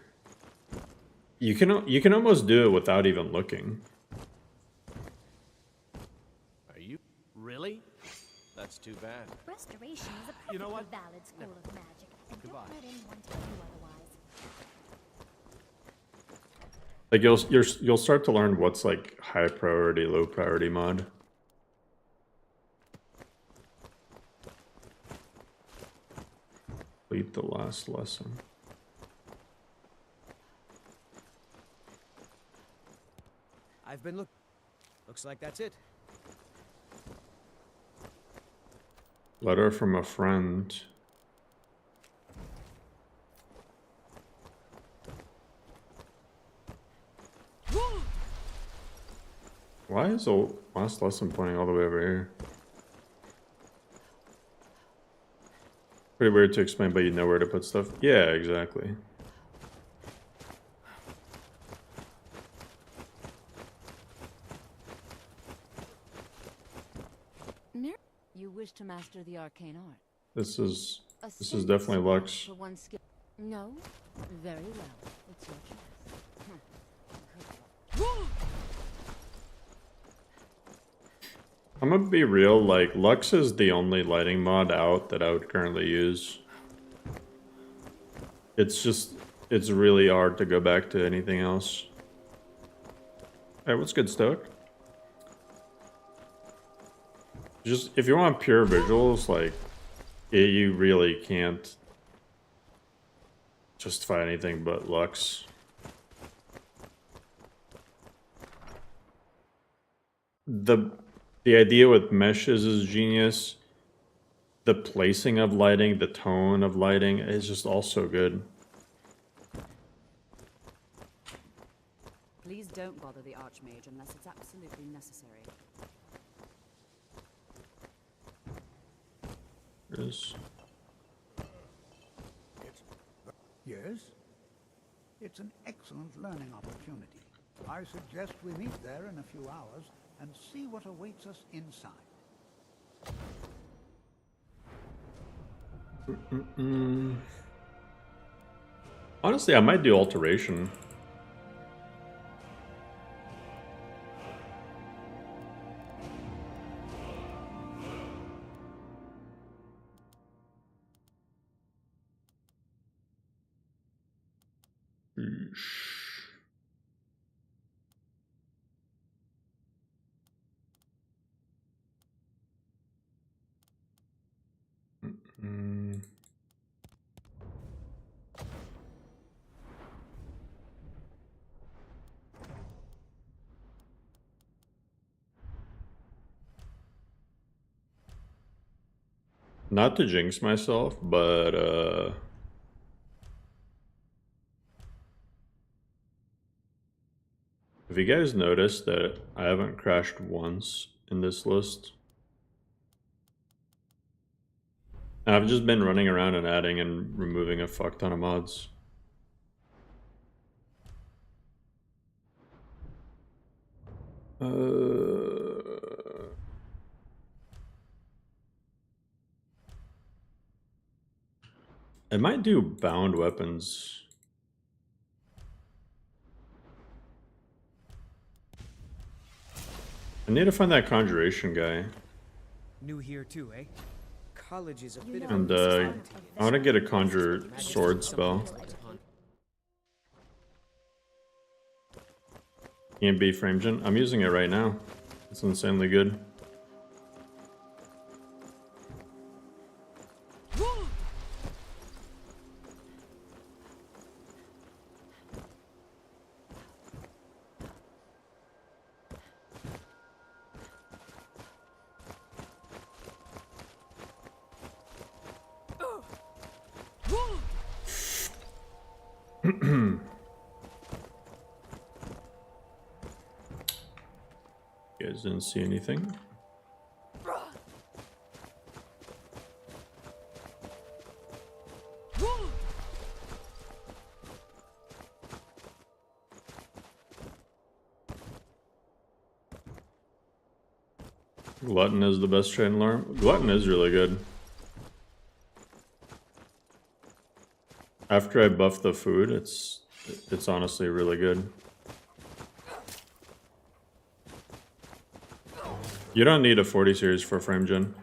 you can almost do it without even looking. Are you really? That's too bad. Restoration is a perfectly You know what? valid school of magic, and Goodbye. don't let anyone tell you otherwise. Like you'll start to learn what's like high priority, low priority mod. Complete the last lesson. I've been looks like that's it. Letter from a friend. Why is the last lesson pointing all the way over here? Pretty weird to explain, but you know where to put stuff. Yeah, exactly. You wish to master the arcane art. This is A definitely sense Lux. for one skill. No? Very well. It's your choice. I'm gonna be real, like, Lux is the only lighting mod out that I would currently use. It's really hard to go back to anything else. Hey, what's good, Stoic? Just, if you want pure visuals, like, you really can't justify anything but Lux. The idea with meshes is genius. The placing of lighting, the tone of lighting is just all so good. Please don't bother the Archmage unless it's absolutely necessary. Yes? It's an excellent learning opportunity. I suggest we meet there in a few hours and see what awaits us inside. Honestly, I might do alteration. not to jinx myself, but have you guys noticed that I haven't crashed once in this list? I've just been running around and adding and removing a fuck ton of mods. I might do bound weapons. I need to find that conjuration guy. New here too, eh? College is a bit of And I want to get a conjure sword spell. EMB frame gen. I'm using it right now. It's insanely good. You guys didn't see anything? Glutton is the best trade alarm. Glutton is really good. After I buff the food, it's honestly really good. You don't need a 40 series for frame gen.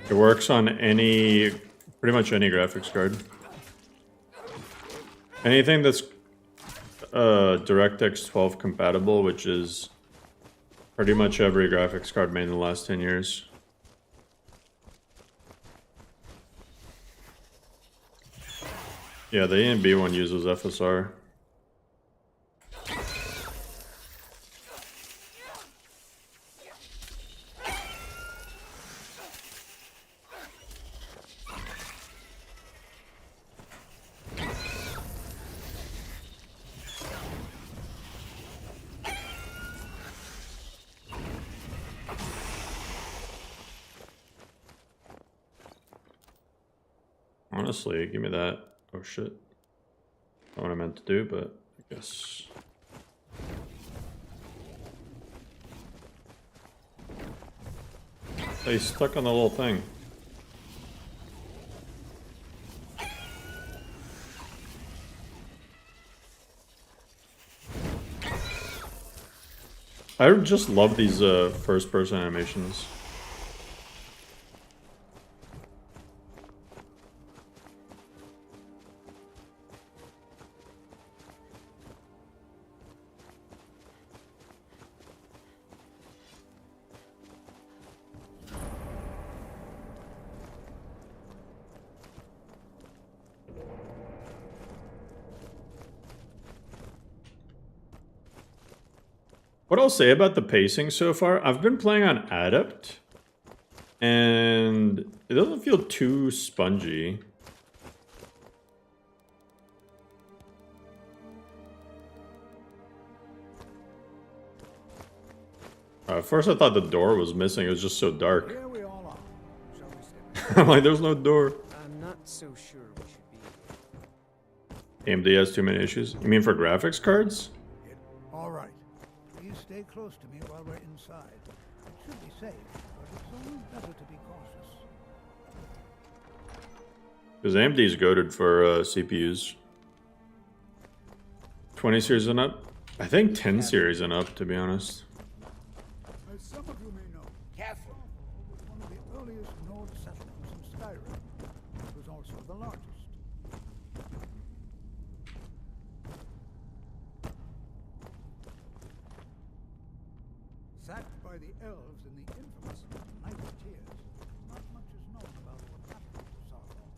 It works on pretty much any graphics card. Anything that's DirectX 12 compatible, which is pretty much every graphics card made in the last 10 years. Yeah, the EMB one uses FSR. Honestly, give me that. Oh shit. Not what I meant to do, but I guess. Hey, he's stuck on the little thing. I just love these first-person animations. What I'll say about the pacing so far, I've been playing on Adept, and it doesn't feel too spongy. At first I thought the door was missing, it was just so dark. Here we all are. Shall we step I'm like, there's no door. I'm not so sure we should be. AMD has too many issues. You mean for graphics cards? All right. Please stay close to me while we're inside. It should be safe, but it's always better to be cautious. Because AMD's goated for CPUs. 20 series and up? I think 10 series and up, to be honest. As some of you may know, Castle was one of the earliest Nord settlements in Skyrim. It was also the largest. Sacked by the elves in the infamous Night of Tears, not much is known about what happened to Sargon.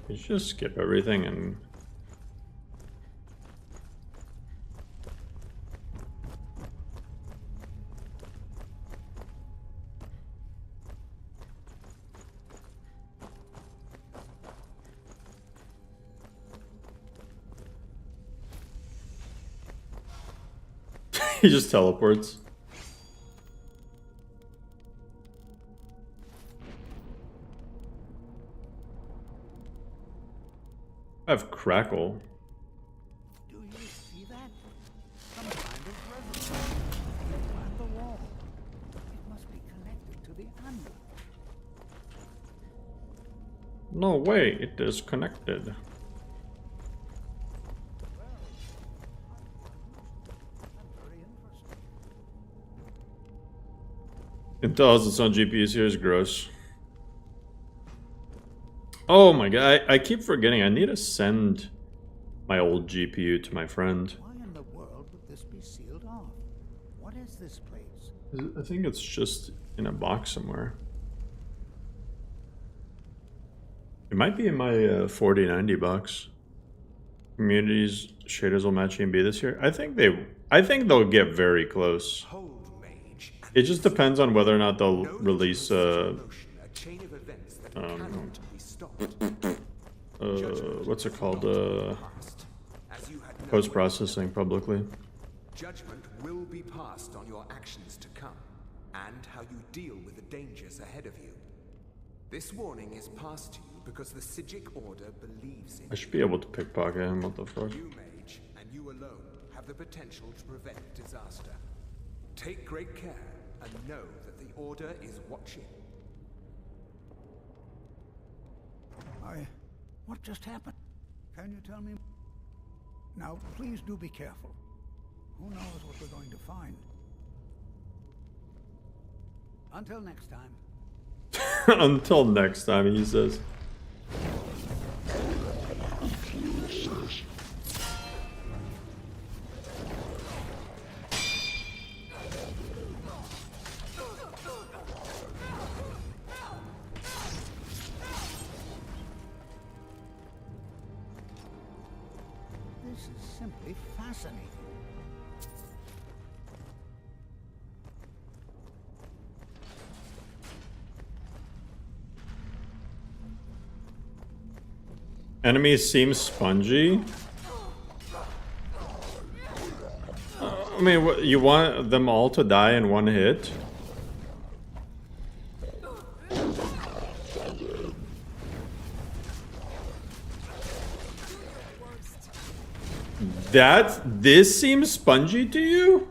You just skip everything and... He just teleports. I have Crackle. Do you see that? Some kind of reservoir behind the wall. It must be connected to the anvil. No way, it is connected. Intel has its own GPUs here is gross. Oh my god, I keep forgetting. I need to send my old GPU to my friend. Why in the world would this be sealed off? What is this place? I think it's just in a box somewhere. It might be in my 4090 box. Communities shaders will match EMB this year. I think they'll get very close. It just depends on whether or not they'll release what's it called? Post-processing publicly. Judgment will be passed on your actions to come, and how you deal with the dangers ahead of you. This warning is passed to you because the Psijic Order believes in I should be able to pickpocket him, what the fuck? you, mage, and you alone have the potential to prevent disaster. Take great care and know that the Order is watching. What just happened? Can you tell me? Now, please do be careful. Who knows what we're going to find? Until next time. Until next time, he says. This is simply fascinating. Enemies seem spongy. I mean, what, you want them all to die in one hit? This seems spongy to you?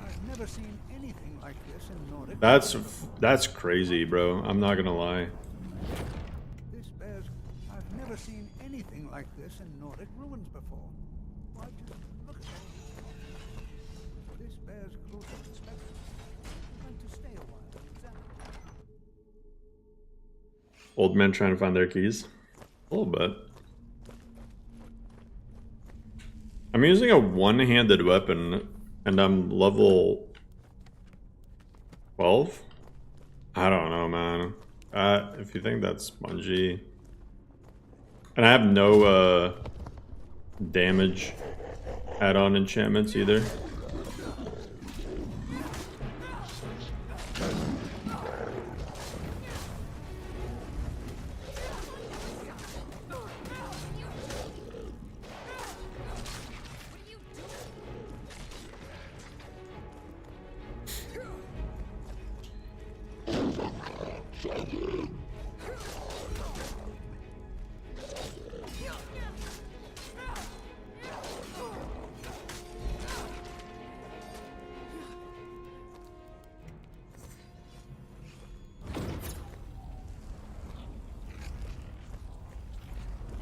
I've never seen anything like this in Nordic. That's crazy, bro. I'm not gonna lie. This bears. I've never seen anything like this in Nordic ruins before. Why, just look at that. This bears closer inspection. I'm going to stay a while to examine. Old men trying to find their keys? A little bit. I'm using a one-handed weapon, and I'm level 12? I don't know, man. If you think that's spongy. And I have no damage add-on enchantments either.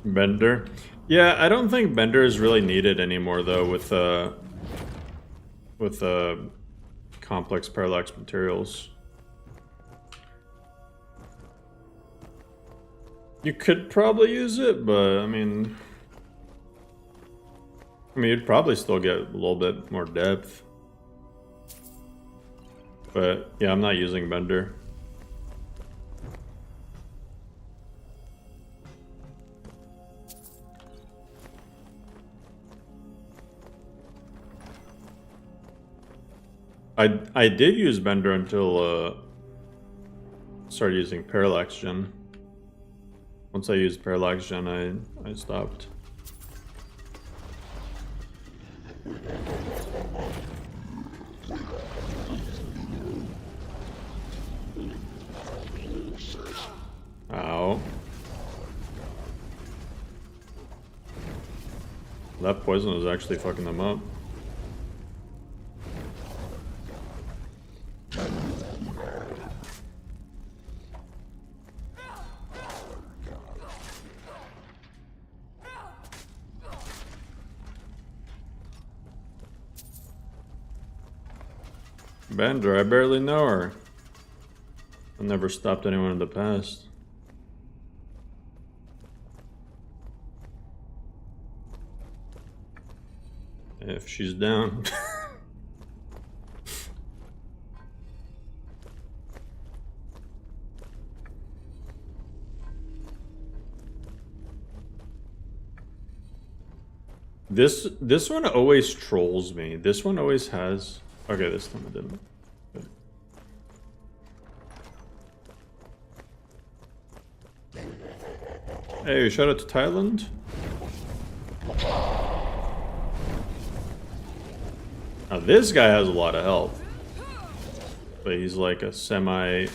Bender. Yeah, I don't think Bender is really needed anymore though with complex parallax materials. You could probably use it, but I mean you'd probably still get a little bit more depth. But yeah, I'm not using Bender. I did use Bender until started using Parallax Gen. Once I used Parallax Gen, I stopped. Ow. That poison was actually fucking them up. Bender, I barely know her. I never stopped anyone in the past. If she's down. This one always trolls me. This one always has. Okay, this time it didn't. Good. Hey, shout out to Thailand. Now this guy has a lot of health, but he's like a semi-boss.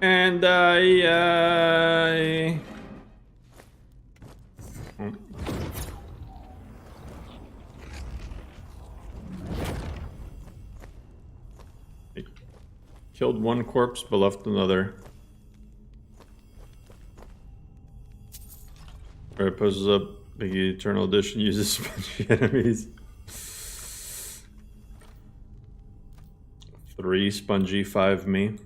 And I killed one corpse but left another. Alright, poses up. Big Eternal Edition uses spongy enemies. 3 spongy, 5 me.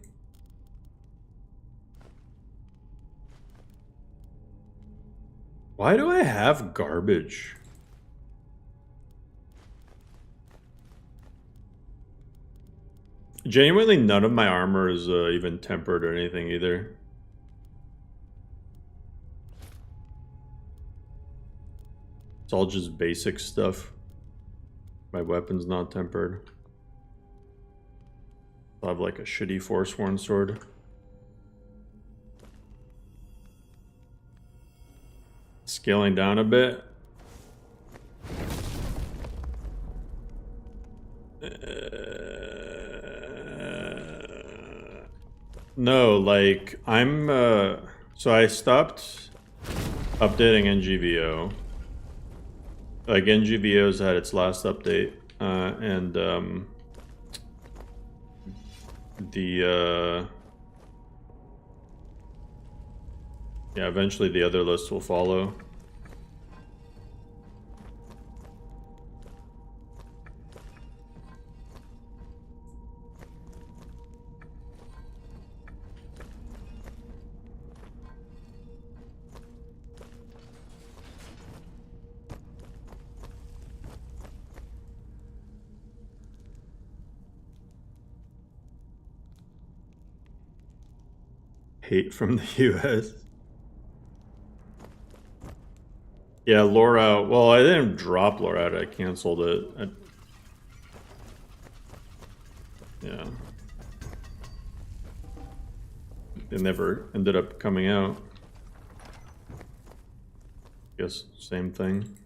Why do I have garbage? Genuinely, none of my armor is even tempered or anything either. It's all just basic stuff. My weapon's not tempered. I have like a shitty Forsworn sword. Scaling down a bit. No, like I'm so I stopped updating NGVO. Like NGVO's had its last update, and yeah, eventually the other list will follow. Hate from the US. Yeah, Laura. Well, I didn't drop Laura out. I canceled it. Yeah. It never ended up coming out. Guess same thing.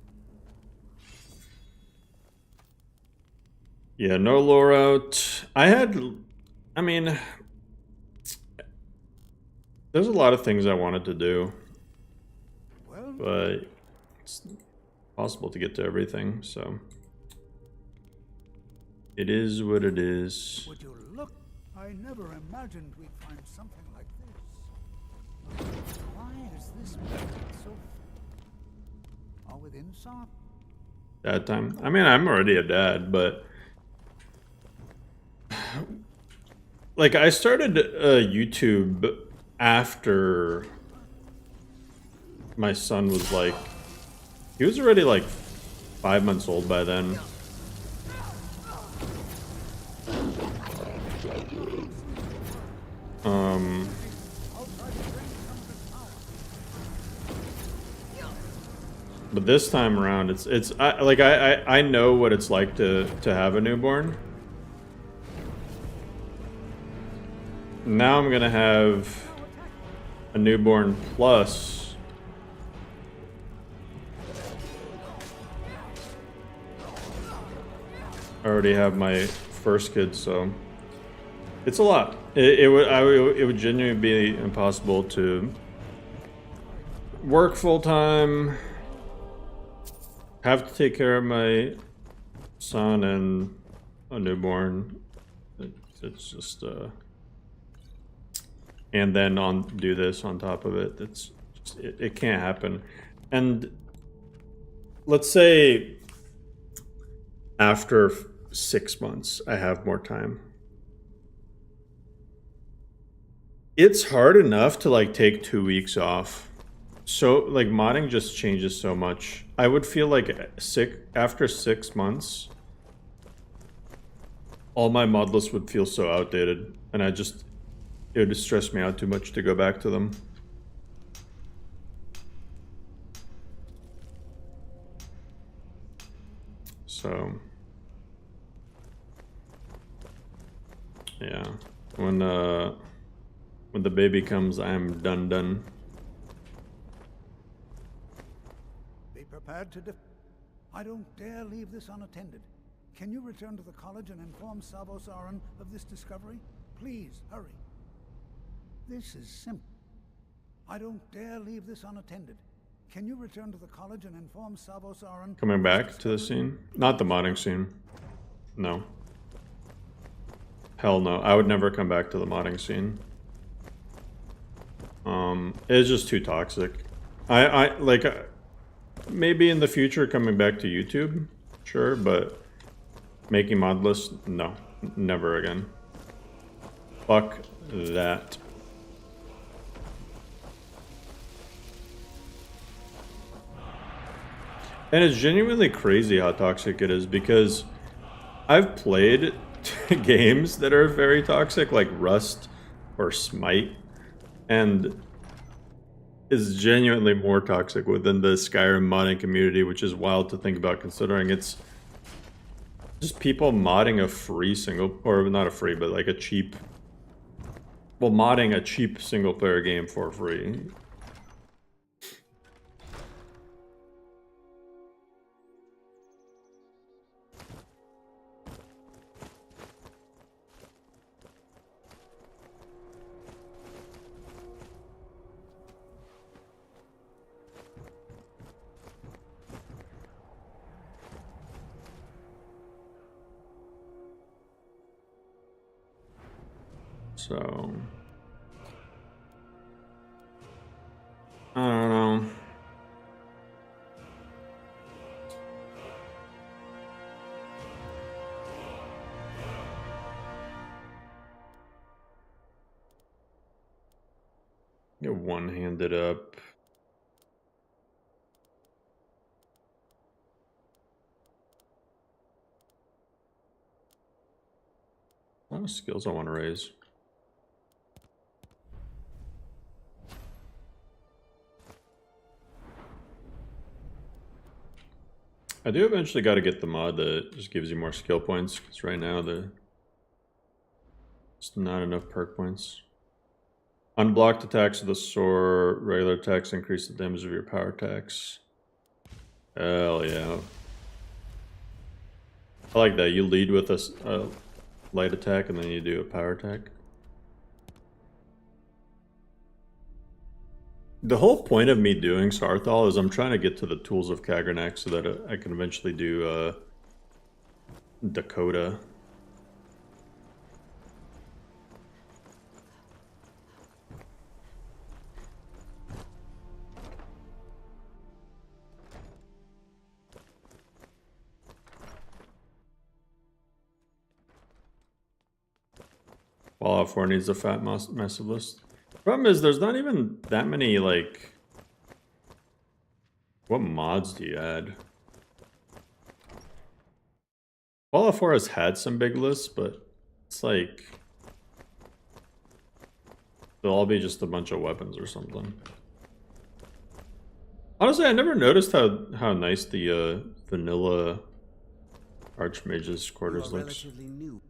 Yeah, no lore out. I mean, there's a lot of things I wanted to do, but it's possible to get to everything, so it is what it is. Would you look? I never imagined we'd find something like this. Why is this method so? All within soft? Dad time. I mean, I'm already a dad, but like I started YouTube after my son was like, he was already like 5 months old by then. But this time around, I know what it's like to have a newborn. Now I'm gonna have a newborn plus I already have my first kid, so it's a lot. It would genuinely be impossible to work full time, have to take care of my son and a newborn. It's just and then do this on top of it. It can't happen. And let's say after 6 months, I have more time. It's hard enough to like take 2 weeks off. So like modding just changes so much. I would feel like after 6 months, all my mod lists would feel so outdated, and it would stress me out too much to go back to them. So yeah, when the baby comes, I'm done. Be prepared to I don't dare leave this unattended. Can you return to the college and inform Savos Aran of this discovery? Please, hurry. This is simple. I don't dare leave this unattended. Can you return to the college and inform Savos Aran? Coming back to the scene? Not the modding scene. No. Hell no. I would never come back to the modding scene. It's just too toxic. I like maybe in the future coming back to YouTube, sure, but making mod lists, no, never again. Fuck that. And it's genuinely crazy how toxic it is, because I've played games that are very toxic, like Rust or Smite, and is genuinely more toxic within the Skyrim modding community, which is wild to think about, considering it's just people modding a free or not a free, but like a cheap, well, modding a cheap single player game for free. So I don't know. Get one-handed up. A lot of skills I want to raise. I do eventually got to get the mod that just gives you more skill points, because right now there's not enough perk points. Unblocked attacks with the sword, regular attacks increase the damage of your power attacks. Hell yeah. I like that. You lead with a light attack and then you do a power attack. The whole point of me doing Sarthal is I'm trying to get to the Tools of Kagrenac so that I can eventually do Dakota. Fallout 4 needs a fat massive list. Problem is, there's not even that many, like... What mods do you add? Fallout 4 has had some big lists, but it's like... They'll all be just a bunch of weapons or something. Honestly, I never noticed how nice the vanilla Archmage's quarters looks. Relatively new.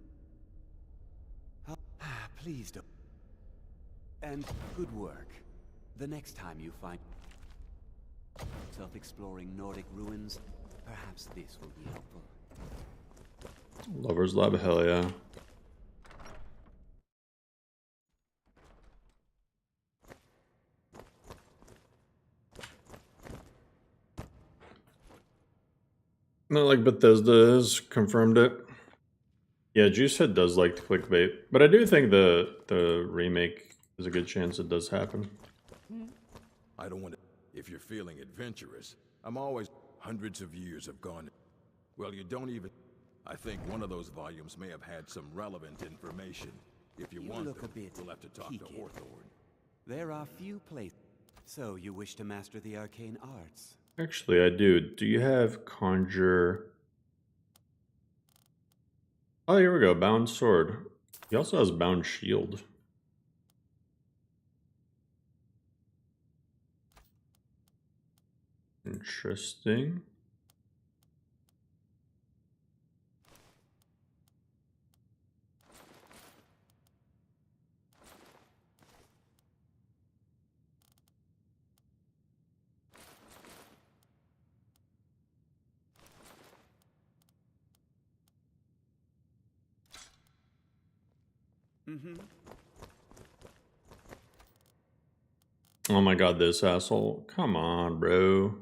Please don't. And good work. The next time you find self-exploring Nordic ruins, perhaps this will be helpful. Lover's Lab, hell yeah. Not like Bethesda has confirmed it. Yeah, Juicehead does like to clickbait, but I do think the remake is a good chance it does happen. I don't want to... If you're feeling adventurous, I'm always... Hundreds of years have gone... Well, you don't even... I think one of those volumes may have had some relevant information. If you want look them, a bit we'll have to talk to Hawthorne. There are few places. So you wish to master the arcane arts? Actually, I do. Do you have Conjure? Oh, here we go. Bound Sword. He also has Bound Shield. Interesting. Oh my god, this asshole. Come on, bro.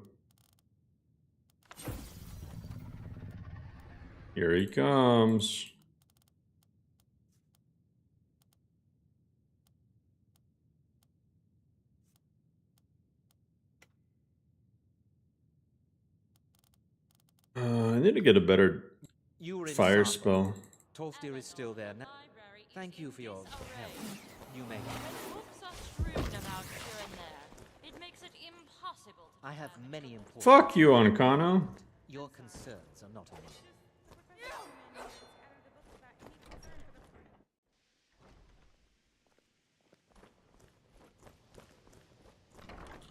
Here he comes. I need to get a better fire spell. Tolfdir is still there now. Thank you for your help. You may. I have many important... Fuck you, Ancano. Your concerns are not on me.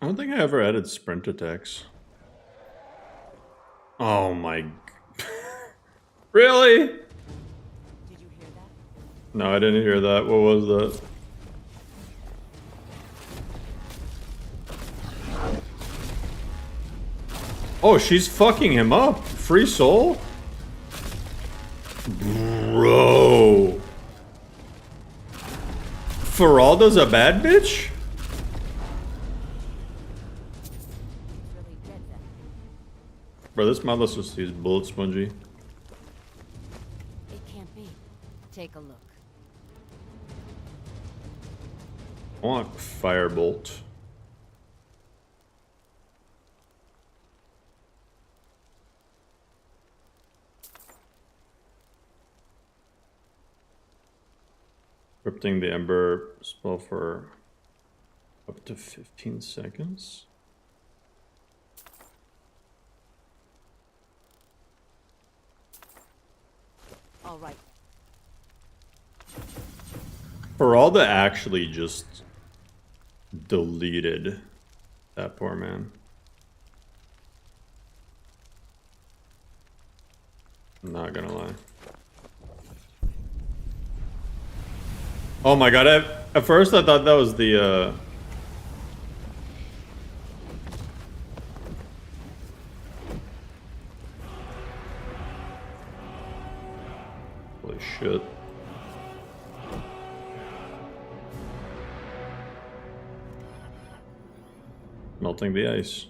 I don't think I ever added sprint attacks. Oh my... Really? Did you hear that? No, I didn't hear that. What was that? Oh, she's fucking him up. Free soul? Bro. Feralda's a bad bitch? Bro, this Modlist just sees bullet spongy. It can't be. Take a look. I want Firebolt. Scripting the Ember spell for up to 15 seconds. All right. Feralda actually just deleted that poor man. I'm not gonna lie. Oh my god, at first I thought that was the holy shit. Melting the ice.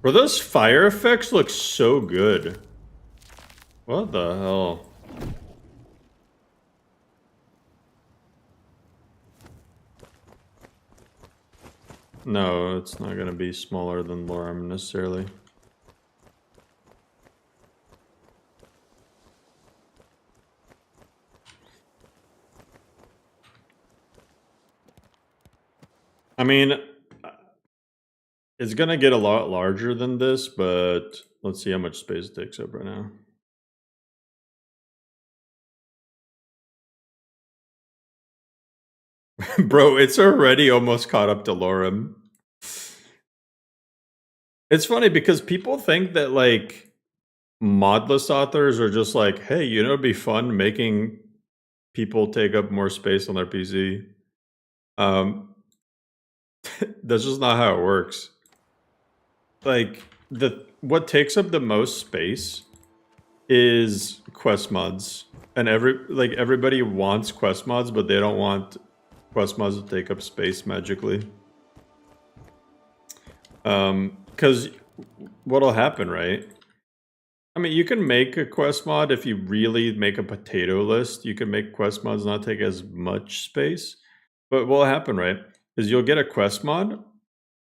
Bro, those fire effects look so good. What the hell? No, it's not gonna be smaller than Lorem necessarily. I mean, it's gonna get a lot larger than this, but let's see how much space it takes up right now. Bro, it's already almost caught up to Lorem. It's funny because people think that like Modlist authors are just like, hey, you know, it'd be fun making people take up more space on their PC. That's just not how it works. Like what takes up the most space is quest mods, and everybody wants quest mods, but they don't want quest mods to take up space magically. Because what'll happen, right? I mean, you can make a quest mod if you really make a potato list. You can make quest mods not take as much space. But what'll happen, right, is you'll get a quest mod,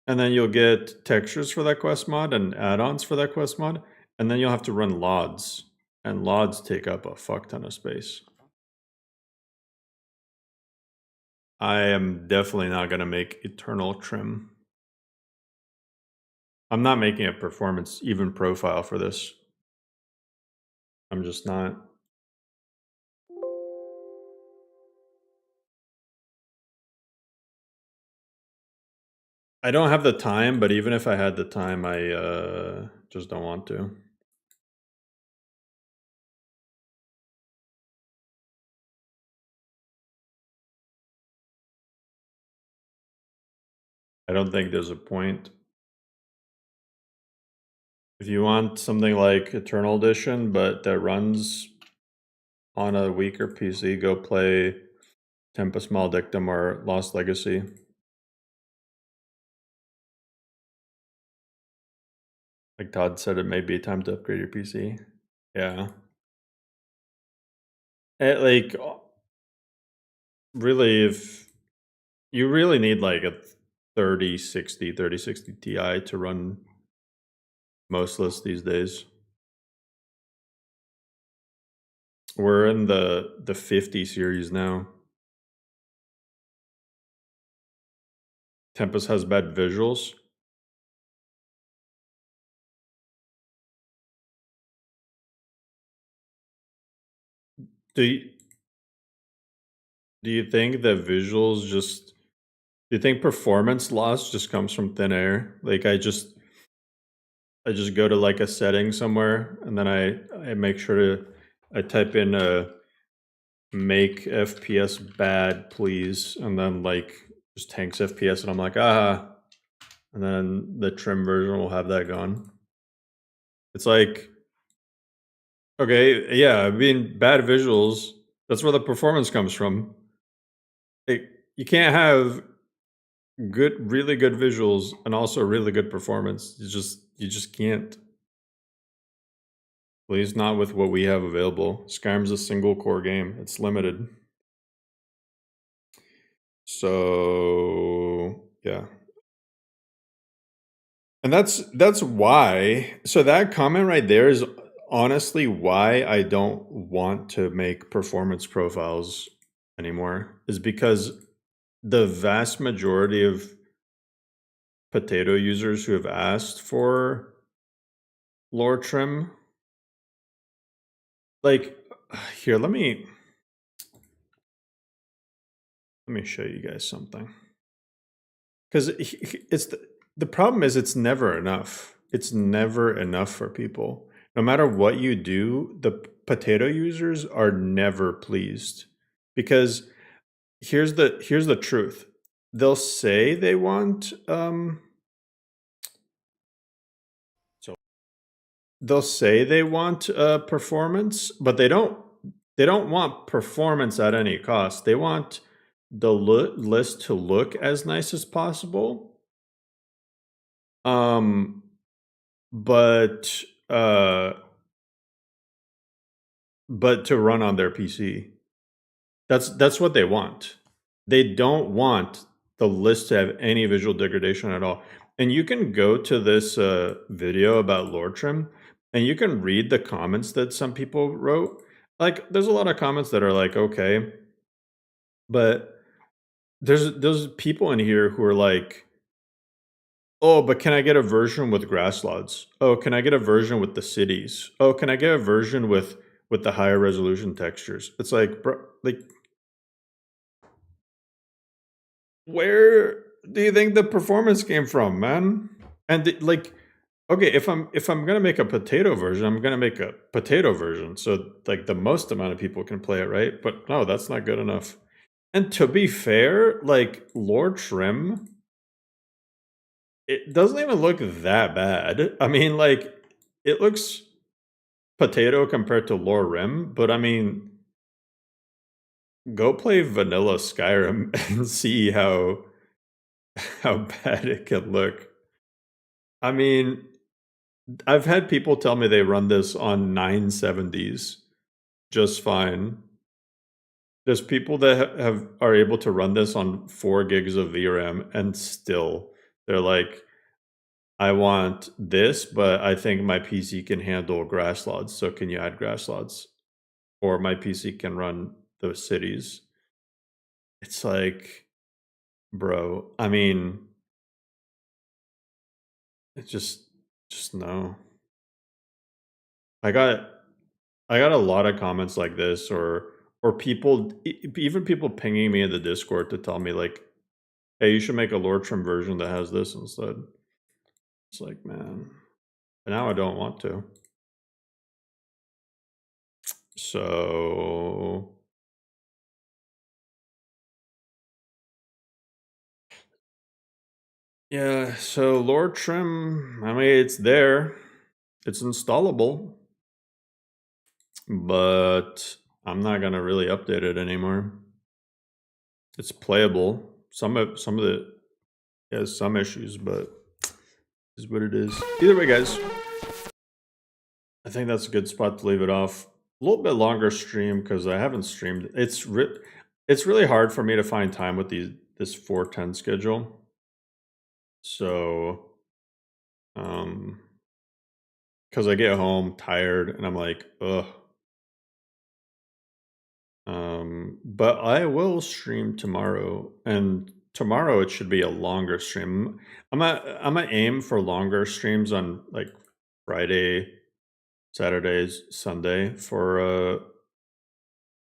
and then you'll get textures for that quest mod and add-ons for that quest mod, and then you'll have to run LODs. And LODs take up a fuck ton of space. I am definitely not going to make Eternal Trim. I'm not making a performance even profile for this. I'm just not. I don't have the time, but even if I had the time, I just don't want to. I don't think there's a point. If you want something like Eternal Edition, but that runs on a weaker PC, go play Tempest Maledictum or Lost Legacy. Like Todd said, it may be time to upgrade your PC. Yeah. Like, really, if you really need like a 3060 Ti to run most lists these days. We're in the 50 series now. Tempest has bad visuals. Do you think that visuals just... Do you think performance loss just comes from thin air? Like I just go to like a setting somewhere, and then I make sure to I type in a make FPS bad, please, and then like just tanks FPS, and I'm like, and then the trim version will have that gone. It's like, okay, yeah, I mean, bad visuals, that's where the performance comes from. You can't have really good visuals and also really good performance. You just can't. At least not with what we have available. Skyrim's a single core game. It's limited. So yeah. And that's why. So that comment right there is honestly why I don't want to make performance profiles anymore, is because the vast majority of potato users who have asked for lore trim, like, here, let me show you guys something, because it's the problem is it's never enough. It's never enough for people. No matter what you do, the potato users are never pleased, because here's the truth. They'll say they want performance, but they don't want performance at any cost. They want the list to look as nice as possible. But to run on their PC. That's what they want. They don't want the list to have any visual degradation at all. And you can go to this video about lore trim, and you can read the comments that some people wrote. Like, there's a lot of comments that are like, okay, but there's people in here who are like, oh, but can I get a version with grass lots? Oh, can I get a version with the cities? Oh, can I get a version with the higher resolution textures? It's like, bro, like, where do you think the performance came from, man? And like, okay, if I'm gonna make a potato version, I'm gonna make a potato version, so like the most amount of people can play it, right? But no, that's not good enough. And to be fair, like Lord Trim, it doesn't even look that bad. I mean, like, it looks potato compared to Lore Rim, but I mean, go play vanilla Skyrim and see how bad it can look. I mean, I've had people tell me they run this on 970s just fine. There's people that are able to run this on 4 gigs of VRAM and still they're like, I want this, but I think my PC can handle grass lots. So can you add grass lots? Or my PC can run those cities. It's like, bro, I mean, it's just no. I got a lot of comments like this, or people, even people pinging me in the Discord to tell me like, hey, you should make a Lord Trim version that has this instead. It's like, man, now I don't want to. So yeah, so Lord Trim, I mean, it's there. It's installable. But I'm not gonna really update it anymore. It's playable. Some of it has some issues, but is what it is. Either way, guys, I think that's a good spot to leave it off. A little bit longer stream because I haven't streamed. It's really hard for me to find time with this 410 schedule. So, because I get home tired and I'm like, ugh. But I will stream tomorrow, and tomorrow it should be a longer stream. I'm gonna aim for longer streams on like Friday, Saturdays, Sunday for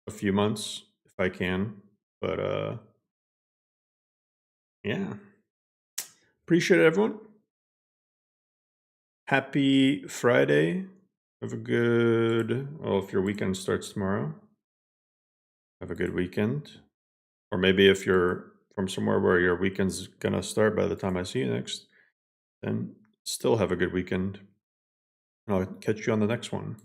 a few months if I can. But yeah. Appreciate it, everyone. Happy Friday. Have a good, well, if your weekend starts tomorrow, have a good weekend. Or maybe if you're from somewhere where your weekend's gonna start by the time I see you next, then still have a good weekend. And I'll catch you on the next one.